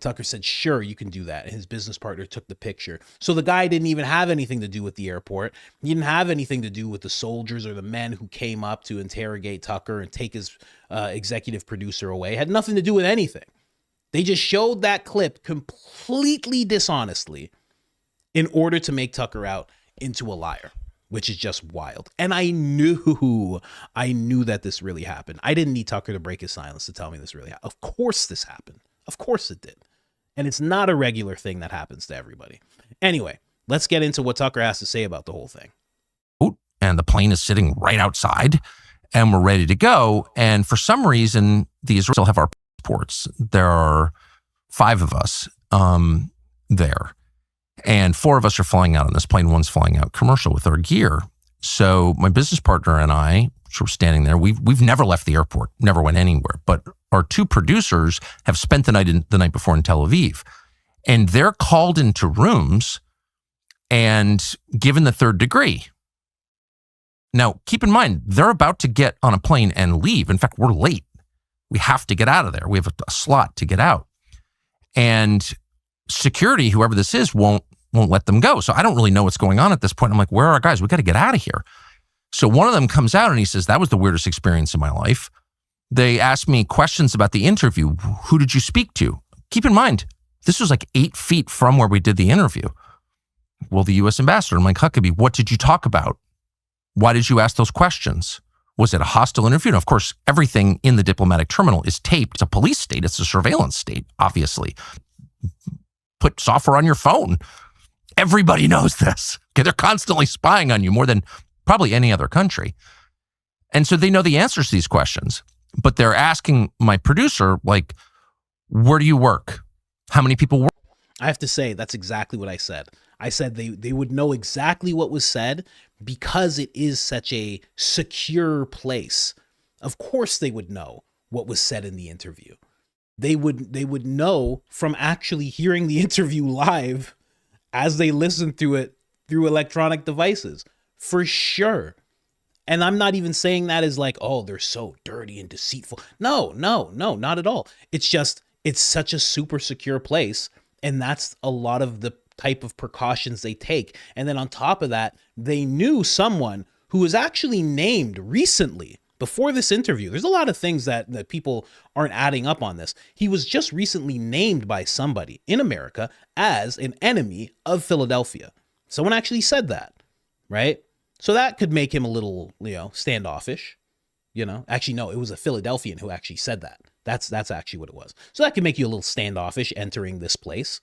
Tucker said, sure, you can do that. And his business partner took the picture. So the guy didn't even have anything to do with the airport. He didn't have anything to do with the soldiers or the men who came up to interrogate Tucker and take his executive producer away. It had nothing to do with anything. They just showed that clip completely dishonestly in order to make Tucker out into a liar, which is just wild. And I knew that this really happened. I didn't need Tucker to break his silence to tell me this really happened. Of course this happened. Of course it did. And it's not a regular thing that happens to everybody. Anyway, let's get into what Tucker has to say about the whole thing. And the plane is sitting right outside and we're ready to go. And for some reason, the Israelis still have our passports. There are 5 of us there. And 4 of us are flying out on this plane. One's flying out commercial with our gear. So my business partner and I, which were standing there, we've never left the airport, never went anywhere. But our 2 producers have spent the night before in Tel Aviv. And they're called into rooms and given the 3rd degree. Now, keep in mind, they're about to get on a plane and leave. In fact, we're late. We have to get out of there. We have a slot to get out. And security, whoever this is, won't let them go. So I don't really know what's going on at this point. I'm like, where are our guys? We got to get out of here. So one of them comes out and he says, that was the weirdest experience in my life. They asked me questions about the interview. Who did you speak to? Keep in mind, this was like 8 feet from where we did the interview. Well, the U.S. ambassador. I'm like, Huckabee, what did you talk about? Why did you ask those questions? Was it a hostile interview? And of course, everything in the diplomatic terminal is taped. It's a police state. It's a surveillance state, obviously. Put software on your phone. Everybody knows this. Okay, they're constantly spying on you more than probably any other country. And so they know the answers to these questions. But they're asking my producer, like, where do you work? How many people work? I have to say, that's exactly what I said. I said they would know exactly what was said because it is such a secure place. Of course they would know what was said in the interview. They would know from actually hearing the interview live as they listen to it through electronic devices, for sure. And I'm not even saying that as like, oh, they're so dirty and deceitful. No, not at all. It's just, it's such a super secure place. And that's a lot of the type of precautions they take. And then on top of that, they knew someone who was actually named recently before this interview. There's a lot of things that people aren't adding up on this. He was just recently named by somebody in America as an enemy of Philadelphia. Someone actually said that, right? So that could make him a little, standoffish, Actually, no, it was a Philadelphian who actually said that. That's actually what it was. So that could make you a little standoffish entering this place.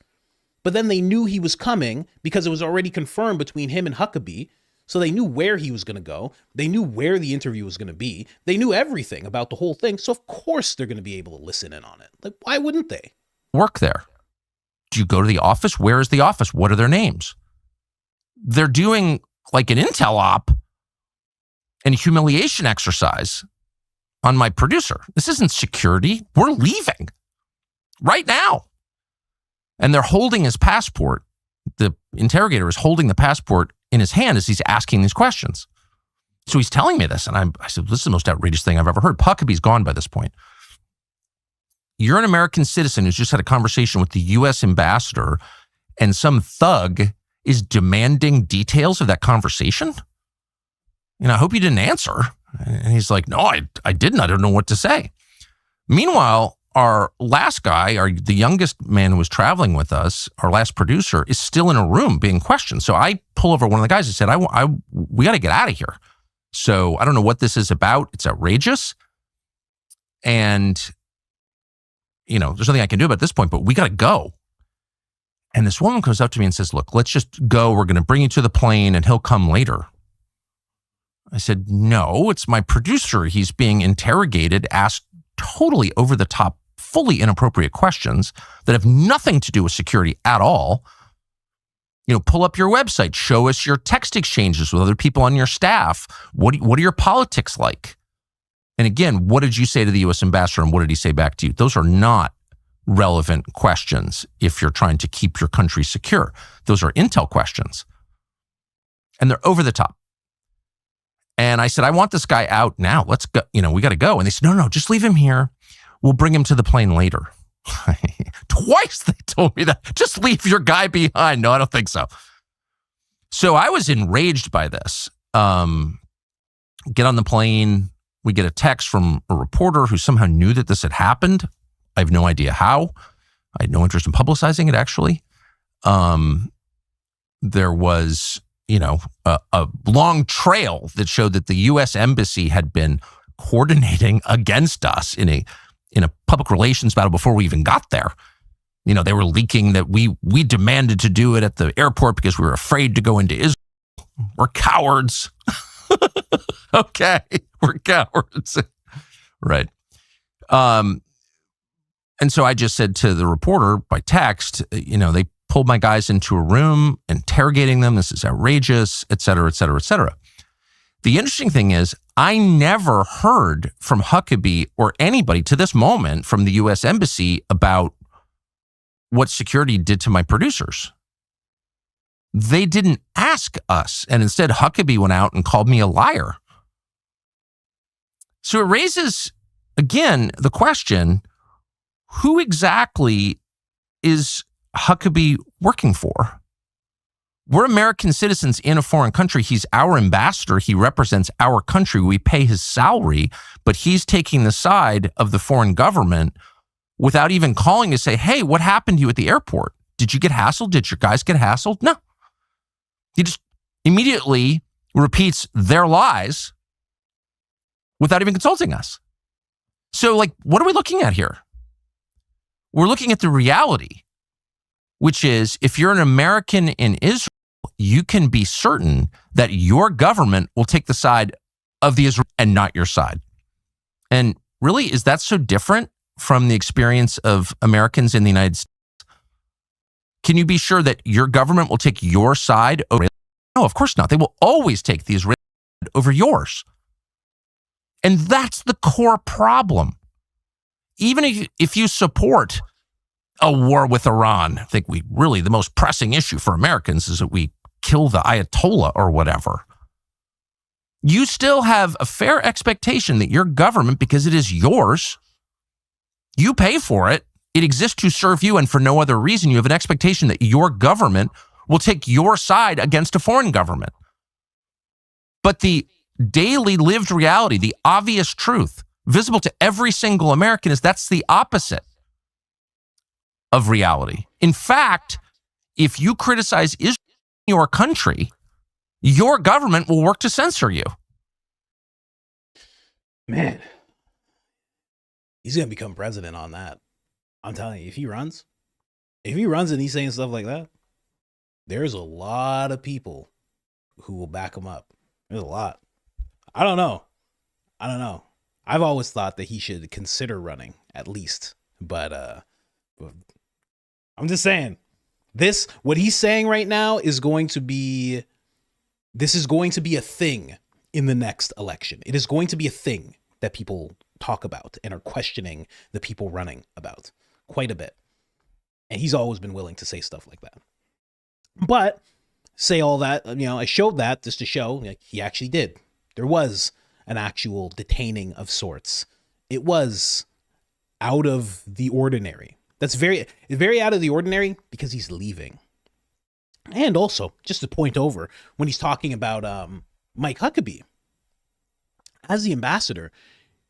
But then they knew he was coming because it was already confirmed between him and Huckabee. So they knew where he was going to go. They knew where the interview was going to be. They knew everything about the whole thing. So of course they're going to be able to listen in on it. Like, why wouldn't they? Work there. Do you go to the office? Where is the office? What are their names? They're doing like an intel op and a humiliation exercise on my producer. This isn't security. We're leaving right now. And they're holding his passport. The interrogator is holding the passport in his hand as he's asking these questions. So he's telling me this. And I said, this is the most outrageous thing I've ever heard. Huckabee's gone by this point. You're an American citizen who's just had a conversation with the U.S. ambassador, and some thug is demanding details of that conversation? I hope you didn't answer. And he's like, no, I didn't. I don't know what to say. Meanwhile, our last guy, the youngest man who was traveling with us, our last producer, is still in a room being questioned. So I pull over one of the guys and said, we got to get out of here. So I don't know what this is about. It's outrageous. And, there's nothing I can do about this point, but we got to go. And this woman comes up to me and says, look, let's just go. We're going to bring you to the plane and he'll come later. I said, no, it's my producer. He's being interrogated, asked totally over the top, fully inappropriate questions that have nothing to do with security at all. Pull up your website, show us your text exchanges with other people on your staff. What are your politics like? And again, what did you say to the U.S. ambassador and what did he say back to you? Those are not relevant questions if you're trying to keep your country secure. Those are intel questions. And they're over the top. And I said, I want this guy out now. Let's go. We got to go. And they said, no, just leave him here. We'll bring him to the plane later. Twice they told me that. Just leave your guy behind. No, I don't think so. So I was enraged by this. Get on the plane. We get a text from a reporter who somehow knew that this had happened. I have no idea how. I had no interest in publicizing it, actually. There was, a long trail that showed that the U.S. Embassy had been coordinating against us in a public relations battle before we even got there. They were leaking that we demanded to do it at the airport because we were afraid to go into Israel. We're cowards. Okay, we're cowards. Right. And so I just said to the reporter by text, they pulled my guys into a room, interrogating them. This is outrageous, et cetera, et cetera, et cetera. The interesting thing is I never heard from Huckabee or anybody to this moment from the U.S. Embassy about what security did to my producers. They didn't ask us. And instead, Huckabee went out and called me a liar. So it raises, again, the question, who exactly is Huckabee working for? We're American citizens in a foreign country. He's our ambassador. He represents our country. We pay his salary, but he's taking the side of the foreign government without even calling to say, hey, what happened to you at the airport? Did you get hassled? Did your guys get hassled? No. He just immediately repeats their lies without even consulting us. So, like, what are we looking at here? We're looking at the reality, which is if you're an American in Israel, you can be certain that your government will take the side of the Israel and not your side. And really, is that so different from the experience of Americans in the United States? Can you be sure that your government will take your side over? No, of course not. They will always take the Israeli side over yours. And that's the core problem. Even if you support a war with Iran, I think the most pressing issue for Americans is that we kill the Ayatollah or whatever. You still have a fair expectation that your government, because it is yours, you pay for it, it exists to serve you, and for no other reason, you have an expectation that your government will take your side against a foreign government. But the daily lived reality, the obvious truth, visible to every single American, is that's the opposite of reality. In fact, if you criticize Israel in your country, your government will work to censor you. Man, he's going to become president on that. I'm telling you, if he runs and he's saying stuff like that, there's a lot of people who will back him up. There's a lot. I don't know. I've always thought that he should consider running at least, but I'm just saying what he's saying right now is going to be a thing in the next election. It is going to be a thing that people talk about and are questioning the people running about quite a bit. And he's always been willing to say stuff like that. But say all that, I showed that just to show he actually did. There was an actual detaining of sorts. It was out of the ordinary. That's very, very out of the ordinary because he's leaving. And also, just to point over, when he's talking about Mike Huckabee, as the ambassador,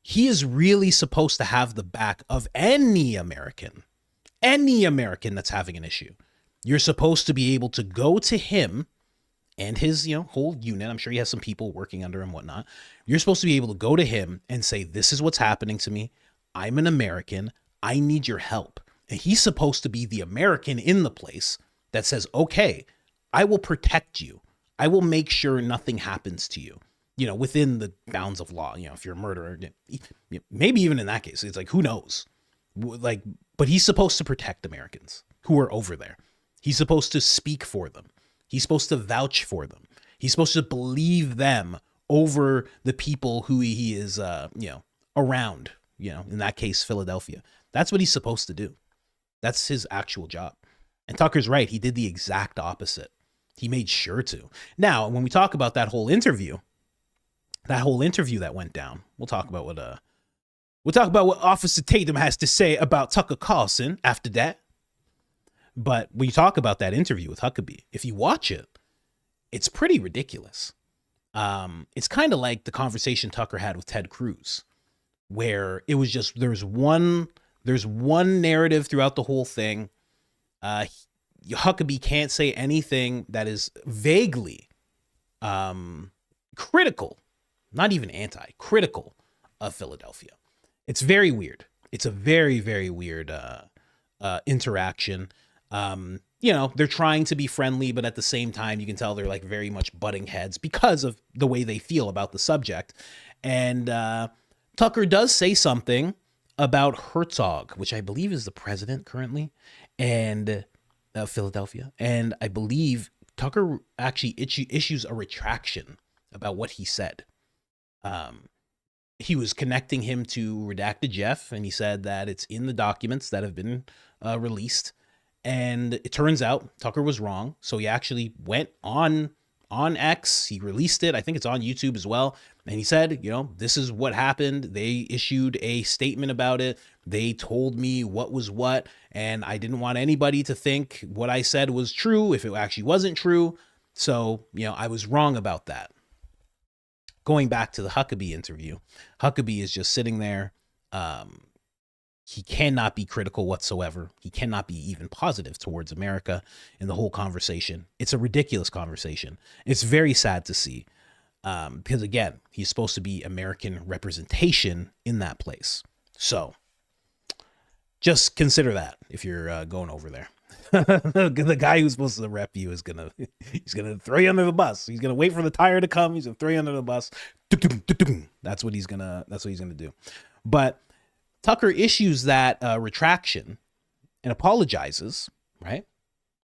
he is really supposed to have the back of any American that's having an issue. You're supposed to be able to go to him and his, whole unit. I'm sure he has some people working under him, whatnot. You're supposed to be able to go to him and say, this is what's happening to me. I'm an American. I need your help. And he's supposed to be the American in the place that says, okay, I will protect you. I will make sure nothing happens to you, within the bounds of law. If you're a murderer, maybe even in that case, it's like, who knows? But he's supposed to protect Americans who are over there. He's supposed to speak for them. He's supposed to vouch for them. He's supposed to believe them over the people who he is, around, in that case, Philadelphia. That's what he's supposed to do. That's his actual job. And Tucker's right. He did the exact opposite. He made sure to. Now, when we talk about that whole interview that went down, we'll talk about what Officer Tatum has to say about Tucker Carlson after that. But when you talk about that interview with Huckabee, if you watch it, it's pretty ridiculous. It's kind of like the conversation Tucker had with Ted Cruz, where it was just, there's one narrative throughout the whole thing. Huckabee can't say anything that is vaguely critical, not even critical of Philadelphia. It's very weird. It's a very, very weird interaction. They're trying to be friendly, but at the same time, you can tell they're like very much butting heads because of the way they feel about the subject. And Tucker does say something about Herzog, which I believe is the president currently, and Philadelphia. And I believe Tucker actually issues a retraction about what he said. He was connecting him to Redacted Jeff, and he said that it's in the documents that have been released. And it turns out Tucker was wrong. So he actually went on X. He released it. I think it's on YouTube as well. And he said, this is what happened. They issued a statement about it. They told me what was what. And I didn't want anybody to think what I said was true if it actually wasn't true. So, I was wrong about that. Going back to the Huckabee interview, Huckabee is just sitting there. He cannot be critical whatsoever. He cannot be even positive towards America in the whole conversation. It's a ridiculous conversation. It's very sad to see. Because again, he's supposed to be American representation in that place. So just consider that if you're going over there. The guy who's supposed to rep you is he's gonna throw you under the bus. He's gonna wait for the tire to come. He's gonna throw you under the bus. That's what he's gonna do. But Tucker issues that retraction and apologizes, right?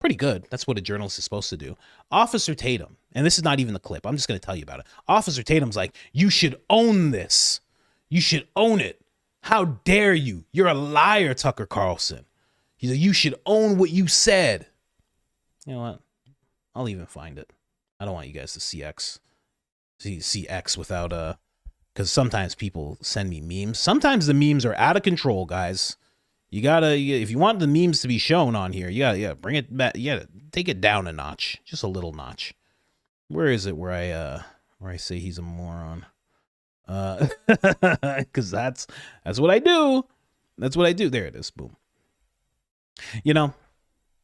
Pretty good. That's what a journalist is supposed to do. Officer Tatum, and this is not even the clip, I'm just going to tell you about it. Officer Tatum's like, you should own this. You should own it. How dare you? You're a liar, Tucker Carlson. He's like, you should own what you said. You know what? I'll even find it. I don't want you guys to see X without because sometimes people send me memes. Sometimes the memes are out of control, guys. You gotta, if you want the memes to be shown on here, you gotta, bring it back. You gotta take it down a notch, just a little notch. Where is it where I say he's a moron? Because that's what I do. That's what I do. There it is. Boom. You know,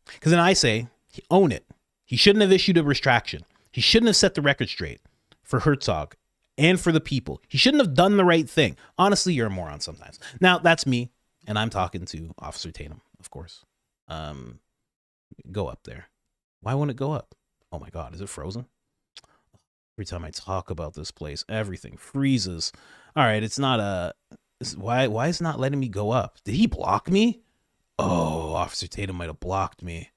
because then I say, own it. He shouldn't have issued a retraction. He shouldn't have set the record straight for Herzog and for the people. He shouldn't have done the right thing. Honestly, you're a moron sometimes. Now, that's me. And I'm talking to Officer Tatum, of course. Go up there. Why won't it go up? Oh my God, is it frozen? Every time I talk about this place, everything freezes. All right, it's not why is it not letting me go up? Did he block me? Oh, Officer Tatum might have blocked me.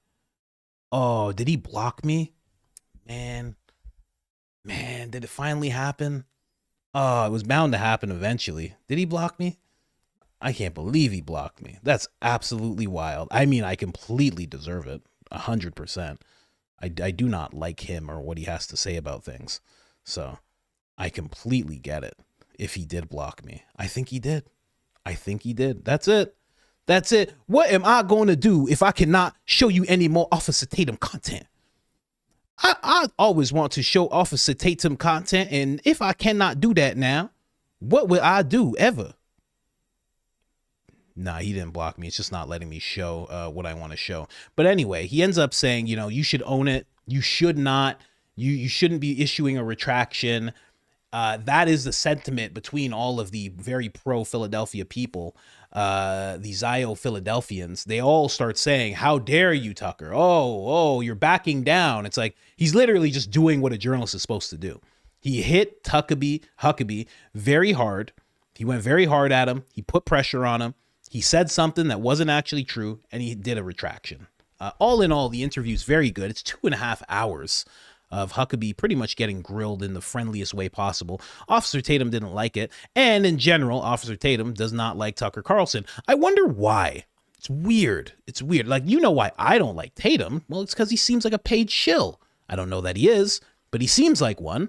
Oh, did he block me? Man, did it finally happen? Oh, it was bound to happen eventually. Did he block me? I can't believe he blocked me. That's absolutely wild. I mean, I completely deserve it. 100%. I do not like him or what he has to say about things. So I completely get it if he did block me. I think he did. That's it. What am I going to do if I cannot show you any more Officer Tatum content? I always want to show Officer Tatum content. And if I cannot do that now, what will I do ever? Nah, he didn't block me. It's just not letting me show what I want to show. But anyway, he ends up saying, you should own it. You should not. You shouldn't be issuing a retraction. That is the sentiment between all of the very pro-Philadelphia people, the Zio Philadelphians. They all start saying, how dare you, Tucker? Oh, you're backing down. It's like he's literally just doing what a journalist is supposed to do. He hit Huckabee very hard. He went very hard at him. He put pressure on him. He said something that wasn't actually true, and he did a retraction. All in all, the interview's very good. It's 2.5 hours of Huckabee pretty much getting grilled in the friendliest way possible. Officer Tatum didn't like it, and in general, Officer Tatum does not like Tucker Carlson. I wonder why. It's weird. Like, you know why I don't like Tatum? Well, it's because he seems like a paid shill. I don't know that he is, but he seems like one.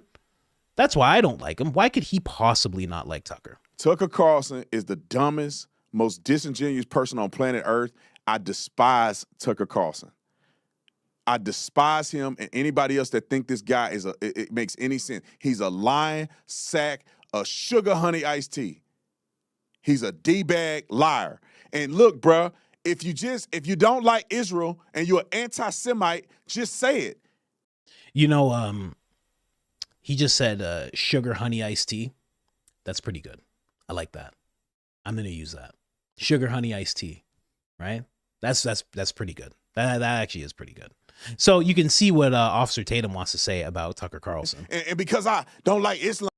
That's why I don't like him. Why could he possibly not like Tucker? Tucker Carlson is the dumbest, most disingenuous person on planet Earth. I despise Tucker Carlson. I despise him and anybody else that think this guy it makes any sense. He's a lying sack of sugar honey iced tea. He's a D-bag liar. And look, bruh, if you don't like Israel and you're an anti-Semite, just say it. He just said sugar honey iced tea. That's pretty good. I like that. I'm going to use that. Sugar honey iced tea, right? That's pretty good. That actually is pretty good. So you can see what Officer Tatum wants to say about Tucker Carlson. And because I don't like Islam.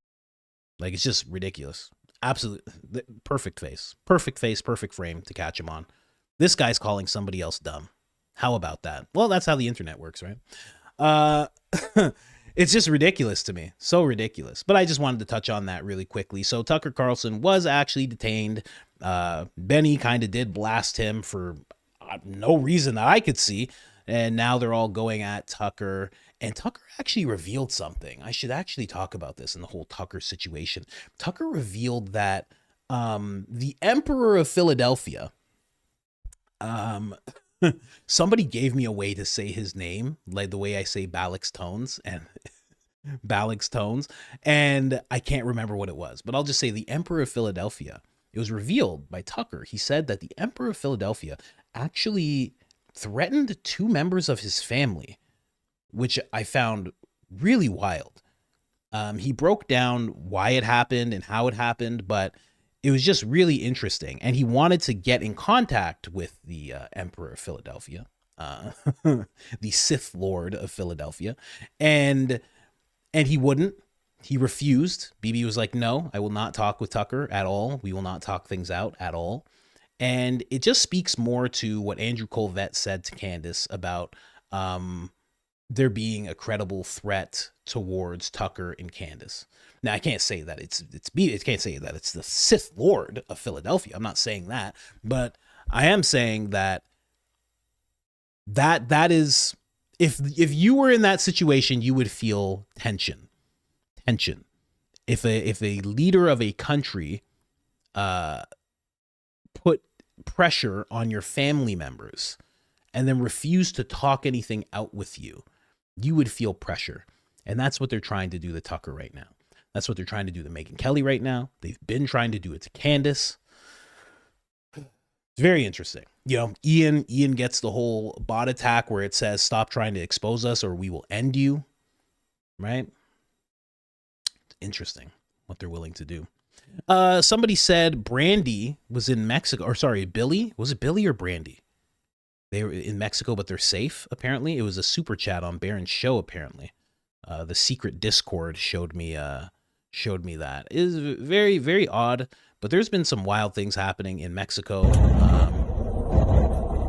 Like, it's just ridiculous. Absolutely. Perfect face, perfect frame to catch him on. This guy's calling somebody else dumb. How about that? Well, that's how the internet works, right? It's just ridiculous to me. So ridiculous. But I just wanted to touch on that really quickly. So Tucker Carlson was actually detained. Benny kind of did blast him for no reason that I could see. And now they're all going at Tucker. And Tucker actually revealed something. I should actually talk about this in the whole Tucker situation. Tucker revealed that the Emperor of Philadelphia, somebody gave me a way to say his name, like the way I say Balix Tones and I can't remember what it was, but I'll just say the Emperor of Philadelphia. It was revealed by Tucker. He said that the Emperor of Philadelphia actually threatened 2 members of his family, which I found really wild. He broke down why it happened and how it happened, but it was just really interesting. And he wanted to get in contact with the Emperor of Philadelphia, the Sith Lord of Philadelphia, and he wouldn't. He refused. BB was like, no, I will not talk with Tucker at all. We will not talk things out at all. And it just speaks more to what Andrew Colvett said to Candace about there being a credible threat towards Tucker and Candace. Now, I can't say that can't say that it's the Sith Lord of Philadelphia. I'm not saying that, but I am saying that is, if you were in that situation, you would feel tension. If a leader of a country put pressure on your family members and then refuse to talk anything out with you, you would feel pressure. And that's what they're trying to do to Tucker right now. That's what they're trying to do to Megyn Kelly right now. They've been trying to do it to Candace. It's very interesting. You know, Ian gets the whole bot attack where it says, stop trying to expose us or we will end you. Right? It's interesting what they're willing to do. Somebody said Brandy was in Mexico, or sorry, Billy. Was it Billy or Brandy? They were in Mexico, but they're safe, apparently. It was a super chat on Barron's show, apparently. The secret Discord showed me that. It is very, very odd, but there's been some wild things happening in Mexico.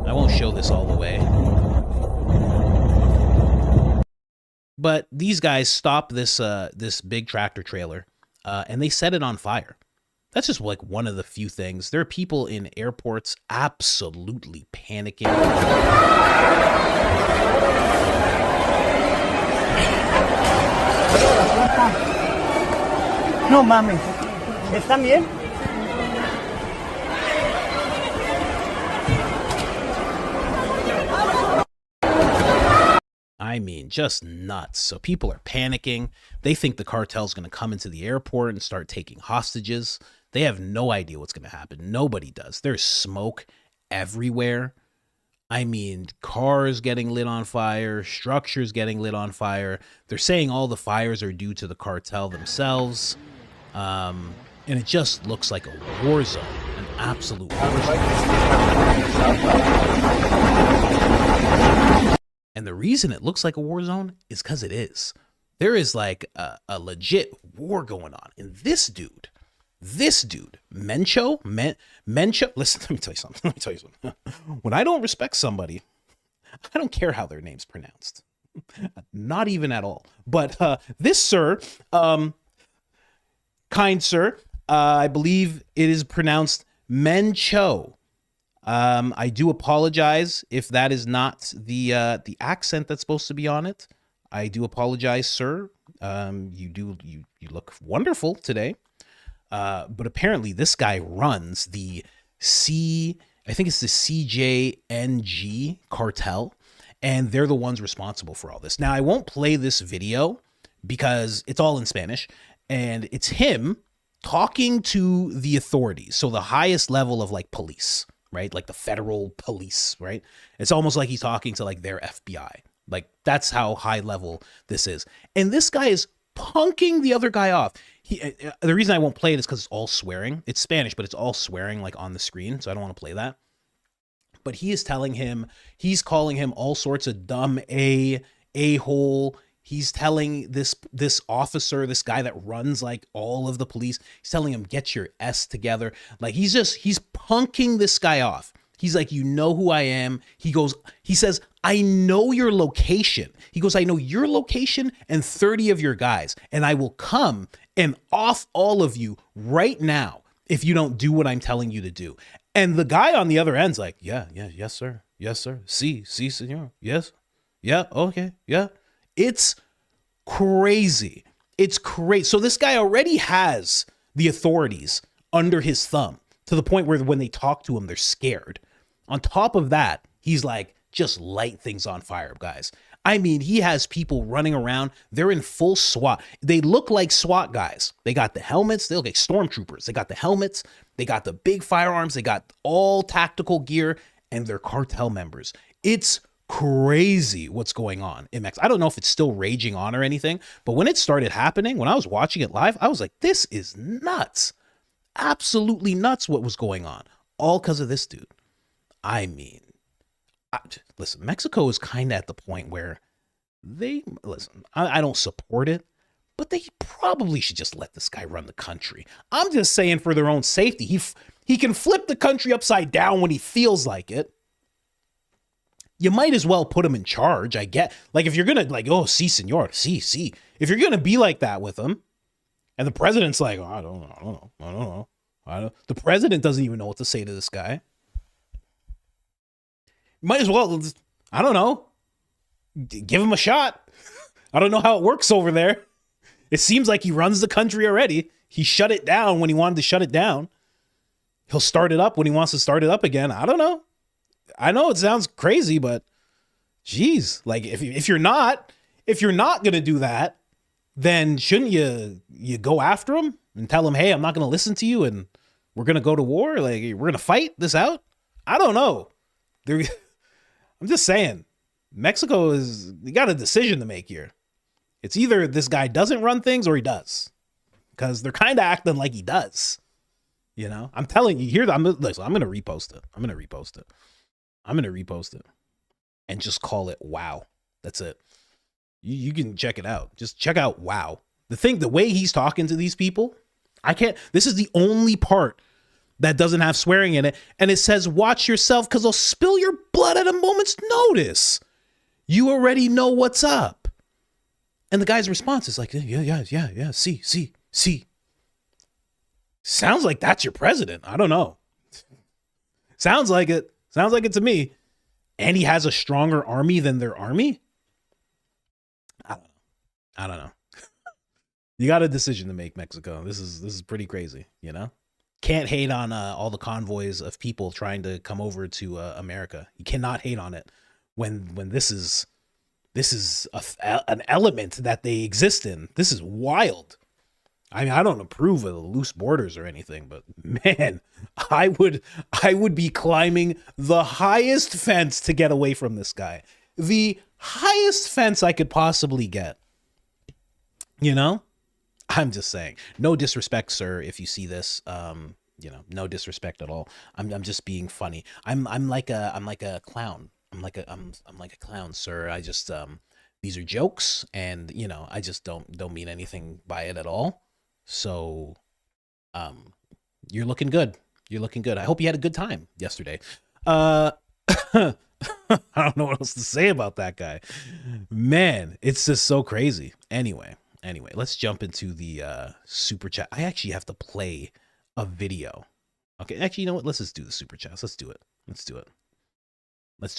I won't show this all the way. But these guys stopped this big tractor trailer, and they set it on fire. That's just like one of the few things. There are people in airports absolutely panicking. No mames. ¿Están bien? I mean, just nuts. So people are panicking. They think the cartel's going to come into the airport and start taking hostages. They have no idea what's going to happen. Nobody does. There's smoke everywhere. I mean, cars getting lit on fire, structures getting lit on fire. They're saying all the fires are due to the cartel themselves. And it just looks like a war zone, an absolute war zone. And the reason it looks like a war zone is because it is. There is like a legit war going on. And this dude, Mencho, listen, let me tell you something. When I don't respect somebody, I don't care how their name's pronounced. Not even at all. But this sir, kind sir, I believe it is pronounced Mencho. I do apologize if that is not the accent that's supposed to be on it. I do apologize, sir. You look wonderful today. But apparently this guy runs I think it's the CJNG cartel, and they're the ones responsible for all this. Now, I won't play this video because it's all in Spanish, and it's him talking to the authorities. So the highest level of like police, right? Like the federal police, right? It's almost like he's talking to like their FBI. Like that's how high level this is. And this guy is punking the other guy off. The reason I won't play it is because it's all swearing. It's Spanish, but it's all swearing like on the screen. So I don't want to play that. But he's calling him all sorts of dumb a-hole. He's telling this officer, this guy that runs like all of the police, he's telling him, get your S together. Like he's punking this guy off. He's like, you know who I am. He says, I know your location. He goes, I know your location and 30 of your guys, and I will come and off all of you right now if you don't do what I'm telling you to do. And the guy on the other end's like, yes, sir. Yes, sir. Sí, señor. Yes. Yeah. Okay. Yeah. It's crazy. It's crazy. So this guy already has the authorities under his thumb to the point where when they talk to him, they're scared. On top of that, he's like, just light things on fire, guys. I mean, he has people running around. They're in full SWAT. They look like SWAT guys. They got the helmets. They look like stormtroopers. They got the helmets. They got the big firearms. They got all tactical gear, and they're cartel members. It's crazy what's going on in Mexico. I don't know if it's still raging on or anything, but when it started happening, when I was watching it live, I was like, this is nuts. Absolutely nuts what was going on. All because of this dude. I mean, listen, Mexico is kind of at the point where I don't support it, but they probably should just let this guy run the country. I'm just saying for their own safety. He can flip the country upside down when he feels like it. You might as well put him in charge. I get, like, if you're going to, like, oh, si, senor, si. If you're going to be like that with him, and the president's like, oh, I don't know. The president doesn't even know what to say to this guy. Might as well, I don't know, give him a shot. I don't know how it works over there. It seems like he runs the country already. He shut it down when he wanted to shut it down. He'll start it up when he wants to start it up again. I don't know. I know it sounds crazy, but geez, like if you're not going to do that, then shouldn't you go after him and tell him, hey, I'm not going to listen to you and we're going to go to war? Like, we're going to fight this out? I don't know. I'm just saying, Mexico you got a decision to make here. It's either this guy doesn't run things or he does, because they're kind of acting like he does. You know, I'm telling you here, I'm going to repost it. I'm going to repost it and just call it wow. That's it. You can check it out. Just check out wow. The way he's talking to these people, this is the only part that doesn't have swearing in it. And it says, watch yourself because they'll spill your blood at a moment's notice. You already know what's up. And the guy's response is like, yeah, see. Sounds like that's your president. I don't know. Sounds like it. Sounds like it to me. And he has a stronger army than their army? I don't know. You got a decision to make, Mexico. This is pretty crazy, you know? Can't hate on all the convoys of people trying to come over to America. You cannot hate on it when this is an element that they exist in. This is wild. I mean, I don't approve of the loose borders or anything, but man, I would be climbing the highest fence to get away from this guy. The highest fence I could possibly get. You know? I'm just saying. No disrespect, sir, if you see this. No disrespect at all. I'm just being funny. I'm like a clown. I'm like a clown, sir. I just these are jokes, and I just don't mean anything by it at all. So, you're looking good. You're looking good. I hope you had a good time yesterday. I don't know what else to say about that guy. Man, it's just so crazy. Anyway, let's jump into the super chat. I actually have to play a video. Okay, actually, you know what? Let's just do the super chats. Let's do it.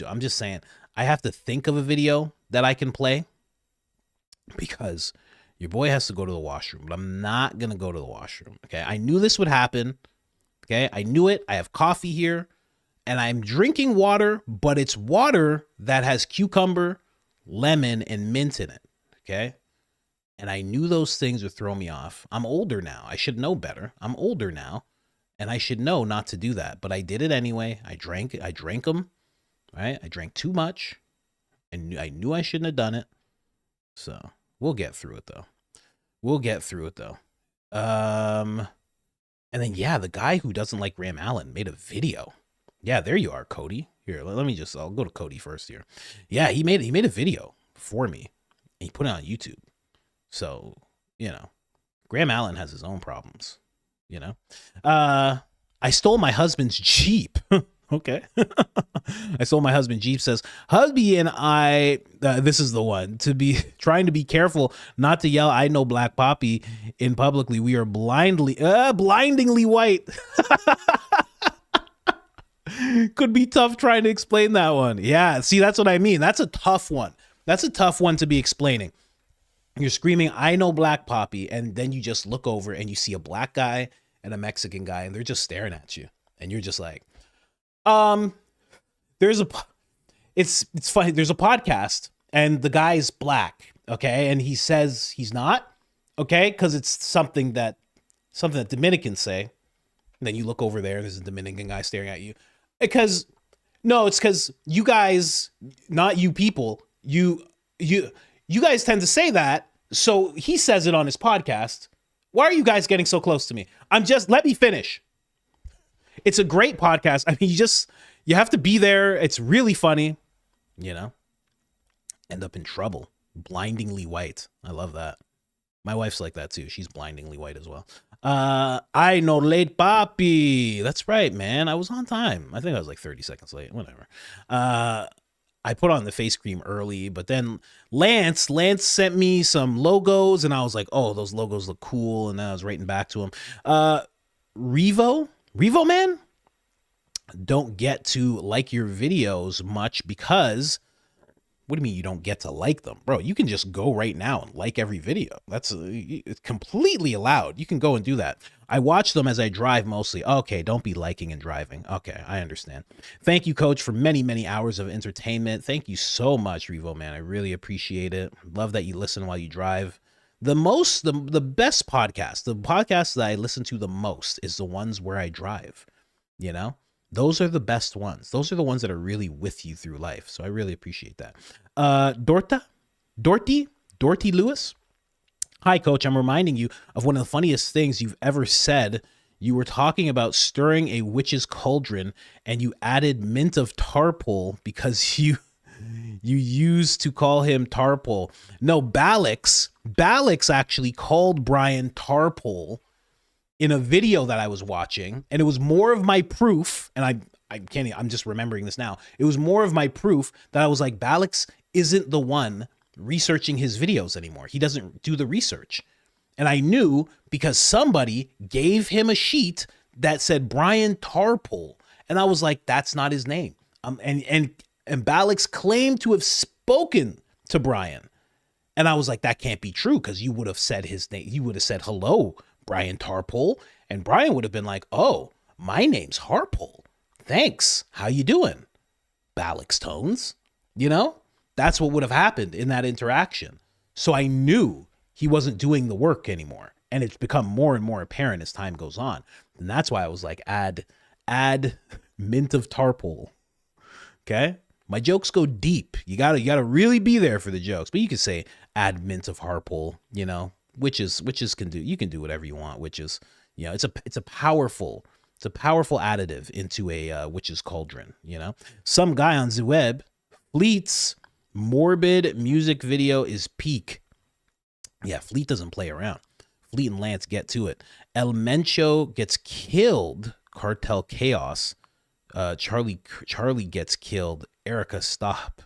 I'm just saying, I have to think of a video that I can play because your boy has to go to the washroom, but I'm not going to go to the washroom. Okay. I knew this would happen. Okay. I knew it. I have coffee here and I'm drinking water, but it's water that has cucumber, lemon, and mint in it. Okay. And I knew those things would throw me off. I'm older now. I should know better. I'm older now and I should know not to do that, but I did it anyway. I drank them. Right. I drank too much and I knew I shouldn't have done it. So we'll get through it though. And then, yeah, the guy who doesn't like Graham Allen made a video. Yeah, there you are, Cody. Here, I'll go to Cody first here. Yeah, he made a video for me and he put it on YouTube. So, Graham Allen has his own problems, I stole my husband's Jeep. Okay. I sold my husband Jeep, says hubby and I, this is the one, trying to be careful not to yell I know Black Poppy in publicly. We are blindingly white. Could be tough trying to explain that one. Yeah, see, that's what I mean. That's a tough one. That's a tough one to be explaining. You're screaming I know Black Poppy, and then you just look over and you see a black guy and a Mexican guy and they're just staring at you and you're just like, it's funny. There's a podcast and the guy's black. Okay. And he says he's not. Okay. Cause it's something that Dominicans say. And then you look over there's a Dominican guy staring at you because No, it's because you guys, not you people, you guys tend to say that. So he says it on his podcast. Why are you guys getting so close to me? Let me finish. It's a great podcast. I mean, you have to be there. It's really funny, end up in trouble. Blindingly white. I love that. My wife's like that too. She's blindingly white as well. I know late papi. That's right, man. I was on time. I think I was like 30 seconds late. Whatever. I put on the face cream early, but then Lance sent me some logos and I was like, oh, those logos look cool. And then I was writing back to him. Revo man, don't get to like your videos much because what do you mean you don't get to like them? Bro, you can just go right now and like every video. It's completely allowed. You can go and do that. I watch them as I drive mostly. Okay, don't be liking and driving. Okay, I understand. Thank you, Coach, for many, many hours of entertainment. Thank you so much, Revo, man. I really appreciate it. Love that you listen while you drive. The best podcast, the podcast that I listen to the most is the ones where I drive, Those are the best ones. Those are the ones that are really with you through life. So I really appreciate that. Dorothy Lewis. Hi, Coach. I'm reminding you of one of the funniest things you've ever said. You were talking about stirring a witch's cauldron and you added mint of tarpole because you used to call him Tarpole. No, Balix actually called Brian Tarpole in a video that I was watching, and it was more of my proof, and I'm just remembering this now. It was more of my proof that I was like, Balix isn't the one researching his videos anymore. He doesn't do the research. And I knew because somebody gave him a sheet that said Brian Tarpole, and I was like, that's not his name. And Balix claimed to have spoken to Brian. And I was like, that can't be true because you would have said his name. You would have said, hello, Brian Tarpole, and Brian would have been like, oh, my name's Harpole. Thanks. How you doing? Balix tones. That's what would have happened in that interaction. So I knew he wasn't doing the work anymore. And it's become more and more apparent as time goes on. And that's why I was like, add mint of Tarpole. Okay? My jokes go deep. You gotta really be there for the jokes. But you could say add mint of Harpole, Witches you can do whatever you want. Witches, it's a powerful additive into a witch's cauldron. Some guy on the web, Fleet's morbid music video is peak. Yeah, Fleet doesn't play around. Fleet and Lance get to it. El Mencho gets killed. Cartel chaos. Charlie gets killed. Erika, stop.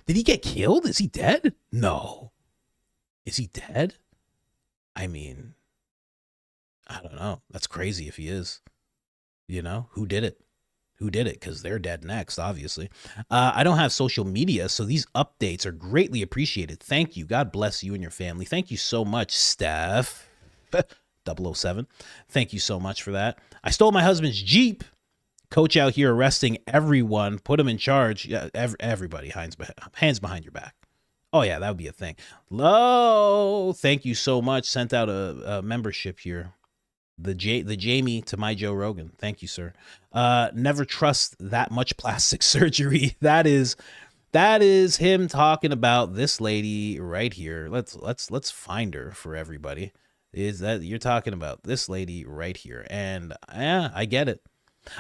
Did he get killed? Is he dead? No. Is he dead? I mean, I don't know. That's crazy if he is. Who did it? Who did it? Because they're dead next, obviously. I don't have social media, so these updates are greatly appreciated. Thank you. God bless you and your family. Thank you so much, Steph. 007. Thank you so much for that. I stole my husband's Jeep. Coach out here arresting everyone, put him in charge. Yeah, everybody, hands behind your back. Oh yeah, that would be a thing. Lo, thank you so much. Sent out a membership here. The Jamie to my Joe Rogan. Thank you, sir. Never trust that much plastic surgery. That is him talking about this lady right here. Let's find her for everybody. Is that you're talking about this lady right here? And yeah, I get it.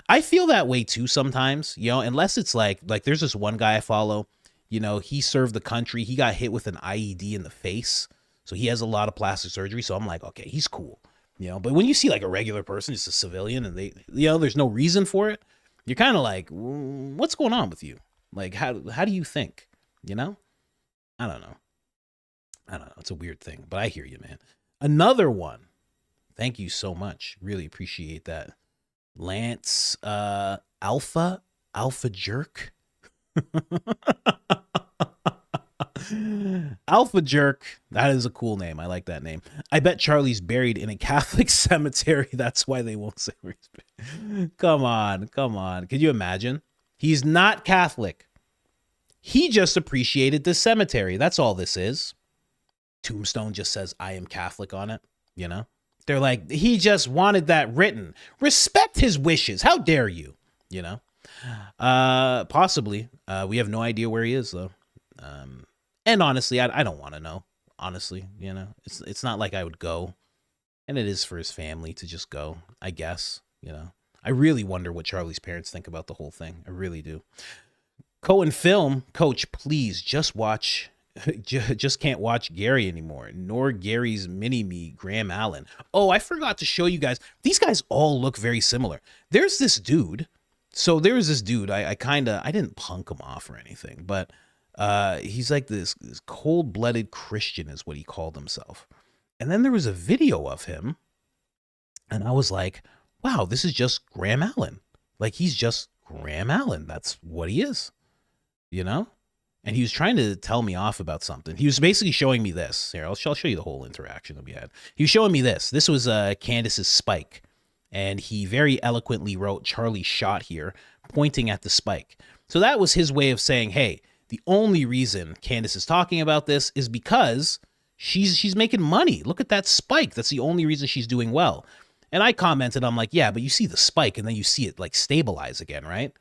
I feel that way too sometimes, unless it's like there's this one guy I follow, he served the country. He got hit with an IED in the face. So he has a lot of plastic surgery. So I'm like, okay, he's cool, but when you see like a regular person, just a civilian and they, there's no reason for it. You're kind of like, what's going on with you? Like, how do you think, I don't know. It's a weird thing, but I hear you, man. Another one. Thank you so much. Really appreciate that. Lance, Alpha Jerk. Alpha Jerk. That is a cool name. I like that name. I bet Charlie's buried in a Catholic cemetery. That's why they won't say where he's buried. Come on. Could you imagine? He's not Catholic. He just appreciated the cemetery. That's all this is. Tombstone just says, I am Catholic on it. They're like, he just wanted that written. Respect his wishes. How dare you? You know? Possibly. We have no idea where he is, though. And honestly, I don't want to know. Honestly, you know? It's not like I would go. And it is for his family to just go, I guess, you know? I really wonder what Charlie's parents think about the whole thing. I really do. Cohen Film, coach, please just watch... just can't watch Gary anymore, nor Gary's mini-me, Graham Allen. Oh, I forgot to show you guys. These guys all look very similar. There's this dude. So there's this dude. I didn't punk him off or anything, but he's like this cold-blooded Christian is what he called himself. And then there was a video of him, and I was like, wow, this is just Graham Allen. Like, he's just Graham Allen. That's what he is, you know? And he was trying to tell me off about something. He was basically showing me this. Here, I'll show you the whole interaction that we had. He was showing me this. This was Candace's spike. And he very eloquently wrote Charlie shot here, pointing at the spike. So that was his way of saying, hey, the only reason Candace is talking about this is because she's making money. Look at that spike. That's the only reason she's doing well. And I commented, I'm like, yeah, but you see the spike and then you see it like stabilize again, right?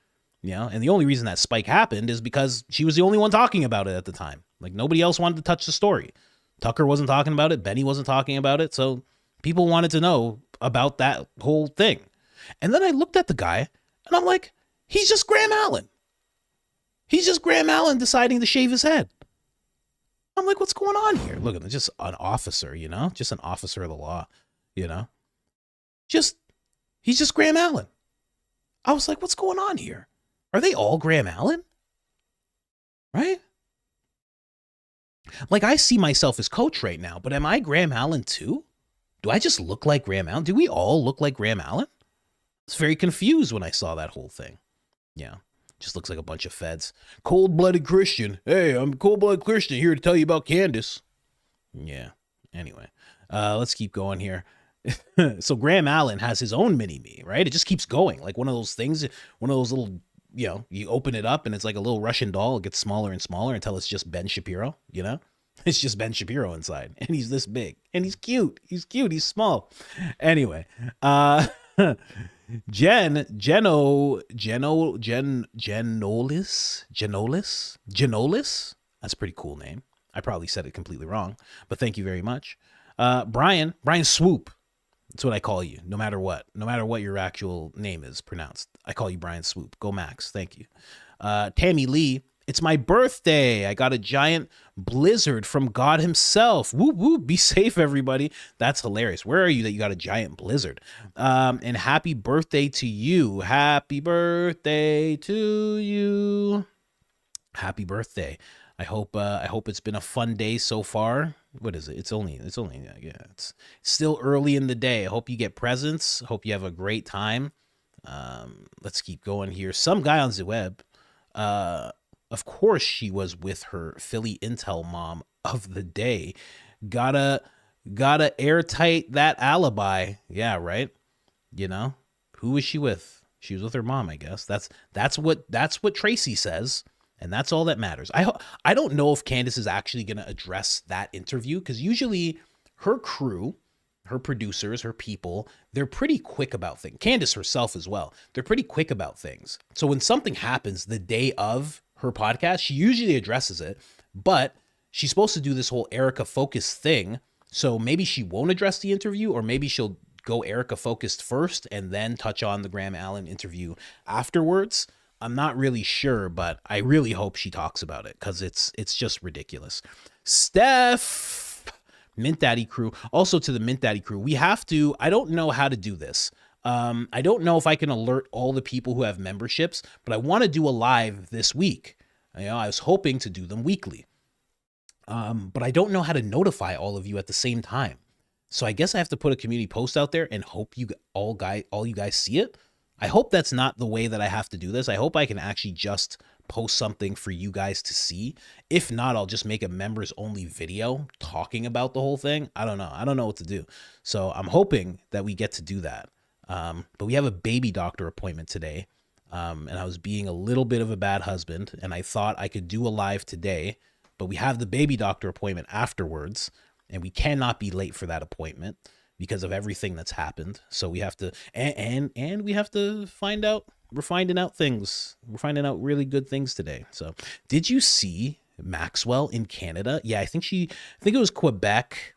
You know, and the only reason that spike happened is because she was the only one talking about it at the time. Like, nobody else wanted to touch the story. Tucker wasn't talking about it. Benny wasn't talking about it. So people wanted to know about that whole thing. And then I looked at the guy and I'm like, he's just Graham Allen. He's just Graham Allen deciding to shave his head. I'm like, what's going on here? Look at him, just an officer, you know, just an officer of the law, you know, he's just Graham Allen. I was like, what's going on here? Are they all Graham Allen? Right? Like, I see myself as coach right now, but am I Graham Allen too? Do I just look like Graham Allen? Do we all look like Graham Allen? I was very confused when I saw that whole thing. Yeah, just looks like a bunch of feds. Cold-blooded Christian. Hey, I'm a cold-blooded Christian here to tell you about Candace. Yeah, anyway, let's keep going here. So Graham Allen has his own mini-me, right? It just keeps going. Like one of those things, one of those little... You know, you open it up and it's like a little Russian doll. It gets smaller and smaller until it's just Ben Shapiro, you know? It's just Ben Shapiro inside. And he's this big. And he's cute. He's cute. He's small. Anyway, Genolis. That's a pretty cool name. I probably said it completely wrong, but thank you very much. Brian Swoop. That's what I call you, no matter what your actual name is pronounced. I call you Brian Swoop. Go Max. Thank you. Tammy Lee, it's my birthday. I got a giant blizzard from God himself. Whoop, whoop. Be safe, everybody. That's hilarious. Where are you that you got a giant blizzard? And happy birthday to you. Happy birthday to you. Happy birthday. I hope it's been a fun day so far. What is it? It's still early in the day. I hope you get presents. Hope you have a great time. Let's keep going here. Some guy on the web. Of course she was with her Philly Intel mom of the day. Gotta airtight that alibi. Yeah, right. You know, who was she with? She was with her mom, I guess. That's what Tracy says. And that's all that matters. I don't know if Candace is actually going to address that interview, because usually her crew, her producers, her people, they're pretty quick about things. Candace herself as well. They're pretty quick about things. So when something happens the day of her podcast, she usually addresses it, but she's supposed to do this whole Erika focused thing. So maybe she won't address the interview, or maybe she'll go Erika focused first and then touch on the Graham Allen interview afterwards. I'm not really sure, but I really hope she talks about it, because it's just ridiculous. Steph, Mint Daddy crew. Also to the Mint Daddy crew, we have to, I don't know how to do this. I don't know if I can alert all the people who have memberships, but I want to do a live this week. You know, I was hoping to do them weekly. But I don't know how to notify all of you at the same time. So I guess I have to put a community post out there and hope you all you guys see it. I hope that's not the way that I have to do this. I hope I can actually just post something for you guys to see. If not, I'll just make a members only video talking about the whole thing. I don't know. I don't know what to do. So I'm hoping that we get to do that. But we have a baby doctor appointment today. And I was being a little bit of a bad husband, and I thought I could do a live today, but we have the baby doctor appointment afterwards, and we cannot be late for that appointment. because of everything that's happened. So we have to, and we have to find out. We're finding out things. We're finding out really good things today. So did you see Maxwell in Canada? Yeah, I think it was Quebec.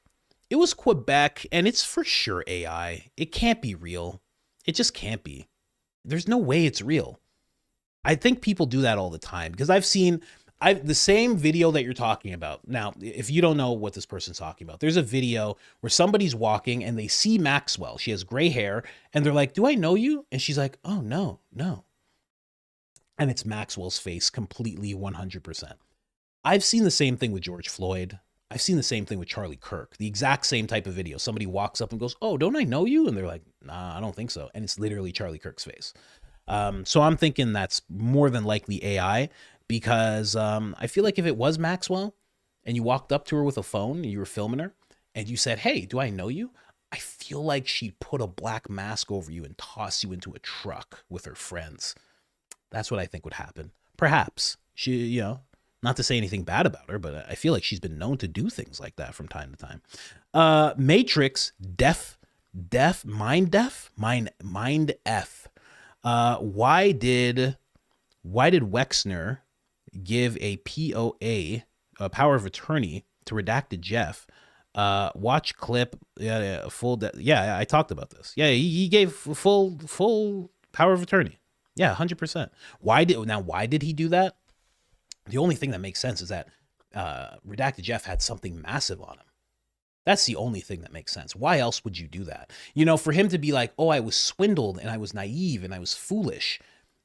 It was Quebec, and it's for sure AI. It can't be real. It just can't be. There's no way it's real. I think people do that all the time because I've seen the same video that you're talking about. Now, if you don't know what this person's talking about, there's a video where somebody's walking and they see Maxwell. She has gray hair and they're like, "Do I know you?" And she's like, "Oh, no." And it's Maxwell's face completely 100%. I've seen the same thing with George Floyd. I've seen the same thing with Charlie Kirk, the exact same type of video. Somebody walks up and goes, "Oh, don't I know you?" And they're like, "Nah, I don't think so." And it's literally Charlie Kirk's face. So I'm thinking that's more than likely AI because I feel like if it was Maxwell and you walked up to her with a phone and you were filming her and you said, "Hey, do I know you?" I feel like she'd put a black mask over you and toss you into a truck with her friends. That's what I think would happen. Perhaps she, not to say anything bad about her, but I feel like she's been known to do things like that from time to time. Matrix, mind F. Why did Wexner give a POA, a power of attorney, to redacted Jeff? Watch clip. Yeah, I talked about this. Yeah, he gave full power of attorney. Yeah, 100%. Why did he do that? The only thing that makes sense is that redacted Jeff had something massive on him. That's the only thing that makes sense. Why else would you do that? For him to be like, "Oh, I was swindled and I was naive and I was foolish."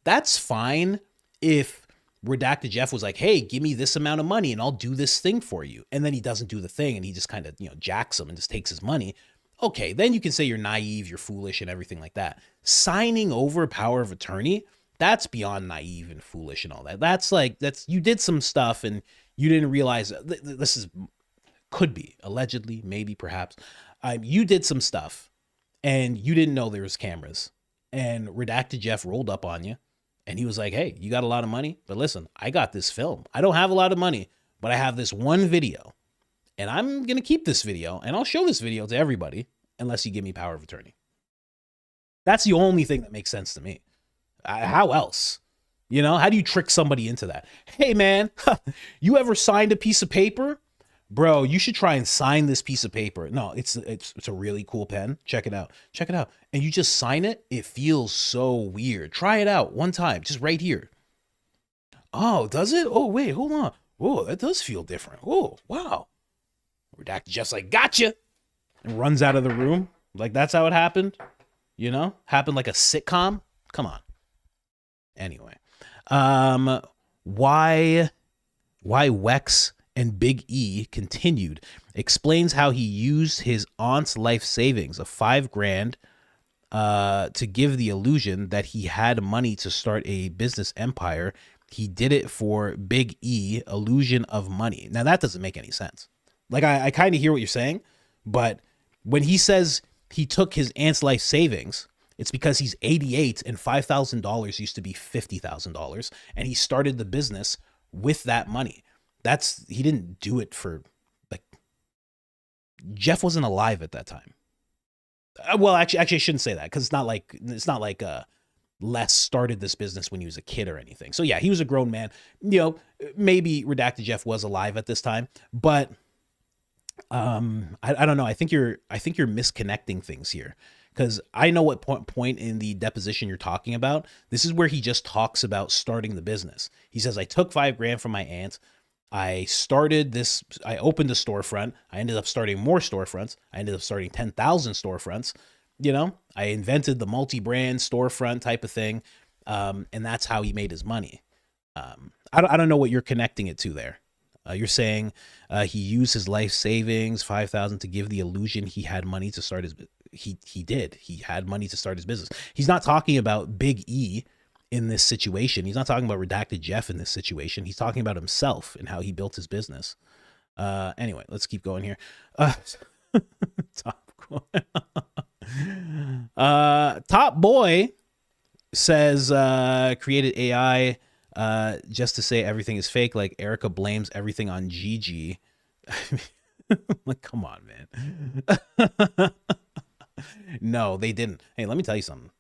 That's fine if redacted Jeff was like, "Hey, give me this amount of money and I'll do this thing for you." And then he doesn't do the thing and he just kind of, jacks him and just takes his money. Okay, then you can say you're naive, you're foolish and everything like that. Signing over power of attorney, that's beyond naive and foolish and all that. That's you did some stuff and you didn't realize this could be allegedly, maybe, perhaps. You did some stuff and you didn't know there was cameras, and redacted Jeff rolled up on you and he was like, "Hey, you got a lot of money, but listen, I got this film. I don't have a lot of money, but I have this one video and I'm going to keep this video and I'll show this video to everybody unless you give me power of attorney." That's the only thing that makes sense to me. How else? How do you trick somebody into that? "Hey, man, you ever signed a piece of paper? Bro, you should try and sign this piece of paper. No, it's a really cool pen. Check it out. And you just sign it. It feels so weird. Try it out one time, just right here. Oh, does it? Oh, wait, hold on. Oh, that does feel different. Oh, wow." Redacted Jeff's like, "Gotcha," and runs out of the room. Like, that's how it happened. Happened like a sitcom. Come on. Anyway, why Wex and Big E continued, explains how he used his aunt's life savings of $5,000 to give the illusion that he had money to start a business empire. He did it for Big E, illusion of money. Now that doesn't make any sense. Like, I kind of hear what you're saying, but when he says he took his aunt's life savings, it's because he's 88 and $5,000 used to be $50,000, and he started the business with that money. He didn't do it for, Jeff wasn't alive at that time. Well, actually, I shouldn't say that, because it's not like Les started this business when he was a kid or anything. So yeah, he was a grown man. Maybe redacted Jeff was alive at this time, but I don't know. I think you're misconnecting things here, because I know what point in the deposition you're talking about. This is where he just talks about starting the business. He says, "I took $5,000 from my aunt. I started this. I opened a storefront. I ended up starting more storefronts. I ended up starting 10,000 storefronts. I invented the multi-brand storefront type of thing. And that's how he made his money." I don't know what you're connecting it to there. You're saying he used his life savings, $5,000, to give the illusion he had money to start his. He did. He had money to start his business. He's not talking about Big E in this situation. He's not talking about redacted Jeff in this situation. He's talking about himself and how he built his business. Anyway, let's keep going here. Top Boy says created AI just to say everything is fake, like Erika blames everything on Gigi. Like, come on, man. No, they didn't. Hey, let me tell you something.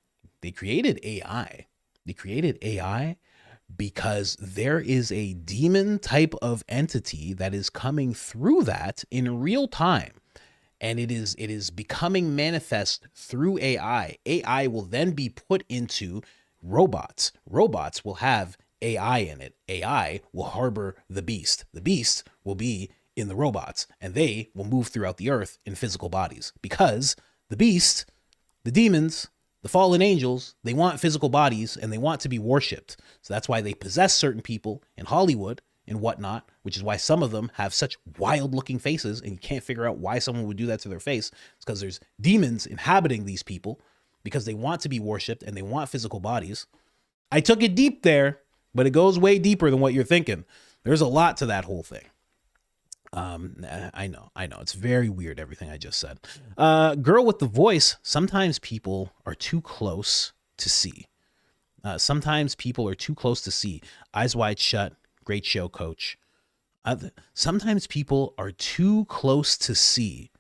They created AI. They created AI because there is a demon type of entity that is coming through that in real time. And it is becoming manifest through AI. AI will then be put into robots. Robots will have AI in it. AI will harbor the beast. The beast will be in the robots, and they will move throughout the earth in physical bodies, because the beast, the demons, the fallen angels, they want physical bodies and they want to be worshipped. So that's why they possess certain people in Hollywood and whatnot, which is why some of them have such wild looking faces and you can't figure out why someone would do that to their face. It's because there's demons inhabiting these people because they want to be worshipped and they want physical bodies. I took it deep there, but it goes way deeper than what you're thinking. There's a lot to that whole thing. I know. It's very weird, everything I just said. Girl with the voice. Sometimes people are too close to see. Sometimes people are too close to see. Eyes wide shut. Great show, coach. Sometimes people are too close to see.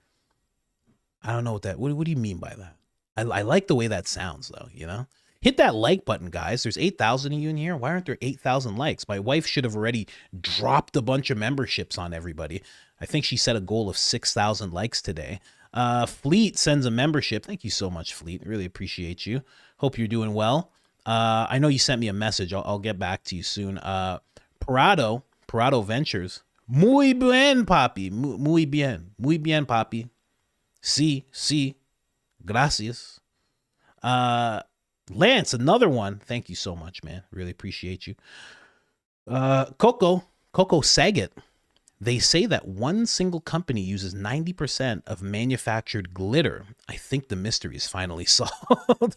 I don't know what that, what do you mean by that? I like the way that sounds though, you know? Hit that like button, guys. There's 8,000 of you in here. Why aren't there 8,000 likes? My wife should have already dropped a bunch of memberships on everybody. I think she set a goal of 6,000 likes today. Fleet sends a membership. Thank you so much, Fleet. Really appreciate you. Hope you're doing well. I know you sent me a message. I'll get back to you soon. Parado Ventures. Muy bien, papi. Muy bien. Muy bien, papi. Sí. Gracias. Lance, another one. Thank you so much, man. Really appreciate you. Coco Saget. They say that one single company uses 90% of manufactured glitter. I think the mystery is finally solved.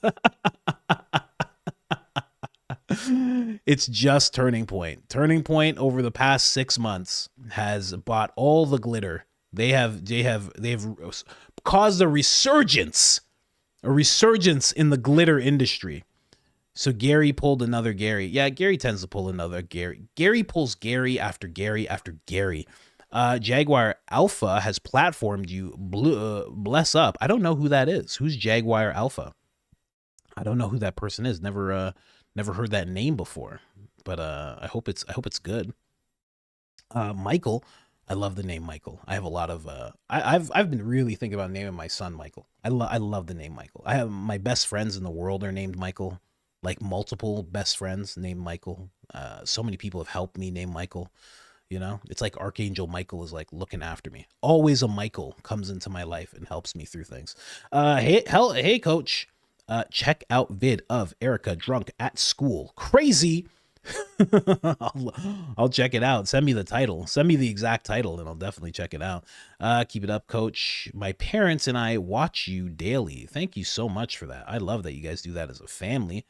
It's just Turning Point. Turning Point over the past 6 months has bought all the glitter. They have caused a resurgence in the glitter industry. So Gary pulled another Gary. Yeah, Gary tends to pull another Gary. Gary pulls Gary after Gary after Gary. Jaguar Alpha has platformed you. Bless up. I don't know who that is. Who's Jaguar Alpha? I don't know who that person is. Never heard that name before. But I hope it's good. Michael. I love the name Michael. I have a lot of I've been really thinking about naming my son Michael. I love the name Michael. I have my best friends in the world are named Michael, like multiple best friends named Michael. So many people have helped me name Michael. You know, it's like Archangel Michael is like looking after me. Always a Michael comes into my life and helps me through things. Hey coach, check out vid of Erika drunk at school. Crazy. I'll check it out. Send me the title. Send me the exact title and I'll definitely check it out. Keep it up, coach. My parents and I watch you daily. Thank you so much for that. I love that you guys do that as a family.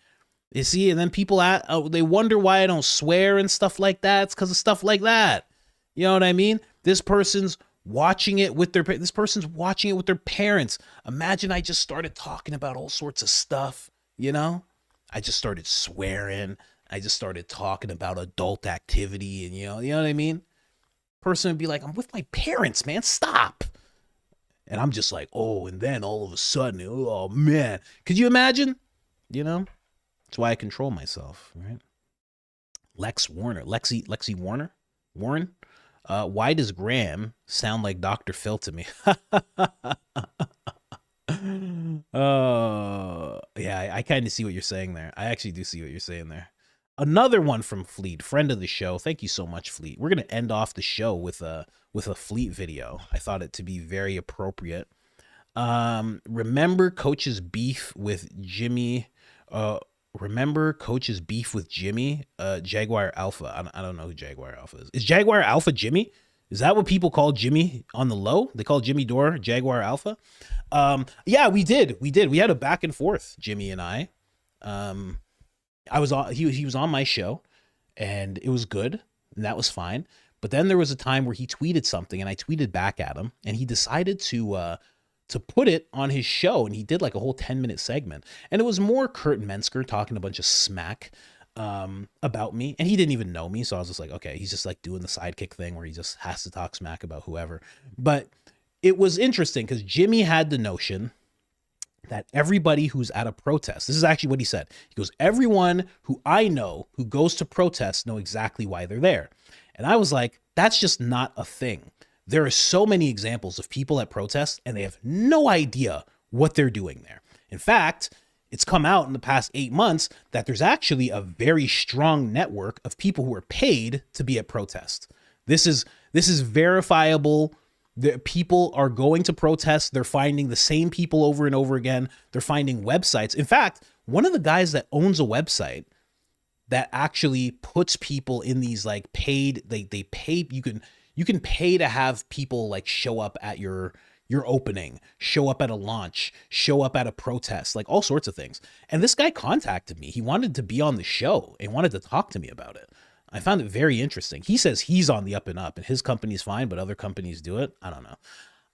You see, and then people they wonder why I don't swear and stuff like that. It's because of stuff like that. You know what I mean? This person's watching it with their parents. Imagine I just started talking about all sorts of stuff, you know? I just started swearing. I just started talking about adult activity and you know what I mean? Person would be like, I'm with my parents, man, stop. And I'm just like, oh, and then all of a sudden, oh man. Could you imagine? You know? That's why I control myself, right? Lexi Warren? Why does Graham sound like Dr. Phil to me? Yeah, I kind of see what you're saying there. I actually do see what you're saying there. Another one from Fleet, friend of the show. Thank you so much, Fleet. We're gonna end off the show with a Fleet video. I thought it to be very appropriate. Remember Coach's beef with Jimmy? Jaguar Alpha. I don't know who Jaguar Alpha is. Is Jaguar Alpha Jimmy? Is that what people call Jimmy on the low? They call Jimmy Dore Jaguar Alpha. Yeah, we did. We had a back and forth, Jimmy and I. He was on my show and it was good and that was fine. But then there was a time where he tweeted something and I tweeted back at him and he decided to put it on his show and he did like a whole 10-minute segment. And it was more Kurt Mensker talking a bunch of smack about me and he didn't even know me. So I was just like, okay, he's just like doing the sidekick thing where he just has to talk smack about whoever. But it was interesting because Jimmy had the notion that everybody who's at a protest, this is actually what he said. He goes, everyone who I know who goes to protests know exactly why they're there. And I was like, that's just not a thing. There are so many examples of people at protests and they have no idea what they're doing there. In fact, it's come out in the past 8 months that there's actually a very strong network of people who are paid to be at protests. This is verifiable. The people are going to protest. They're finding the same people over and over again. They're finding websites. In fact, one of the guys that owns a website that actually puts people in these like paid, they pay, you can pay to have people like show up at your opening, show up at a launch, show up at a protest, like all sorts of things. And this guy contacted me. He wanted to be on the show and wanted to talk to me about it. I found it very interesting. He says he's on the up and up and his company's fine, but other companies do it. I don't know.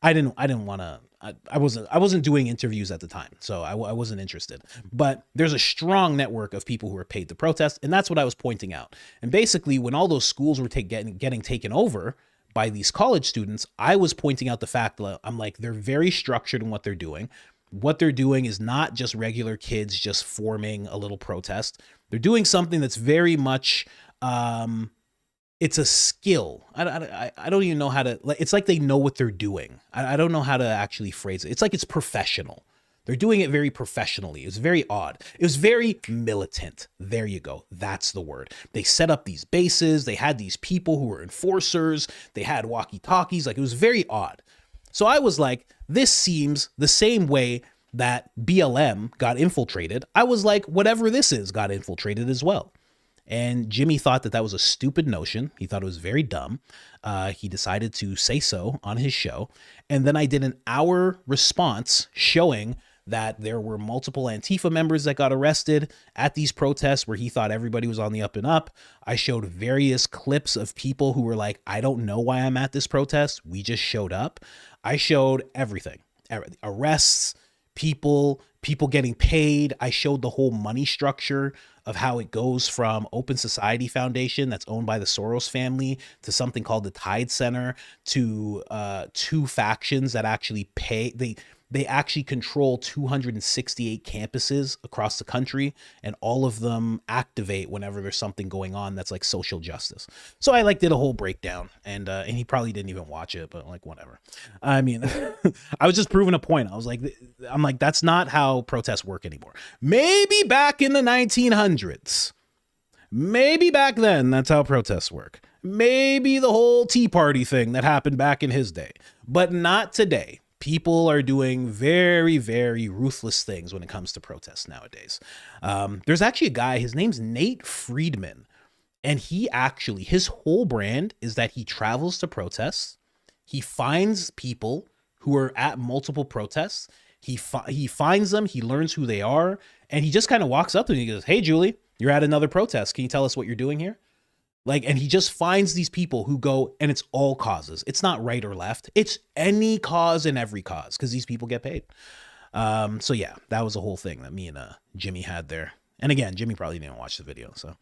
I didn't want to, I wasn't doing interviews at the time, so I wasn't interested. But there's a strong network of people who are paid to protest, and that's what I was pointing out. And basically, when all those schools were getting taken over by these college students, I was pointing out the fact that I'm like, they're very structured in what they're doing. What they're doing is not just regular kids just forming a little protest. They're doing something that's very much, it's a skill. I don't even know how to, it's like they know what they're doing. I don't know how to actually phrase it. It's like it's professional. They're doing it very professionally. It was very odd. It was very militant. There you go. That's the word. They set up these bases. They had these people who were enforcers. They had walkie-talkies. Like, it was very odd. So I was like, this seems the same way that BLM got infiltrated. I was like, whatever this is got infiltrated as well. And Jimmy thought that that was a stupid notion. He thought it was very dumb. He decided to say so on his show. And then I did an hour response showing that there were multiple Antifa members that got arrested at these protests where he thought everybody was on the up and up. I showed various clips of people who were like, I don't know why I'm at this protest. We just showed up. I showed everything. Arrests, people getting paid. I showed the whole money structure of how it goes from Open Society Foundation that's owned by the Soros family to something called the Tide Center to two factions that actually pay. They actually control 268 campuses across the country, and all of them activate whenever there's something going on that's like social justice. So I like did a whole breakdown, and he probably didn't even watch it, but like whatever. I mean, I was just proving a point. I'm like, that's not how protests work anymore. Maybe back in the 1900s, maybe back then, that's how protests work. Maybe the whole Tea Party thing that happened back in his day, but not today. People are doing very, very ruthless things when it comes to protests nowadays. There's actually a guy, his name's Nate Friedman, and his whole brand is that he travels to protests. He finds people who are at multiple protests. He finds them, he learns who they are, and he just kind of walks up to them and he goes, hey, Julie, you're at another protest. Can you tell us what you're doing here? Like, and he just finds these people who go, and it's all causes. It's not right or left. It's any cause and every cause because these people get paid. So yeah, that was a whole thing that me and Jimmy had there. And again, Jimmy probably didn't watch the video. So,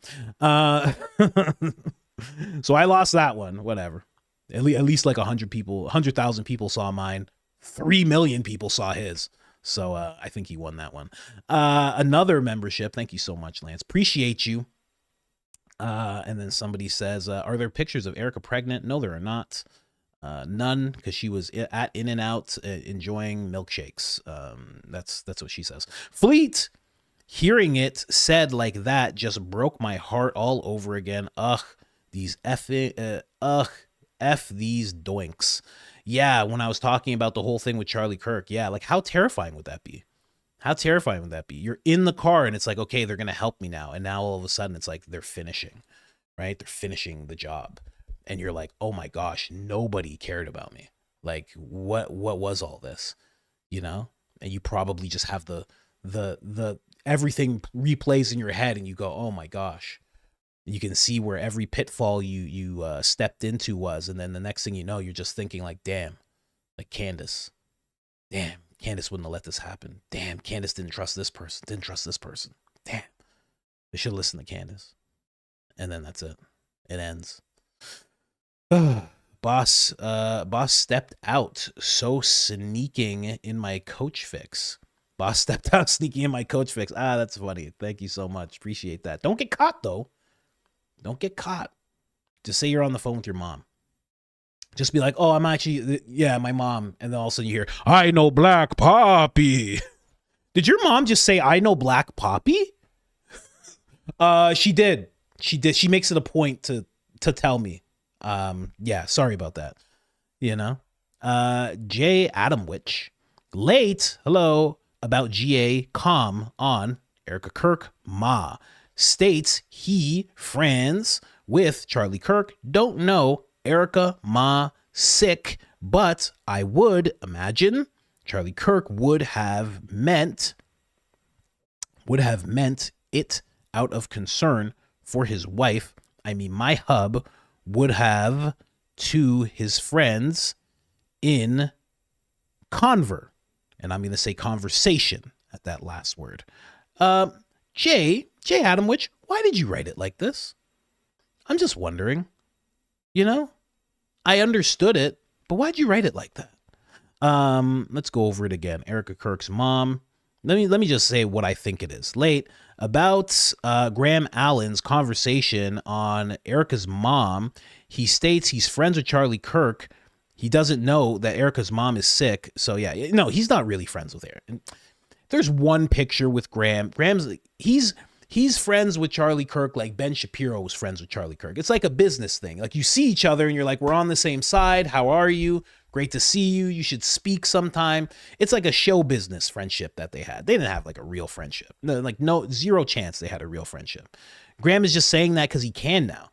so I lost that one, whatever. At least like 100,000 people saw mine. 3 million people saw his. So I think he won that one. Another membership. Thank you so much, Lance. Appreciate you. And then somebody says, are there pictures of Erika pregnant? No, there are not. None, because she was at In-N-Out enjoying milkshakes. That's what she says. Fleet, hearing it said like that just broke my heart all over again. Ugh, these F these doinks. Yeah, when I was talking about the whole thing with Charlie Kirk, yeah, like how terrifying would that be? How terrifying would that be? You're in the car and it's like, okay, they're going to help me now. And now all of a sudden it's like they're finishing, right? They're finishing the job. And you're like, oh my gosh, nobody cared about me. Like, what was all this? You know? And you probably just have the everything replays in your head and you go, oh my gosh. You can see where every pitfall you stepped into was. And then the next thing you know, you're just thinking like, damn, like Candace, damn. Candace wouldn't have let this happen. Damn, Candace didn't trust this person. Didn't trust this person. Damn. They should listen to Candace. And then that's it. It ends. Boss stepped out. So sneaking in my coach fix. Boss stepped out sneaking in my coach fix. Ah, that's funny. Thank you so much. Appreciate that. Don't get caught, though. Don't get caught. Just say you're on the phone with your mom. Just be like, oh, I'm actually, yeah, my mom. And then all of a sudden you hear, I know Black Poppy. Did your mom just say, I know Black Poppy? She did. She did. She makes it a point to tell me. Yeah, sorry about that. You know? J. Adamwich. Late, hello, about GA calm on Erika Kirk Ma. States he friends with Charlie Kirk. Don't know Erika Ma sick, but I would imagine Charlie Kirk would have meant it out of concern for his wife. I mean, my hub would have to his friends in conver. And I'm going to say conversation at that last word. J. Adamwich, why did you write it like this? I'm just wondering. You know, I understood it, but why'd you write it like that? Let's go over it again. Erika Kirk's mom. Let me just say what I think it is. Late about Graham Allen's conversation on Erika's mom. He states he's friends with Charlie Kirk. He doesn't know that Erika's mom is sick. So yeah, no, he's not really friends with Erika. There's one picture with Graham. He's friends with Charlie Kirk like Ben Shapiro was friends with Charlie Kirk. It's like a business thing. Like you see each other and you're like, we're on the same side. How are you? Great to see you. You should speak sometime. It's like a show business friendship that they had. They didn't have like a real friendship. No, zero chance they had a real friendship. Graham is just saying that because he can now.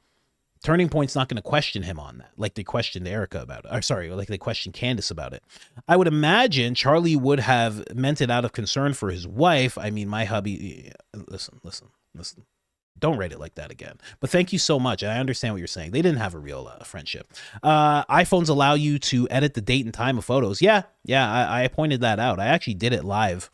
Turning Point's not going to question him on that, like they questioned Erika about it. Or sorry, like they questioned Candace about it. I would imagine Charlie would have meant it out of concern for his wife. I mean, my hubby. Listen. Don't write it like that again. But thank you so much. And I understand what you're saying. They didn't have a real friendship. iPhones allow you to edit the date and time of photos. Yeah, I pointed that out. I actually did it live.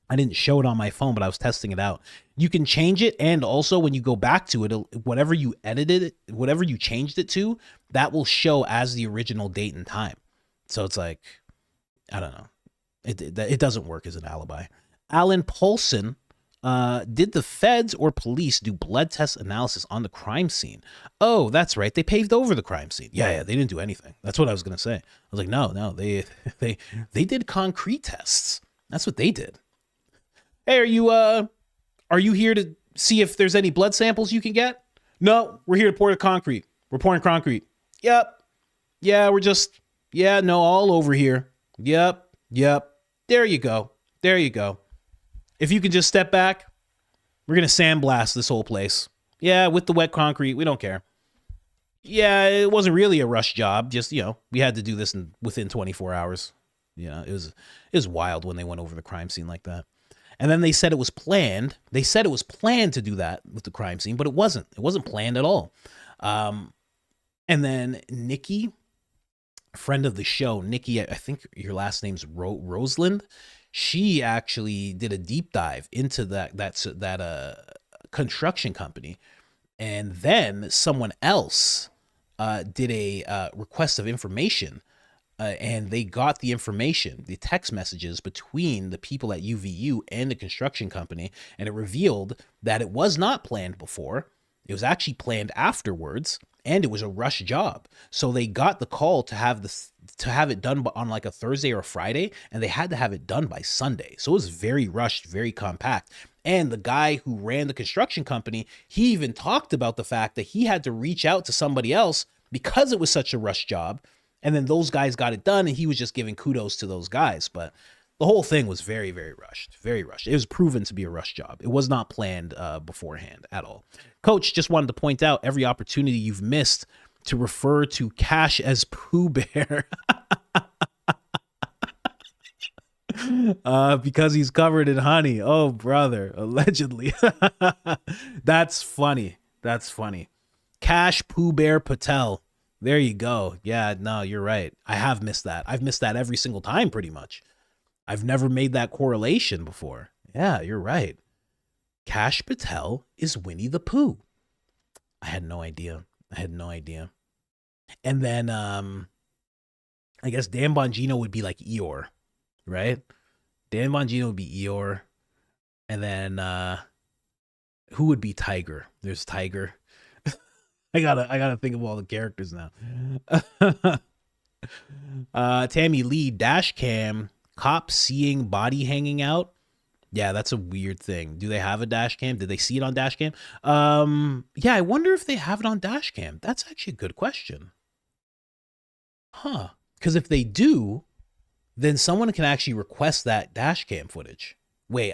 I didn't show it on my phone, but I was testing it out. You can change it, and also when you go back to it, whatever you edited it, whatever you changed it to, that will show as the original date and time. So it's like, I don't know. It doesn't work as an alibi. Alan Paulson, did the feds or police do blood test analysis on the crime scene? Oh, that's right. They paved over the crime scene. Yeah, they didn't do anything. That's what I was going to say. I was like, no, they did concrete tests. That's what they did. Hey, are you here to see if there's any blood samples you can get? No, we're here to pour the concrete. We're pouring concrete. Yep. Yeah, all over here. Yep. There you go. If you can just step back, we're going to sandblast this whole place. Yeah, with the wet concrete. We don't care. Yeah, it wasn't really a rush job. Just, we had to do this within 24 hours. It was wild when they went over the crime scene like that. And then they said it was planned. They said it was planned to do that with the crime scene, but it wasn't. It wasn't planned at all. And then Nikki, friend of the show, Nikki, I think your last name's Roseland. She actually did a deep dive into that construction company. And then someone else did a request of information. And they got the information, the text messages between the people at UVU and the construction company, and it revealed that it was not planned before. It was actually planned afterwards, and it was a rush job. So they got the call to have it done on like a Thursday or a Friday, and they had to have it done by Sunday. So it was very rushed, very compact. And the guy who ran the construction company, he even talked about the fact that he had to reach out to somebody else because it was such a rush job. And then those guys got it done, and he was just giving kudos to those guys. But the whole thing was very, very rushed. Very rushed. It was proven to be a rush job. It was not planned beforehand at all. Coach, just wanted to point out every opportunity you've missed to refer to Cash as Pooh Bear. Because he's covered in honey. Oh, brother. Allegedly. That's funny. Cash Pooh Bear Patel. There you go. Yeah, no, you're right. I have missed that. I've missed that every single time, pretty much. I've never made that correlation before. Yeah, you're right. Cash Patel is Winnie the Pooh. I had no idea. And then, I guess Dan Bongino would be like Eeyore, right? Dan Bongino would be Eeyore. And then who would be Tiger? There's Tiger. I gotta think of all the characters now. Tammy Lee, dash cam, cop seeing body hanging out. Yeah, that's a weird thing. Do they have a dash cam? Did they see it on dash cam? Yeah, I wonder if they have it on dash cam. That's actually a good question. Huh. Because if they do, then someone can actually request that dash cam footage. Wait,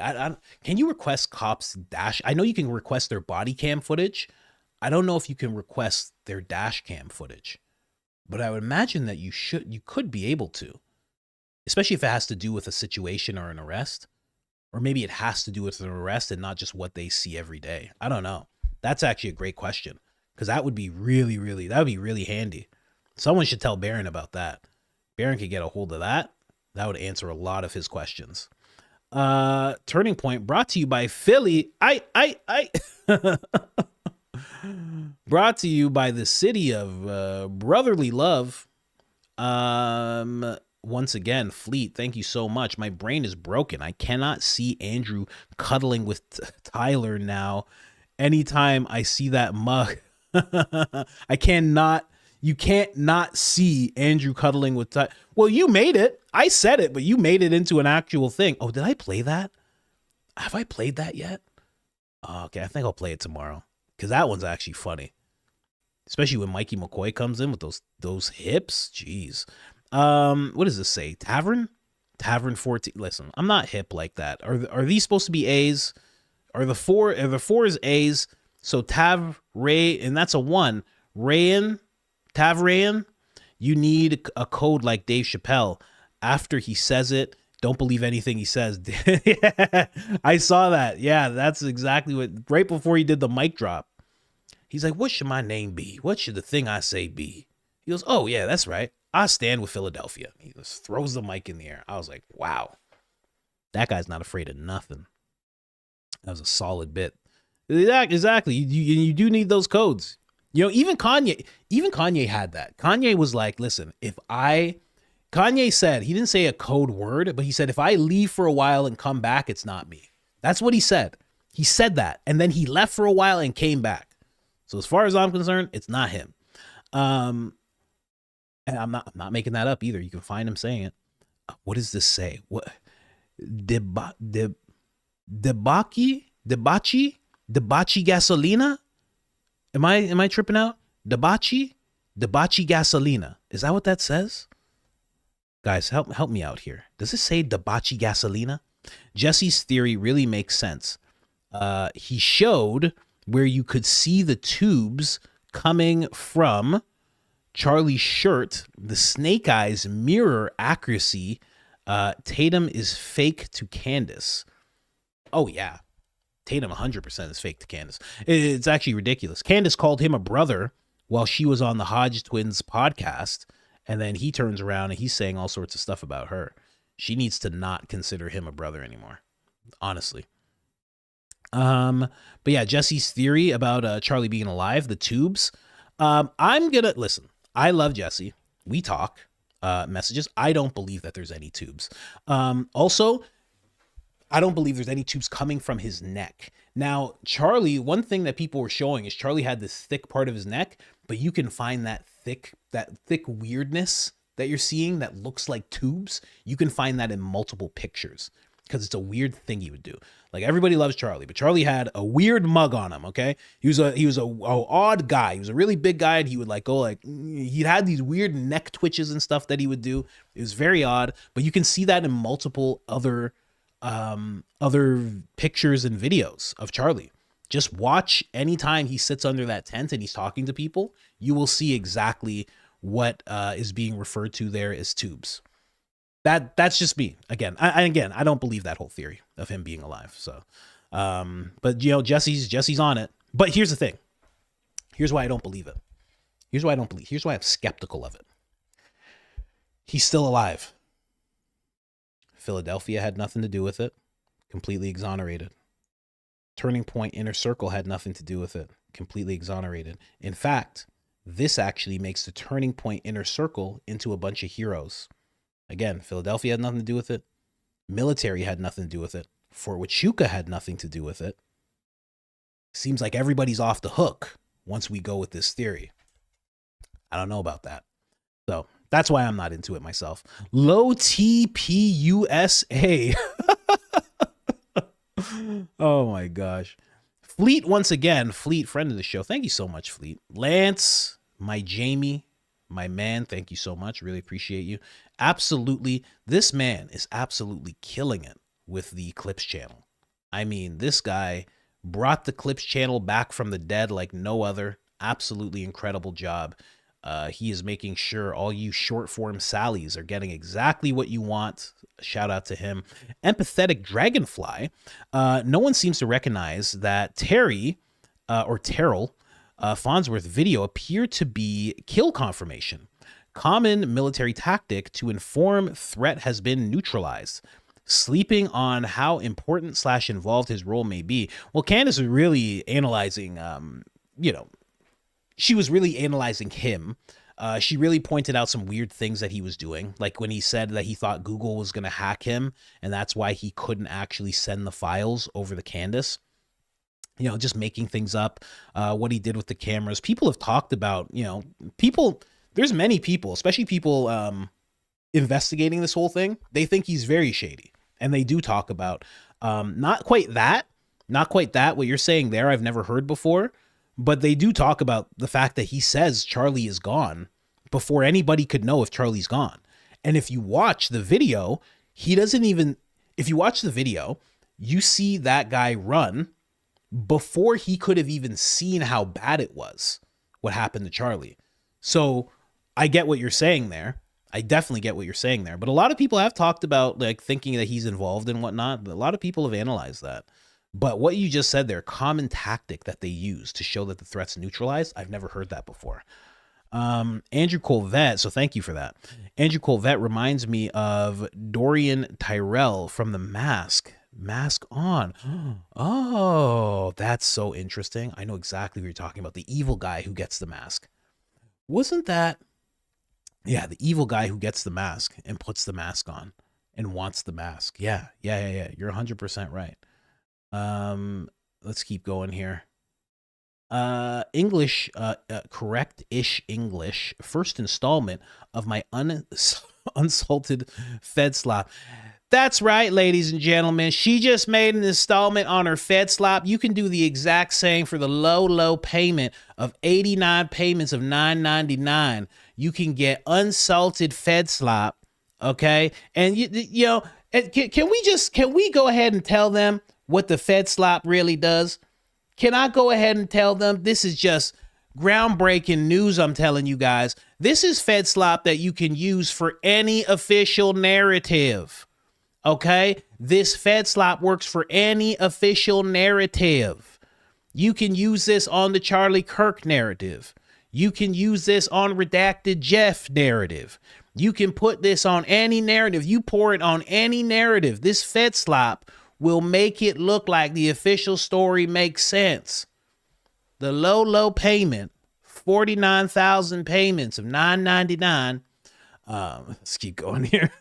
can you request cops dash? I know you can request their body cam footage. I don't know if you can request their dash cam footage, but I would imagine that you could be able to, especially if it has to do with a situation or an arrest, or maybe it has to do with an arrest and not just what they see every day. I don't know. That's actually a great question, because that would be really handy. Someone should tell Barron about that. Barron could get a hold of that. That would answer a lot of his questions. Turning Point brought to you by Philly. Brought to you by the city of brotherly love. Once again, Fleet, thank you so much. My brain is broken. I cannot see Andrew cuddling with Tyler now. Anytime I see that mug, you can't not see Andrew cuddling with Tyler. Well, you made it. I said it, but you made it into an actual thing. Oh, did I play that? Have I played that yet? Oh, okay, I think I'll play it tomorrow, because that one's actually funny. Especially when Mikey McCoy comes in with those hips. Jeez. What does this say? Tavern 14. Listen, I'm not hip like that. Are these supposed to be A's? Are the fours A's? So Tav Ray, and that's a 1. Rayan, Tav Rayan, you need a code like Dave Chappelle. After he says it, don't believe anything he says. Yeah, I saw that. Yeah, that's exactly what, right before he did the mic drop. He's like, what should my name be? What should the thing I say be? He goes, oh, yeah, that's right. I stand with Philadelphia. He just throws the mic in the air. I was like, wow, that guy's not afraid of nothing. That was a solid bit. Exactly. You do need those codes. You know, even Kanye had that. Kanye was like, listen, Kanye said, he didn't say a code word, but he said, if I leave for a while and come back, it's not me. That's what he said. He said that. And then he left for a while and came back. So as far as I'm concerned, it's not him. And I'm not making that up either. You can find him saying it. What does this say? What? Debachi gasolina? Am I tripping out? Debachi gasolina. Is that what that says? Guys, help me out here. Does it say Debachi gasolina? Jesse's theory really makes sense. He showed where you could see the tubes coming from Charlie's shirt. The snake eyes mirror accuracy. Tatum is fake to Candace. Oh, yeah. Tatum 100% is fake to Candace. It's actually ridiculous. Candace called him a brother while she was on the Hodge Twins podcast. And then he turns around and he's saying all sorts of stuff about her. She needs to not consider him a brother anymore, honestly. But yeah, Jesse's theory about Charlie being alive, the tubes. I'm gonna listen. I love Jesse. We talk messages. I don't believe that there's any tubes. Also, I don't believe there's any tubes coming from his neck. Now, Charlie, one thing that people were showing is Charlie had this thick part of his neck, but you can find that thick weirdness that you're seeing that looks like tubes. You can find that in multiple pictures because it's a weird thing he would do. Like, everybody loves Charlie, but Charlie had a weird mug on him. Okay, he was a odd guy. He was a really big guy, and he would like go like he'd had these weird neck twitches and stuff that he would do. It was very odd, but you can see that in multiple other pictures and videos of Charlie. Just watch anytime he sits under that tent and he's talking to people, you will see exactly what is being referred to there as tubes. That's just me. Again, I don't believe that whole theory of him being alive. So, but you know, Jesse's on it. But here's the thing. Here's why I don't believe it. Here's why I'm skeptical of it. He's still alive. Philadelphia had nothing to do with it. Completely exonerated. Turning Point Inner Circle had nothing to do with it. Completely exonerated. In fact, this actually makes the Turning Point Inner Circle into a bunch of heroes. Again, Philadelphia had nothing to do with it. Military had nothing to do with it. Fort Huachuca had nothing to do with it. Seems like everybody's off the hook once we go with this theory. I don't know about that. So that's why I'm not into it myself. Low TPUSA. Oh my gosh. Fleet once again. Fleet, friend of the show. Thank you so much, Fleet. Lance, my Jamie, my man. Thank you so much. Really appreciate you. Absolutely. This man is absolutely killing it with the Clips channel. I mean, this guy brought the Clips channel back from the dead like no other. Absolutely incredible job. He is making sure all you short form Sallys are getting exactly what you want. Shout out to him. Empathetic Dragonfly. No one seems to recognize that Terrell Farnsworth video appeared to be kill confirmation. Common military tactic to inform threat has been neutralized. Sleeping on how important / involved his role may be. Well, Candace was really analyzing, she was really analyzing him. She really pointed out some weird things that he was doing. Like when he said that he thought Google was going to hack him, and that's why he couldn't actually send the files over to Candace. Just making things up, what he did with the cameras. People have talked about, there's many people, especially people investigating this whole thing. They think he's very shady. And they do talk about not quite that, what you're saying there, I've never heard before. But they do talk about the fact that he says Charlie is gone before anybody could know if Charlie's gone. And if you watch the video, if you watch the video, you see that guy run before he could have even seen how bad it was, what happened to Charlie. So I get what you're saying there. I definitely get what you're saying there. But a lot of people have talked about like thinking that he's involved and whatnot. A lot of people have analyzed that. But what you just said there, common tactic that they use to show that the threat's neutralized, I've never heard that before. Andrew Colvette, so thank you for that. Andrew Colvette reminds me of Dorian Tyrell from The Mask. Mask On. Oh, that's so interesting. I know exactly what you're talking about. The evil guy who gets the mask. Wasn't that... Yeah, the evil guy who gets the mask and puts the mask on and wants the mask. Yeah. You're 100% right. Let's keep going here. English, correct-ish English, first installment of my unsalted Fed slop. That's right, ladies and gentlemen. She just made an installment on her Fed slop. You can do the exact same for the low payment of 89 payments of $9.99. You can get unsalted Fed slop, okay? And can we go ahead and tell them what the Fed slop really does? Can I go ahead and tell them? This is just groundbreaking news, I'm telling you guys. This is Fed slop that you can use for any official narrative. Okay? This Fed slop works for any official narrative. You can use this on the Charlie Kirk narrative. You can use this on Redacted Jeff narrative. You can put this on any narrative. You pour it on any narrative. This Fed slop will make it look like the official story makes sense. The low payment, 49,000 payments of $9.99. Let's keep going here.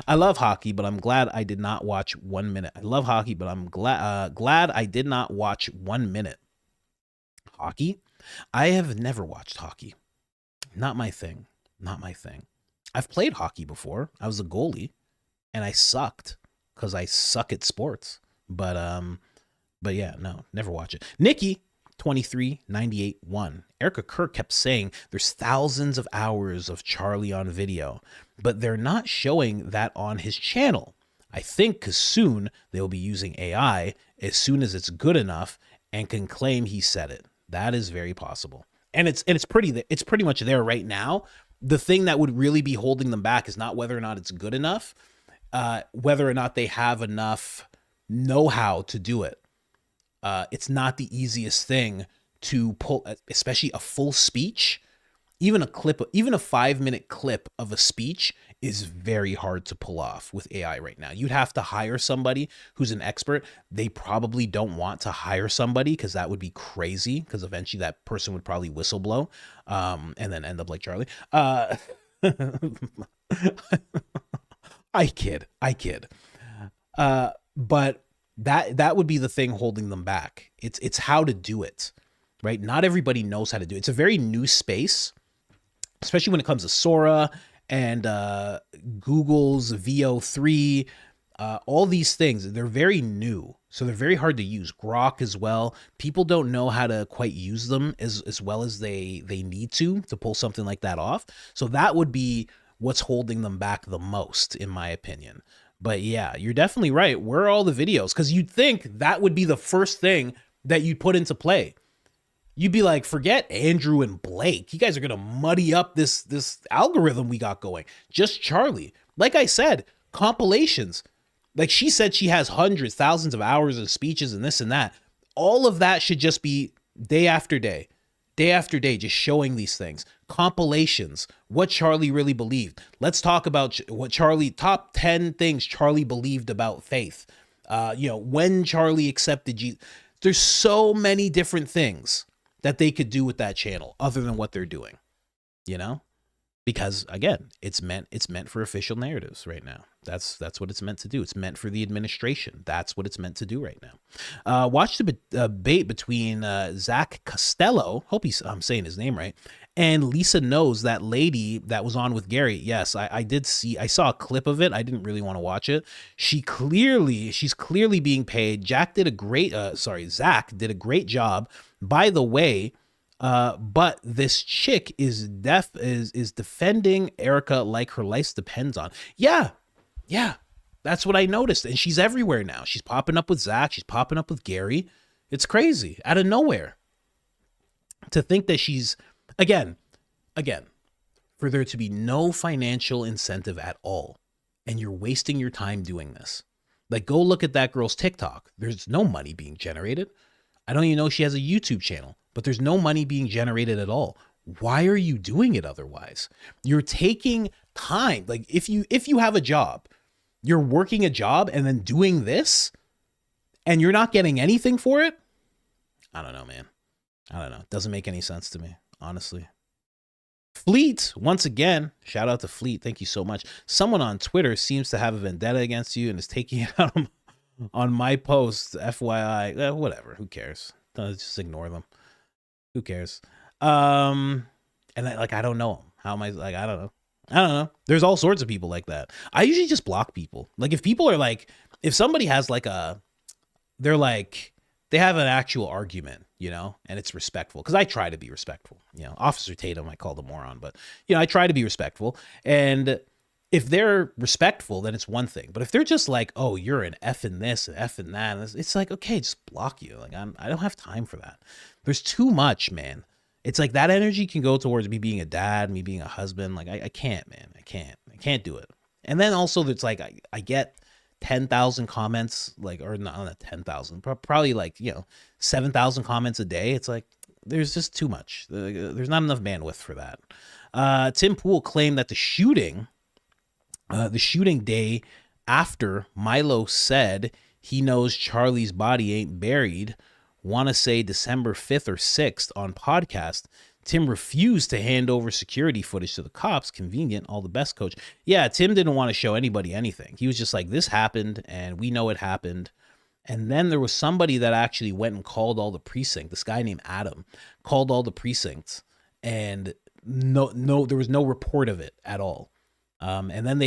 I love hockey, but I'm glad I did not watch 1 minute. I love hockey, but I'm glad I did not watch 1 minute. Hockey? I have never watched hockey. Not my thing. I've played hockey before. I was a goalie, and I sucked because I suck at sports. But yeah, no, never watch it. Nikki, 2398-1. Erika Kirk kept saying there's thousands of hours of Charlie on video, but they're not showing that on his channel. I think because soon they'll be using AI as soon as it's good enough and can claim he said it. That is very possible. And it's pretty much there right now. The thing that would really be holding them back is not whether or not it's good enough, whether or not they have enough know-how to do it. It's not the easiest thing to pull, especially a full speech. Even a 5-minute clip of a speech is very hard to pull off with AI right now. You'd have to hire somebody who's an expert. They probably don't want to hire somebody because that would be crazy, because eventually that person would probably whistleblow and then end up like Charlie. I kid. But that would be the thing holding them back. It's how to do it, right? Not everybody knows how to do it. It's a very new space, especially when it comes to Sora and Google's VO3, all these things. They're very new, so they're very hard to use. Grok as well. People don't know how to quite use them as well as they need to pull something like that off. So that would be what's holding them back the most, in my opinion. But yeah, you're definitely right. Where are all the videos? Because you'd think that would be the first thing that you'd put into play. You'd be like, forget Andrew and Blake. You guys are going to muddy up this algorithm we got going. Just Charlie. Like I said, compilations. Like she said, she has hundreds, thousands of hours of speeches and this and that. All of that should just be day after day, just showing these things. Compilations, what Charlie really believed. Let's talk about what Charlie, top 10 things Charlie believed about faith. When Charlie accepted Jesus. There's so many different things that they could do with that channel other than what they're doing, because again, it's meant for official narratives right now. That's what it's meant to do. It's meant for the administration. That's what it's meant to do right now. Watch the debate between Zach Costello, hope I'm saying his name right, and Lisa Knows, that lady that was on with Gary. Yes, I saw a clip of it. I didn't really want to watch it. She's clearly being paid. Zach did a great job. By the way, but this chick is defending Erika like her life depends on. Yeah, that's what I noticed. And she's everywhere now. She's popping up with Zach. She's popping up with Gary. It's crazy. Out of nowhere. To think that she's, again, for there to be no financial incentive at all, and you're wasting your time doing this. Like, go look at that girl's TikTok. There's no money being generated. I don't even know she has a YouTube channel, but there's no money being generated at all. Why are you doing it otherwise? You're taking time. Like, if you have a job, you're working a job and then doing this, and you're not getting anything for it. I don't know, man. I don't know. It doesn't make any sense to me, honestly. Fleet, once again, shout out to Fleet. Thank you so much. Someone on Twitter seems to have a vendetta against you and is taking it out on my post. FYI, whatever. Who cares? Just ignore them. Who cares? And I don't know them. How am I like? I don't know. There's all sorts of people like that. I usually just block people. Like, if people are like, if somebody has like they have an actual argument, and it's respectful, because I try to be respectful. Officer Tatum, I called a moron, but I try to be respectful. And if they're respectful, then it's one thing. But if they're just like, oh, you're an F in this and F in that, it's like, okay, just block you. Like, I don't have time for that. There's too much, man. It's like that energy can go towards me being a dad, me being a husband. Like, I can't, man. I can't do it. And then also it's like, I get 10,000 comments, like, or not 10,000, probably like, 7,000 comments a day. It's like, there's just too much. There's not enough bandwidth for that. Tim Pool claimed that the shooting day after Milo said he knows Charlie's body ain't buried, want to say December 5th or 6th on podcast, Tim refused to hand over security footage to the cops. Convenient. All the best, coach. Yeah, Tim didn't want to show anybody anything. He was just like, this happened and we know it happened. And then there was somebody that actually went and called all the precincts. This guy named Adam called all the precincts, and no, there was no report of it at all. And then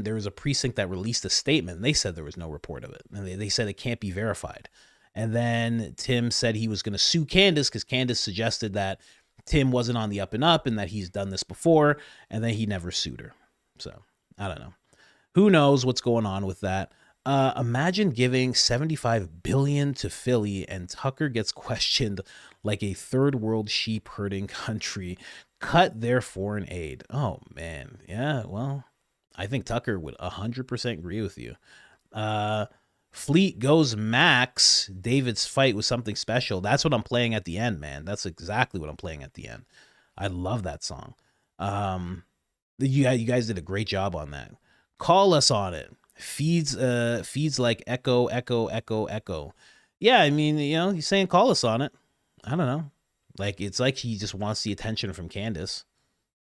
there was a precinct that released a statement, and they said there was no report of it. And they said it can't be verified. And then Tim said he was going to sue Candace because Candace suggested that Tim wasn't on the up and up and that he's done this before, and then he never sued her. So I don't know. Who knows what's going on with that? Imagine giving $75 billion to Philly and Tucker gets questioned like a third world sheep herding country. Cut their foreign aid. Oh man. Yeah. Well, I think Tucker would 100% agree with you. Fleet goes Max. David's fight was something special. That's what I'm playing at the end, man. That's exactly what I'm playing at the end. I love that song. You guys did a great job on that. Call us on it. Feeds like echo, echo, echo, echo. Yeah, I mean, he's saying call us on it. I don't know. Like, it's like he just wants the attention from Candace.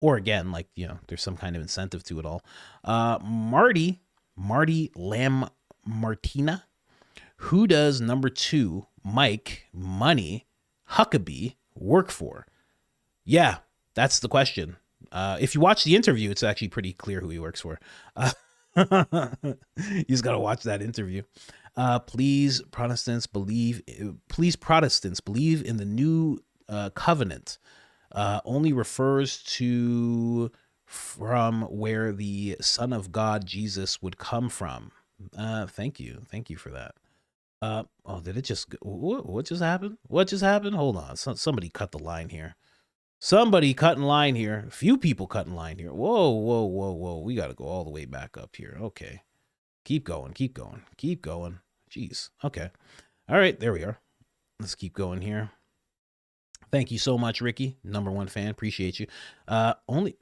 Or again, like, there's some kind of incentive to it all. Marty Marty Lam Martina. Who does number 2, Mike Money Huckabee, work for? Yeah, that's the question. If you watch the interview, it's actually pretty clear who he works for. You just got to watch that interview. Please, Protestants believe in the new covenant. Only refers to from where the Son of God, Jesus, would come from. Thank you for that. Oh, did it just? What just happened? What just happened? Hold on, somebody cut the line here. Somebody cutting line here. A few people cutting line here. Whoa. We got to go all the way back up here. Okay. Keep going. Jeez. Okay. All right. There we are. Let's keep going here. Thank you so much, Ricky. #1 fan. Appreciate you. Only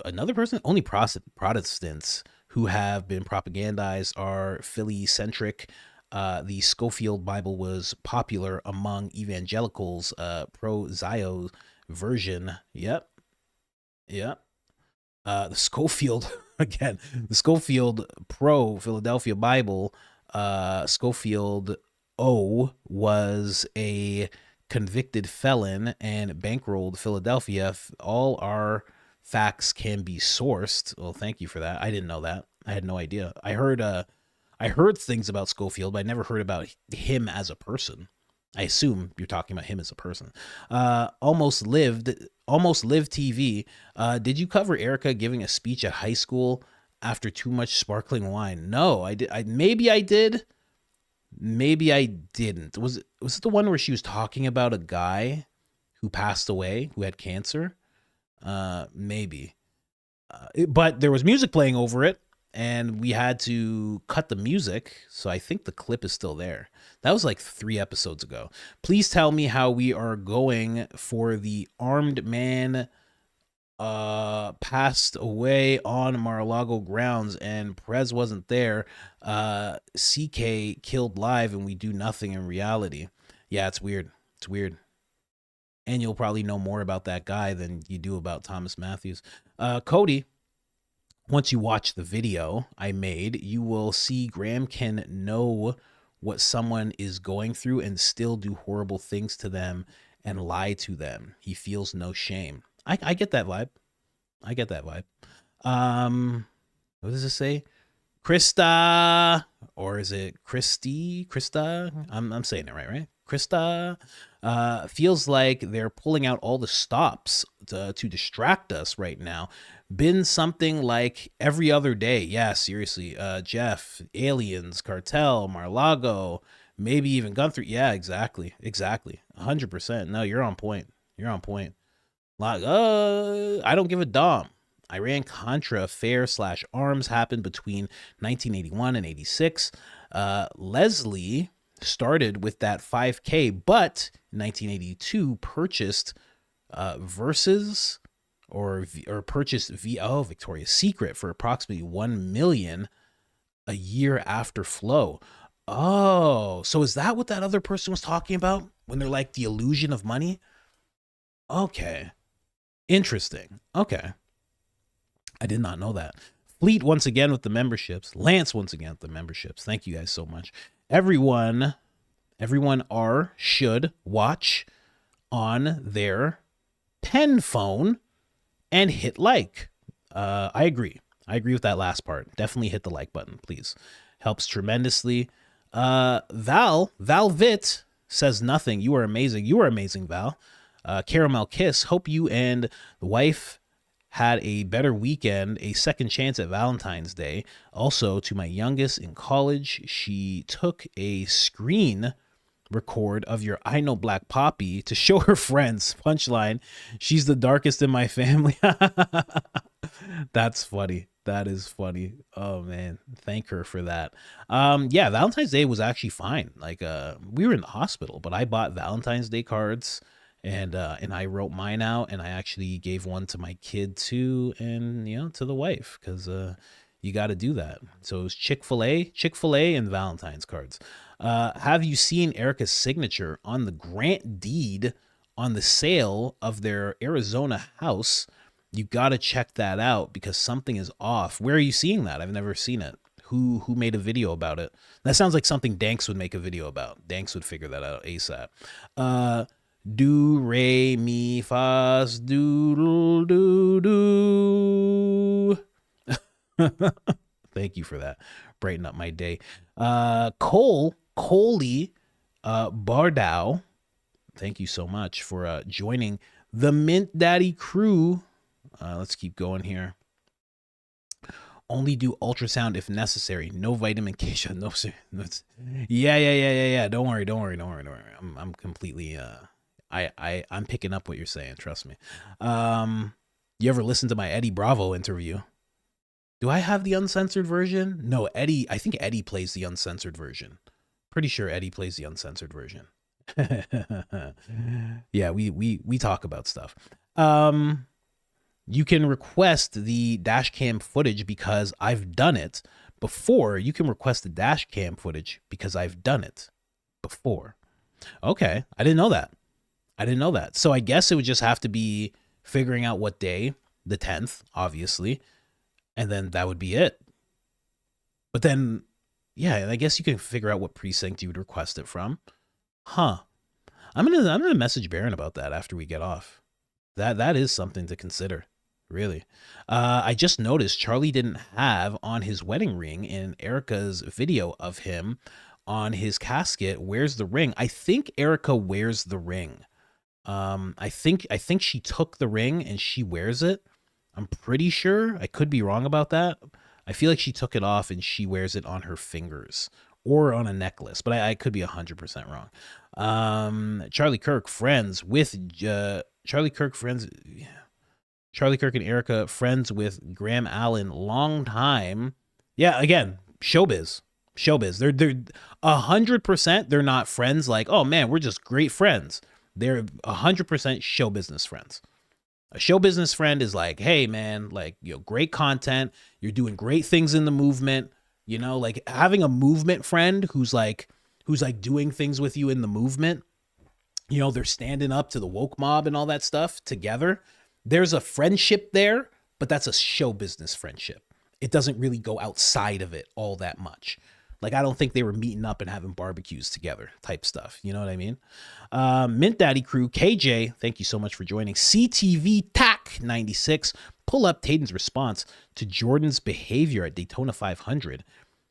Protestants who have been propagandized are Philly-centric. The Schofield Bible was popular among evangelicals, pro-Zio version. Yep. The Schofield, again, the Schofield pro-Philadelphia Bible, Schofield O was a convicted felon and bankrolled Philadelphia. All our facts can be sourced. Well, thank you for that. I didn't know that. I had no idea. I heard things about Schofield, but I never heard about him as a person. I assume you're talking about him as a person. Almost lived TV. Did you cover Erika giving a speech at high school after too much sparkling wine? No, I did. Maybe I did. Maybe I didn't. Was it the one where she was talking about a guy who passed away, who had cancer? Maybe. But there was music playing over it, and we had to cut the music, so I think the clip is still there. That was like 3 episodes ago. Please tell me how we are going for the armed man passed away on Mar-a-Lago grounds and Perez wasn't there. CK killed live and we do nothing in reality. Yeah, it's weird. And you'll probably know more about that guy than you do about Thomas Matthews. Cody, once you watch the video I made, you will see Graham can know what someone is going through and still do horrible things to them and lie to them. He feels no shame. I get that vibe. What does it say? Krista, or is it Christy? Krista? I'm saying it right? Krista feels like they're pulling out all the stops to distract us right now. Been something like every other day. Yeah, seriously. Jeff, aliens, Cartel, Mar-a-Lago, maybe even Gunther. Yeah, exactly. 100%. No, you're on point. Like, I don't give a damn. Iran-Contra affair/arms happened between 1981 and 86. Leslie started with that 5K, but in 1982 purchased purchased Victoria's Secret for approximately $1 million a year after Flow. Oh, so is that what that other person was talking about when they're like the illusion of money? Okay. Interesting. Okay. I did not know that. Fleet once again with the memberships. Lance once again with the memberships. Thank you guys so much. Everyone should watch on their pen phone and hit like. I agree with that last part. Definitely hit the like button, please. Helps tremendously. Val Vitt says nothing. You are amazing. You are amazing, Val. Caramel Kiss. Hope you and the wife had a better weekend, a second chance at Valentine's Day. Also, to my youngest in college, she took a screen record of your I Know Black Poppy to show her friends. Punchline, she's the darkest in my family. That's funny. That is funny. Oh man, thank her for that. Yeah, Valentine's Day was actually fine. Like we were in the hospital, but I bought Valentine's Day cards and I wrote mine out, and I actually gave one to my kid too, and to the wife, because you got to do that. So it was Chick-fil-A and Valentine's cards. Have you seen Erika's signature on the grant deed on the sale of their Arizona house? You got to check that out because something is off. Where are you seeing that? I've never seen it. Who made a video about it? That sounds like something Danks would make a video about. Danks would figure that out ASAP. Do, re, mi, fas, doodle, doo, doo. Thank you for that. Brighten up my day. Coley, Bardow. Thank you so much for joining the Mint Daddy crew. Let's keep going here. Only do ultrasound if necessary. No vitamin Keisha. No, yeah. Don't worry. I'm completely I'm picking up what you're saying. Trust me. You ever listen to my Eddie Bravo interview? Do I have the uncensored version? No, Eddie. I think Eddie plays the uncensored version. Pretty sure Eddie plays the uncensored version. Yeah, we talk about stuff. You can request the dash cam footage because I've done it before. You can request the dash cam footage because I've done it before. Okay, I didn't know that. So I guess it would just have to be figuring out what day, the 10th, obviously, and then that would be it. But then, yeah, I guess you can figure out what precinct you would request it from. Huh. I'm gonna message Baron about that after we get off. That is something to consider. Really. I just noticed Charlie didn't have on his wedding ring in Erika's video of him on his casket. Where's the ring? I think Erika wears the ring. I think she took the ring and she wears it. I'm pretty sure. I could be wrong about that. I feel like she took it off and she wears it on her fingers or on a necklace, but I could be 100% wrong. Charlie Kirk friends with Charlie Kirk and Erika friends with Graham Allen long time. Yeah, again, showbiz. They're 100%. They're not friends like, oh man, we're just great friends. They're 100% show business friends. A show business friend is like, hey man, like, you know, great content. You're doing great things in the movement. You know, like having a movement friend who's like doing things with you in the movement. You know, they're standing up to the woke mob and all that stuff together. There's a friendship there, but that's a show business friendship. It doesn't really go outside of it all that much. Like, I don't think they were meeting up and having barbecues together type stuff. You know what I mean? Mint Daddy crew, KJ, thank you so much for joining. CTV TAC 96, pull up Tatum's response to Jordan's behavior at Daytona 500.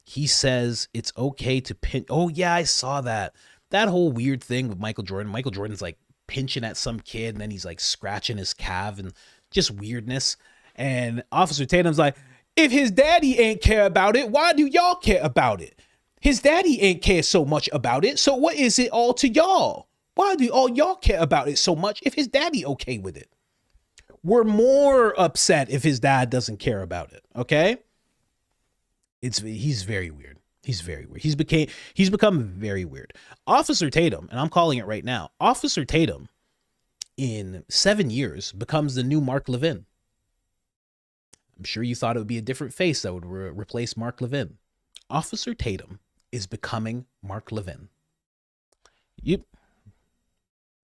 He says it's okay to pin. Oh, yeah, I saw that. That whole weird thing with Michael Jordan. Michael Jordan's like pinching at some kid and then he's like scratching his calf and just weirdness. And Officer Tatum's like, if his daddy ain't care about it, why do y'all care about it? His daddy ain't care so much about it, so what is it all to y'all? Why do all y'all care about it so much if his daddy okay with it? We're more upset if his dad doesn't care about it, okay? He's very weird. He's very weird. He's become very weird. Officer Tatum, and I'm calling it right now, Officer Tatum in 7 years becomes the new Mark Levin. I'm sure you thought it would be a different face that would replace Mark Levin. Officer Tatum is becoming Mark Levin. Yep.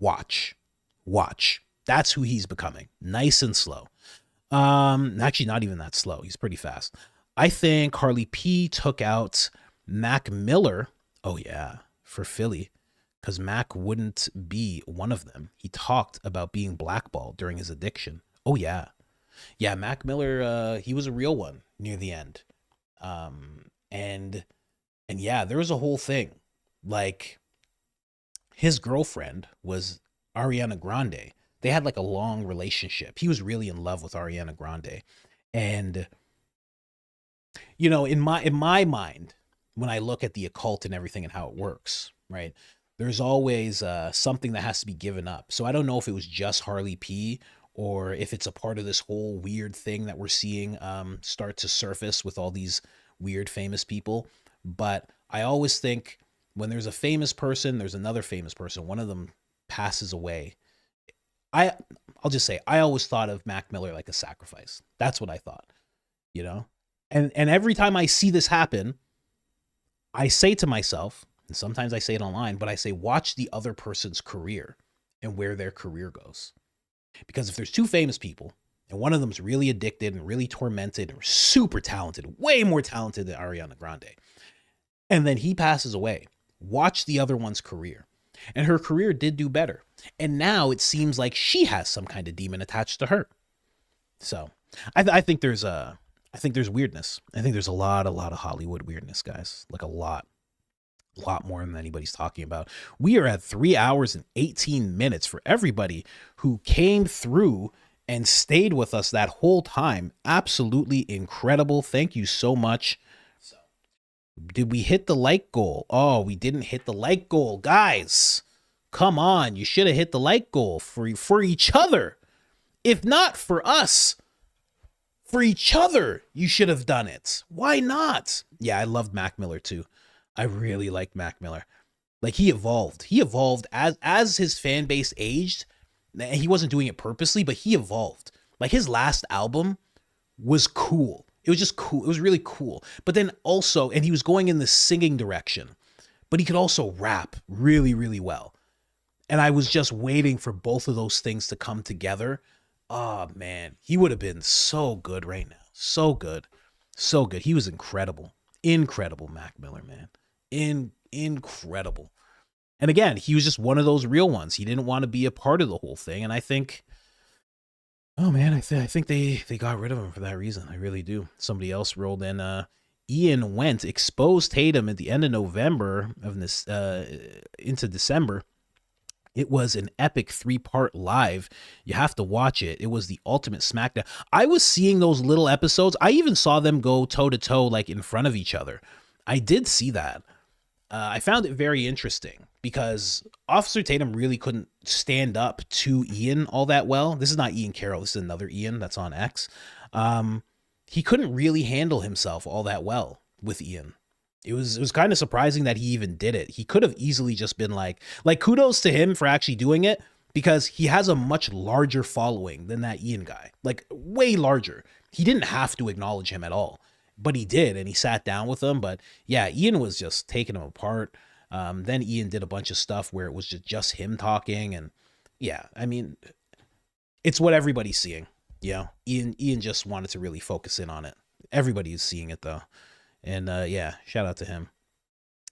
Watch. That's who he's becoming. Nice and slow. Actually, not even that slow. He's pretty fast. I think Harley P took out Mac Miller. Oh, yeah, for Philly. Because Mac wouldn't be one of them. He talked about being blackballed during his addiction. Oh, yeah. Yeah, Mac Miller, he was a real one near the end. And yeah, there was a whole thing. Like, his girlfriend was Ariana Grande. They had like a long relationship. He was really in love with Ariana Grande. And, you know, in my mind, when I look at the occult and everything and how it works, right, there's always something that has to be given up. So I don't know if it was just Harley P or if it's a part of this whole weird thing that we're seeing start to surface with all these weird famous people. But I always think when there's a famous person, there's another famous person. One of them passes away. I'll just say, I always thought of Mac Miller like a sacrifice. That's what I thought, you know? And every time I see this happen, I say to myself, and sometimes I say it online, but I say, watch the other person's career and where their career goes. Because if there's two famous people And one of them's really addicted and really tormented and super talented, way more talented than Ariana Grande. And then he passes away. Watch the other one's career. And her career did do better. And now it seems like she has some kind of demon attached to her. So I think there's weirdness. I think there's a lot of Hollywood weirdness, guys. Like a lot more than anybody's talking about. We are at 3 hours and 18 minutes for everybody who came through and stayed with us that whole time. Absolutely incredible. Thank you so much. Did we hit the like goal? Oh, we didn't hit the like goal. Guys, come on. You should have hit the like goal for each other. If not for us, for each other, you should have done it. Why not? Yeah, I loved Mac Miller too. I really liked Mac Miller. Like, he evolved. He evolved as his fan base aged. He wasn't doing it purposely, but he evolved. Like, his last album was cool. It was just cool. It was really cool. But then also, and he was going in the singing direction, but he could also rap really, really well. And I was just waiting for both of those things to come together. Oh, man, he would have been so good right now. So good. So good. He was incredible. Incredible, Mac Miller, man. Incredible. And again, he was just one of those real ones. He didn't want to be a part of the whole thing. And I think, oh man, I think they got rid of him for that reason. I really do. Somebody else rolled in. Ian Went exposed Tatum at the end of November of this into December. It was an epic 3-part live. You have to watch it. It was the ultimate smackdown. I was seeing those little episodes. I even saw them go toe to toe, like in front of each other. I did see that. I found it very interesting because Officer Tatum really couldn't stand up to Ian all that well. This is not Ian Carroll. This is another Ian that's on X. He couldn't really handle himself all that well with Ian. It was kind of surprising that he even did it. He could have easily just been like kudos to him for actually doing it, because he has a much larger following than that Ian guy, like way larger. He didn't have to acknowledge him at all, but he did, and he sat down with him. But yeah, Ian was just taking him apart. Then Ian did a bunch of stuff where it was just him talking, and yeah, I mean, it's what everybody's seeing. Yeah, Ian just wanted to really focus in on it. Everybody is seeing it though. And yeah, shout out to him.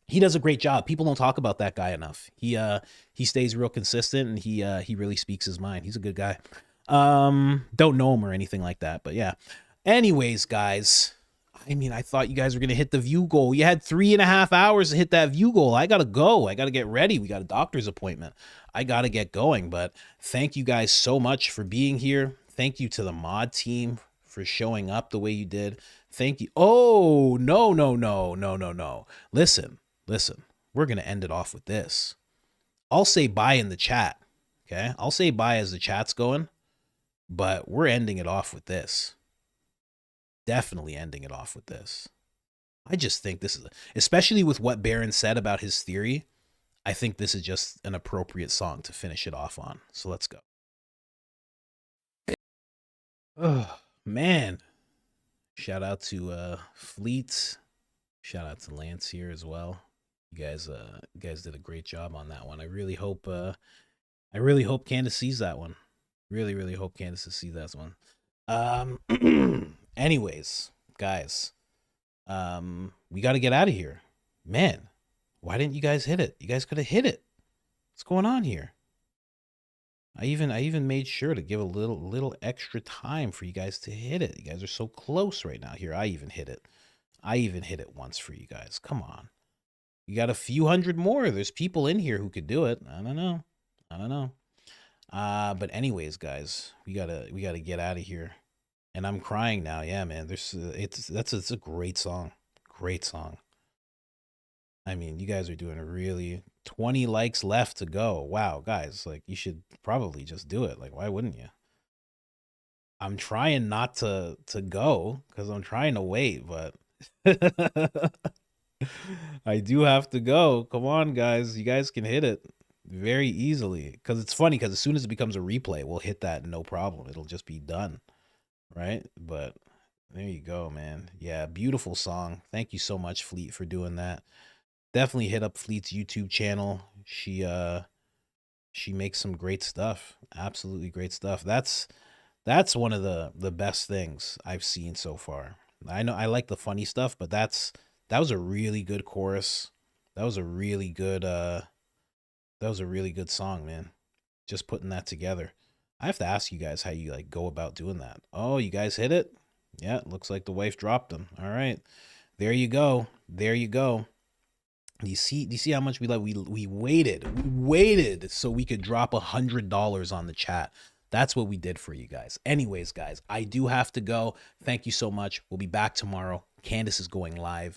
He does a great job. People don't talk about that guy enough. He stays real consistent, and he really speaks his mind. He's a good guy. Don't know him or anything like that, but yeah. Anyways, guys, I mean, I thought you guys were gonna hit the view goal. You had 3.5 hours to hit that view goal. I gotta go. I gotta get ready. We got a doctor's appointment. I gotta get going. But thank you guys so much for being here. Thank you to the mod team for showing up the way you did. Thank you. Oh, no. Listen. We're going to end it off with this. I'll say bye in the chat. Okay. I'll say bye as the chat's going, but we're ending it off with this. Definitely ending it off with this. I just think this is, especially with what Baron said about his theory, I think this is just an appropriate song to finish it off on. So let's go. Oh, man. Shout out to Fleet. Shout out to Lance here as well. You guys did a great job on that one. I really hope Candace sees that one. Really hope Candace sees that one. Anyways, guys, we got to get out of here. Man, why didn't you guys hit it? You guys could have hit it. What's going on here? I even made sure to give a little extra time for you guys to hit it. You guys are so close right now. Here, I even hit it. I even hit it once for you guys. Come on. You got a few hundred more. There's people in here who could do it. I don't know. But anyways, guys, we gotta get out of here. And I'm crying now. Yeah, man. It's a great song. Great song. I mean, you guys are doing really 20 likes left to go. Wow, guys, like, you should probably just do it. Like, why wouldn't you? I'm trying not to go because I'm trying to wait, but I do have to go. Come on, guys. You guys can hit it very easily, because it's funny, because as soon as it becomes a replay, we'll hit that no problem. It'll just be done, right? But there you go, man. Yeah, beautiful song. Thank you so much, Fleet, for doing that. Definitely hit up Fleet's YouTube channel. She makes some great stuff. Absolutely great stuff. That's That's one of the best things I've seen so far. I know I like the funny stuff, but that was a really good chorus. That was a really good song, man. Just putting that together. I have to ask you guys how you like go about doing that. Oh, you guys hit it? Yeah, it looks like the wife dropped them. All right. There you go. There you go. Do you see how much we waited so we could drop $100 on the chat. That's what we did for you guys. Anyways, guys, I do have to go. Thank you so much. We'll be back tomorrow. Candace is going live.